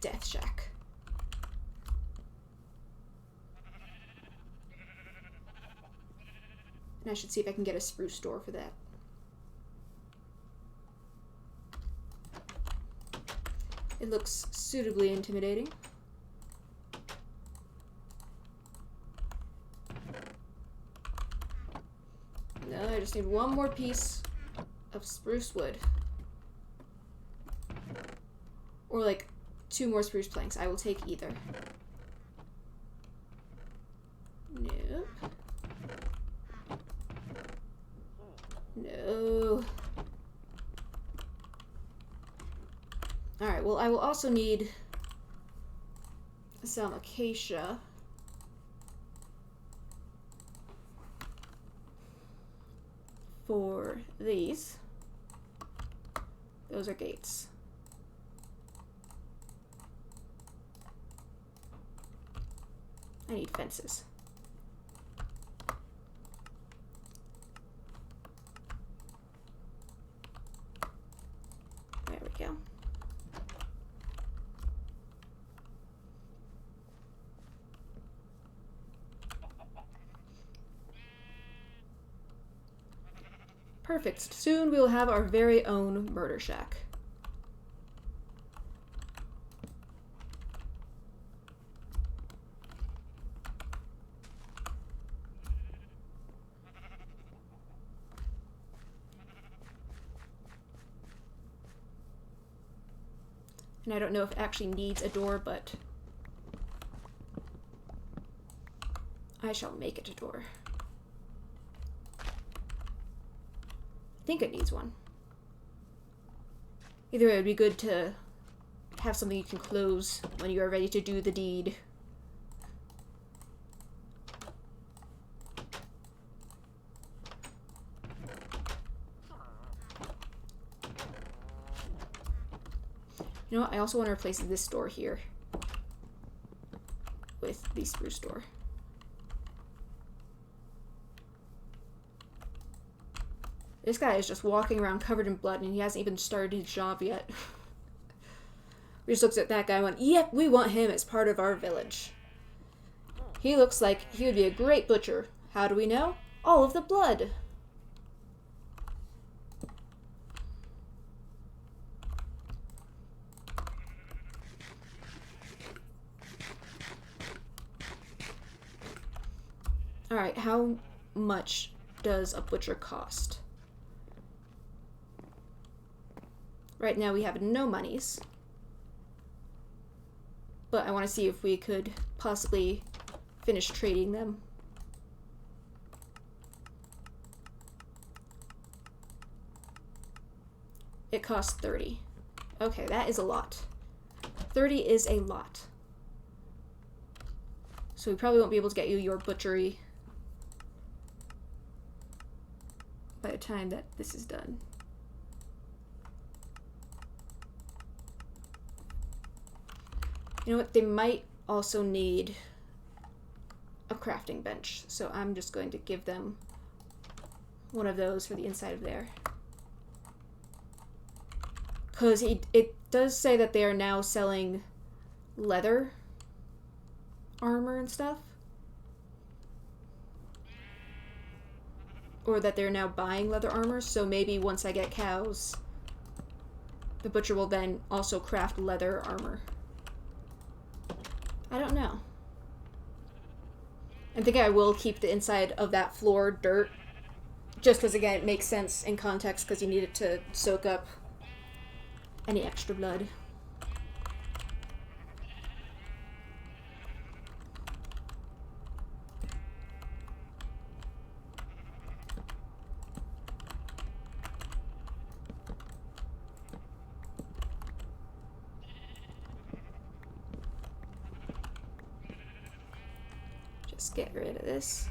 Death shack. And I should see if I can get a spruce door for that. It looks suitably intimidating. No, I just need one more piece of spruce wood. Or like 2 more spruce planks. I will take either. Nope. No. Alright, well I will also need some acacia. For these. Those are gates. I need fences. There we go. Perfect. Soon we will have our very own murder shack. And I don't know if it actually needs a door, but I shall make it a door. I think it needs one. Either way, it would be good to have something you can close when you are ready to do the deed. You know what? I also want to replace this door here with the spruce door. This guy is just walking around covered in blood and he hasn't even started his job yet. We just looked at that guy and went, yep, we want him as part of our village. He looks like he would be a great butcher. How do we know? All of the blood. Alright, how much does a butcher cost? Right now we have no monies. But I want to see if we could possibly finish trading them. It costs 30. Okay, that is a lot. 30 is a lot. So we probably won't be able to get you your butchery by the time that this is done. You know what? They might also need a crafting bench, so I'm just going to give them one of those for the inside of there. Because it does say that they are now selling leather armor and stuff. or that they're now buying leather armor, so maybe once I get cows, the butcher will then also craft leather armor. I don't know. I think I will keep the inside of that floor dirt, just because, again, it makes sense in context, because you need it to soak up any extra blood. Just get rid of this.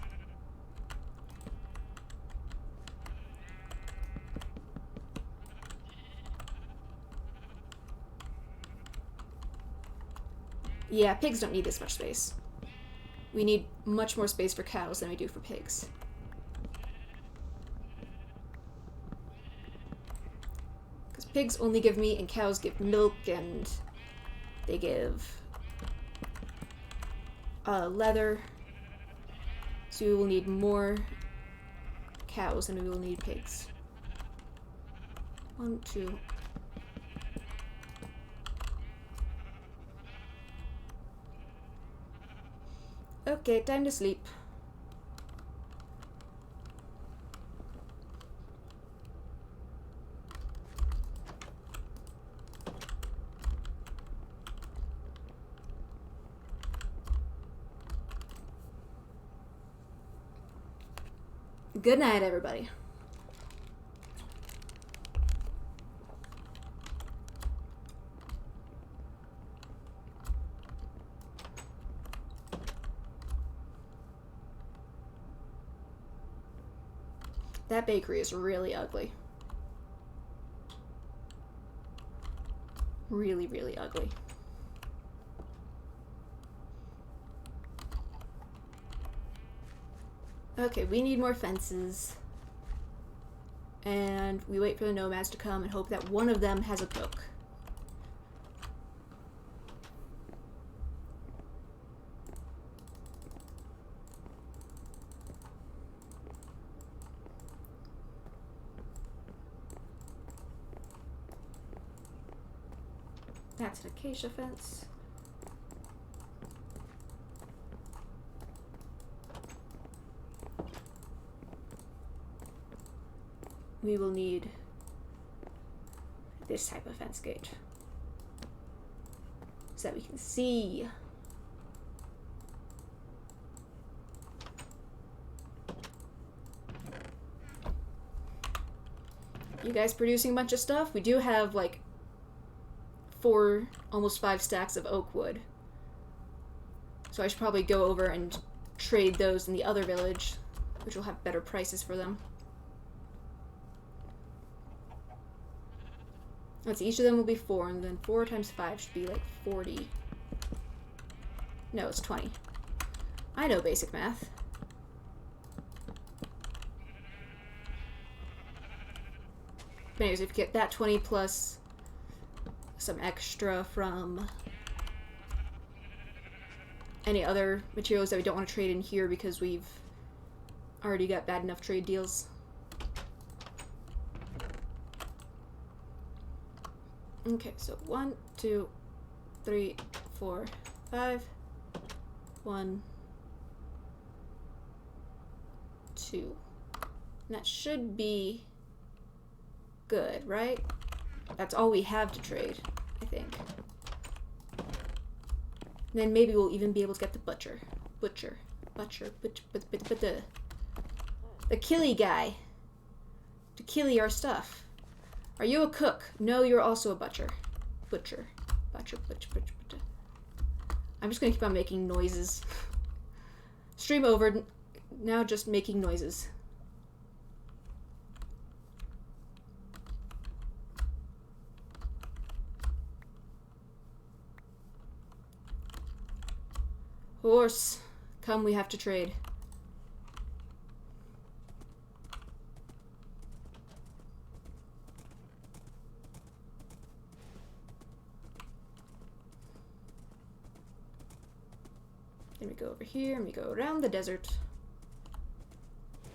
Yeah, pigs don't need this much space. We need much more space for cows than we do for pigs. Because pigs only give meat and cows give milk and they give leather. So we will need more cows than we will need pigs. 1, 2. Okay, time to sleep. Good night, everybody. That bakery is really ugly. Really, really ugly. Okay, we need more fences. And we wait for the nomads to come and hope that one of them has a cook. That's an acacia fence. We will need this type of fence gate so that we can see. You guys producing a bunch of stuff? We do have like 4, almost 5 stacks of oak wood. So I should probably go over and trade those in the other village, which will have better prices for them. Let's see, each of them will be 4, and then 4 times 5 should be like 40. No, it's 20. I know basic math. But anyways, if you get that 20 plus some extra from any other materials that we don't want to trade in here because we've already got bad enough trade deals. Okay, so 1, 2, 3, 4, 5. 1, 2. And that should be good, right? That's all we have to trade, I think. And then maybe we'll even be able to get the butcher. The killy guy. To killy our stuff. Are you a cook? No, you're also a butcher. Butcher. I'm just gonna keep on making noises. Stream over. Now just making noises. Horse. Come, we have to trade. Then we go over here and we go around the desert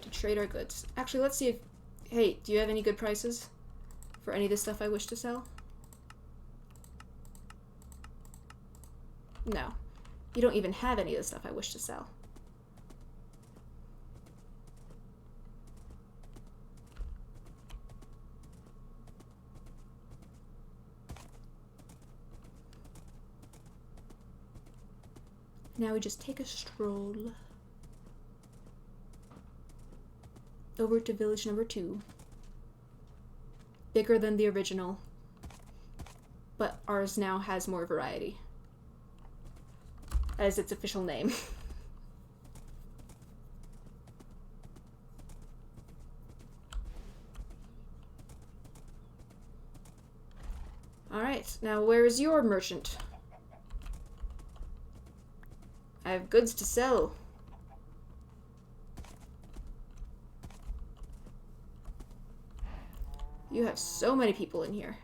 to trade our goods. Actually, let's see if... Hey, do you have any good prices for any of the stuff I wish to sell? No. You don't even have any of the stuff I wish to sell. Now we just take a stroll over to village number 2. Bigger than the original, but ours now has more variety. As its official name. Alright, now where is your merchant? I have goods to sell. You have so many people in here.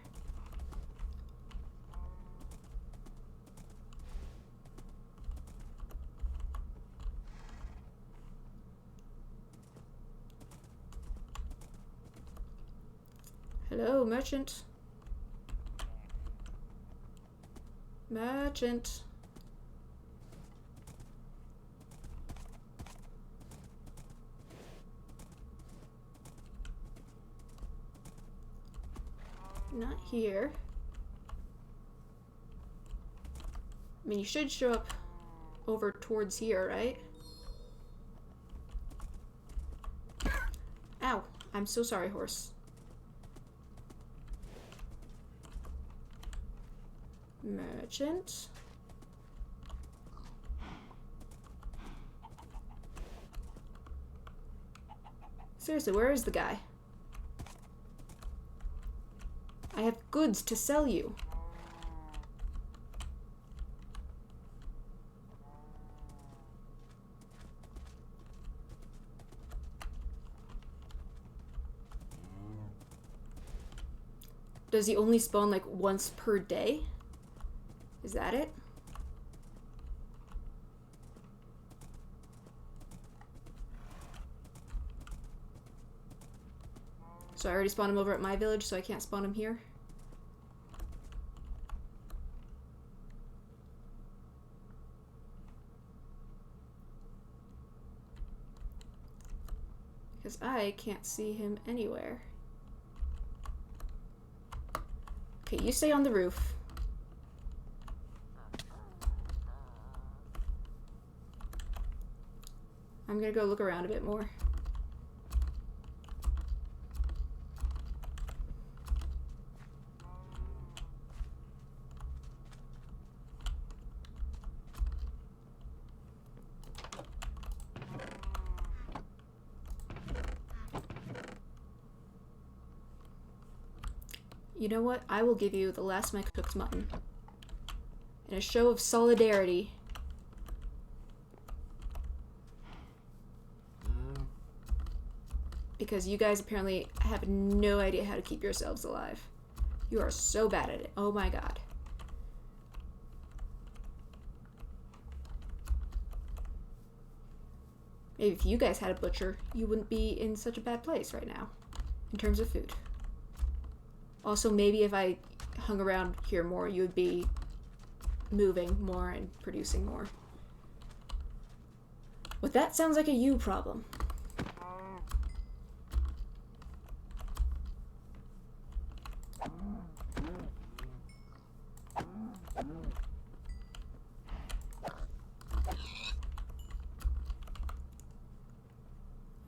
Hello, merchant. Merchant. Not here. I mean, you should show up over towards here, right? Ow. I'm so sorry, horse. Merchant. Seriously, where is the guy? I have goods to sell you. Does he only spawn like once per day? Is that it? So I already spawned him over at my village, so I can't spawn him here? Because I can't see him anywhere. Okay, you stay on the roof. I'm gonna go look around a bit more. You know what? I will give you the last of my cooked mutton. In a show of solidarity. Because you guys apparently have no idea how to keep yourselves alive. You are so bad at it. Oh my god. Maybe if you guys had a butcher, you wouldn't be in such a bad place right now. In terms of food. Also, maybe if I hung around here more, you would be moving more and producing more. But that sounds like a you problem.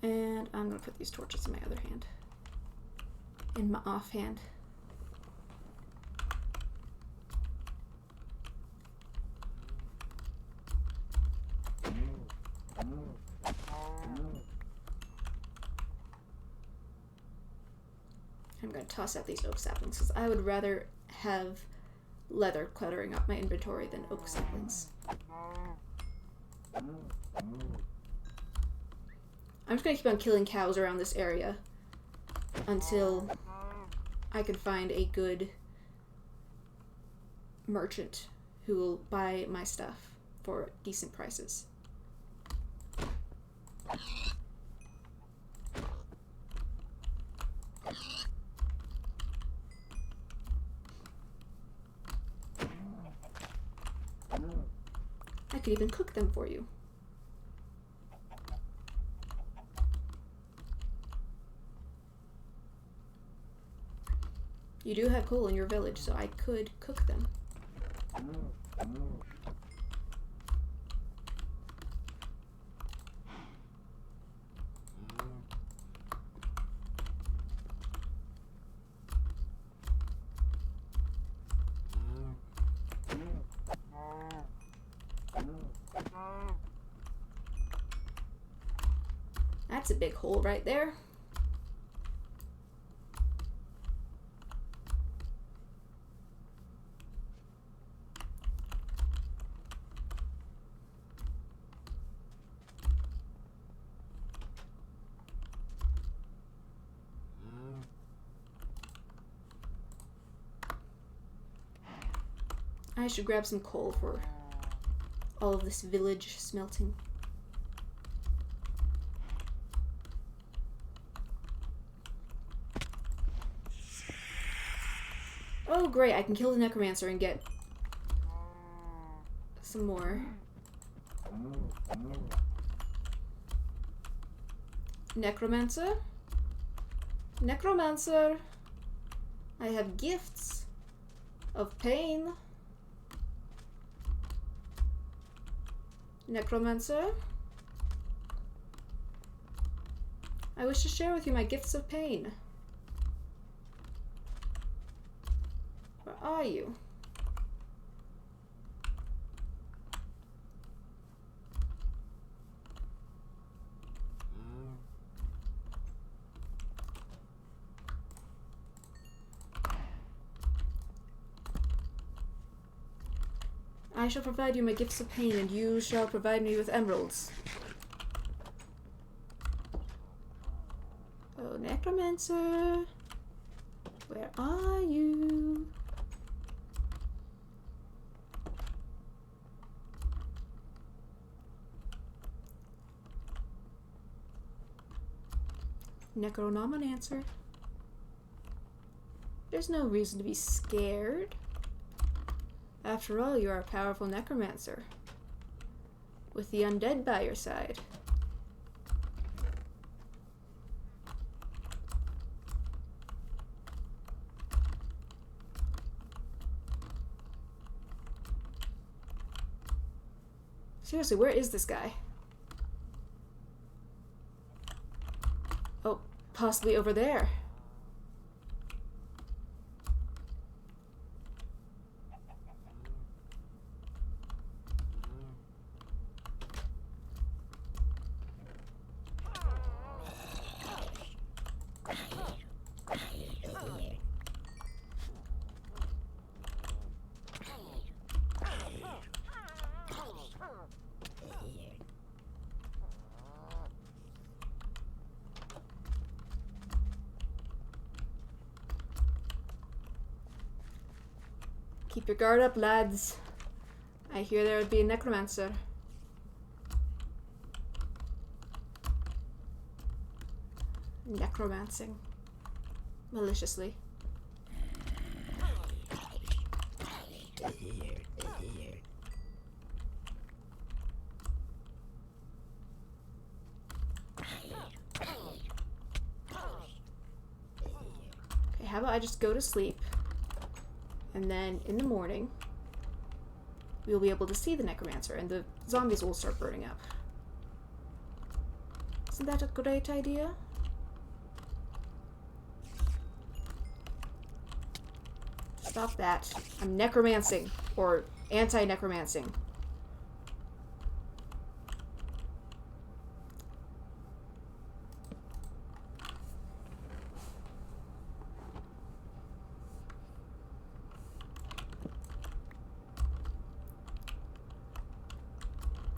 And I'm gonna put these torches in my other hand. In my offhand. I'm going to toss out these oak saplings because I would rather have leather cluttering up my inventory than oak saplings. I'm just going to keep on killing cows around this area until I can find a good merchant who will buy my stuff for decent prices. could even cook them for you. You do have coal in your village, so I could cook them. That's a big hole right there. I should grab some coal for all of this village smelting. Oh great, I can kill the necromancer and get some more. Necromancer? Necromancer! I have gifts of pain. Necromancer? I wish to share with you my gifts of pain. Where are you? I shall provide you my gifts of pain, and you shall provide me with emeralds. Oh, necromancer, where are you? Necronomancer. There's no reason to be scared. After all, you are a powerful necromancer, with the undead by your side. Seriously, where is this guy? Oh, possibly over there. Keep your guard up, lads. I hear there would be a necromancer. Necromancing. Maliciously. Okay, how about I just go to sleep? And then in the morning, we'll be able to see the necromancer and the zombies will start burning up. Isn't that a great idea? Stop that. I'm necromancing. Or anti-necromancing.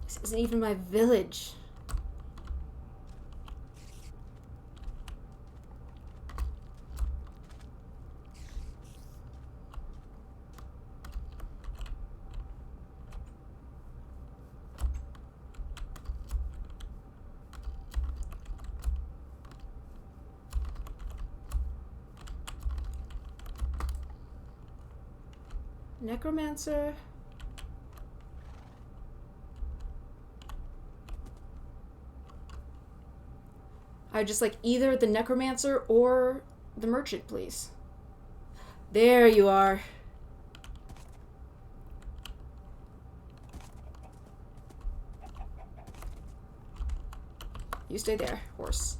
This isn't even my village. Necromancer. I just like either the necromancer or the merchant, please. There you are. You stay there, horse.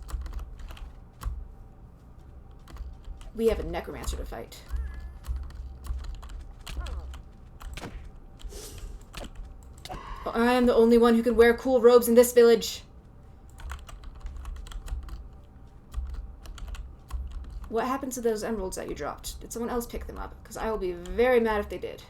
We have a necromancer to fight. Oh, I am the only one who can wear cool robes in this village. What happened to those emeralds that you dropped? Did someone else pick them up? Because I will be very mad if they did.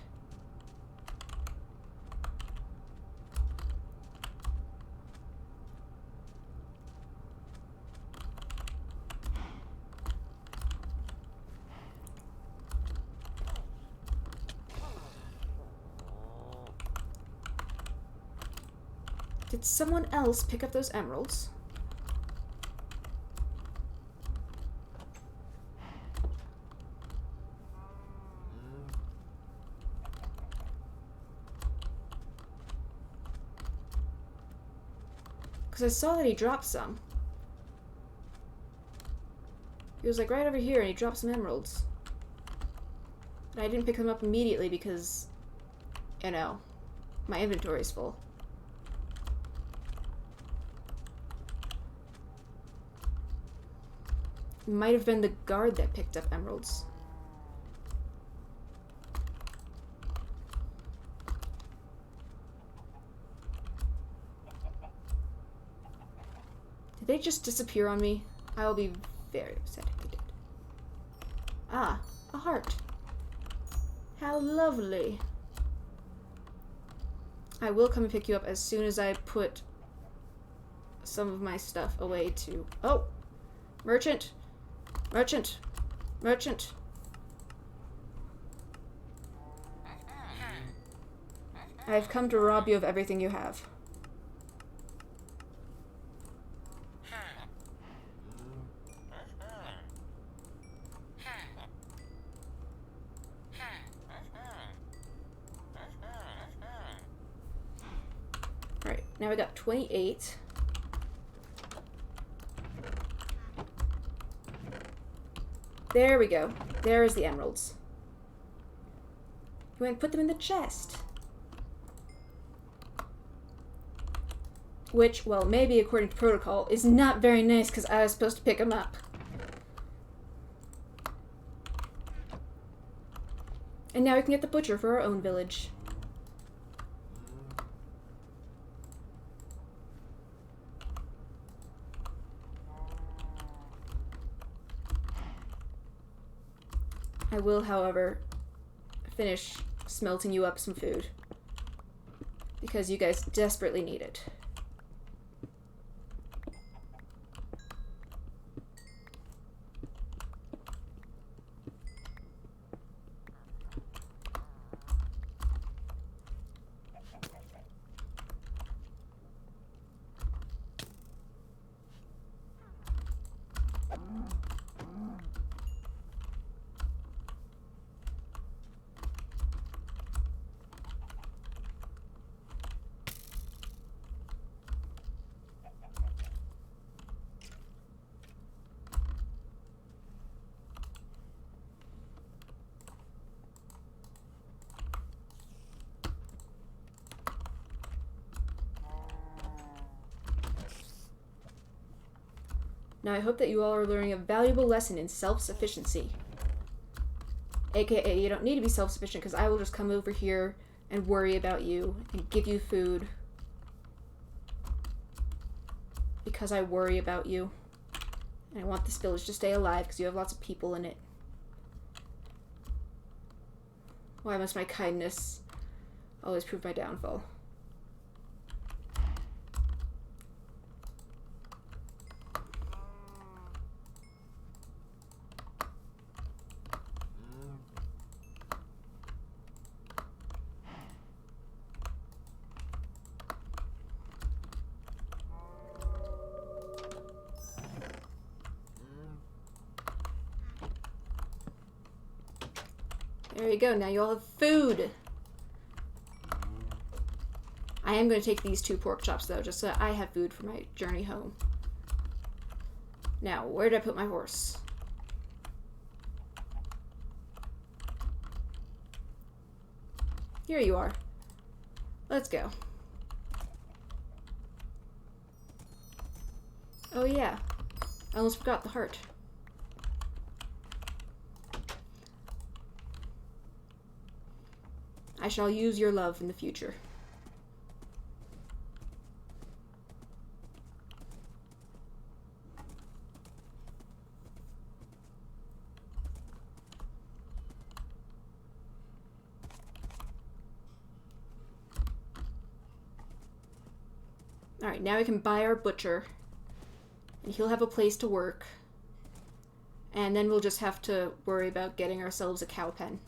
Did someone else pick up those emeralds? Because I saw that he dropped some. He was like right over here and he dropped some emeralds. And I didn't pick them up immediately because, you know, my inventory is full. Might have been the guard that picked up emeralds. Did they just disappear on me? I will be very upset if they did. Ah, a heart. How lovely. I will come and pick you up as soon as I put some of my stuff away to... Oh! Merchant! Merchant! Merchant! I've come to rob you of everything you have. Alright, now we got 28. There we go. There's the emeralds. You want to put them in the chest. Which, well, maybe according to protocol, is not very nice because I was supposed to pick them up. And now we can get the butcher for our own village. I will, however, finish smelting you up some food. Because you guys desperately need it. Now I hope that you all are learning a valuable lesson in self-sufficiency. AKA, you don't need to be self-sufficient because I will just come over here and worry about you and give you food. Because I worry about you. And I want this village to stay alive because you have lots of people in it. Why must my kindness always prove my downfall? There you go, now you all have food! I am going to take these 2 pork chops though, just so that I have food for my journey home. Now, where did I put my horse? Here you are. Let's go. Oh yeah, I almost forgot the heart. I shall use your love in the future. Alright, now we can buy our butcher. And he'll have a place to work. And then we'll just have to worry about getting ourselves a cow pen.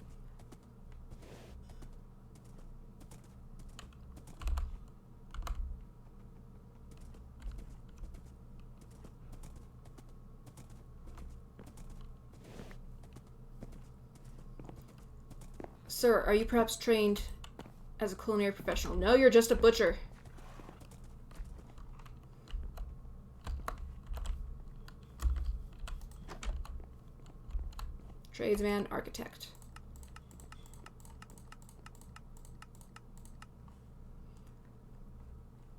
Sir, are you perhaps trained as a culinary professional? No, you're just a butcher. Tradesman, architect.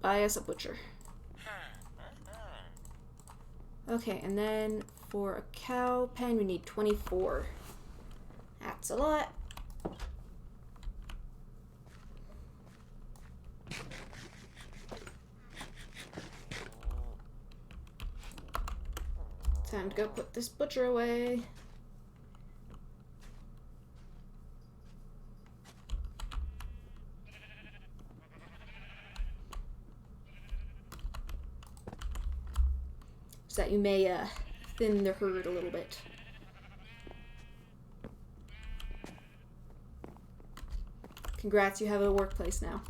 Buy us a butcher. Okay, and then for a cow pen, we need 24. That's a lot. Time to go put this butcher away. So that you may thin the herd a little bit. Congrats, you have a workplace now.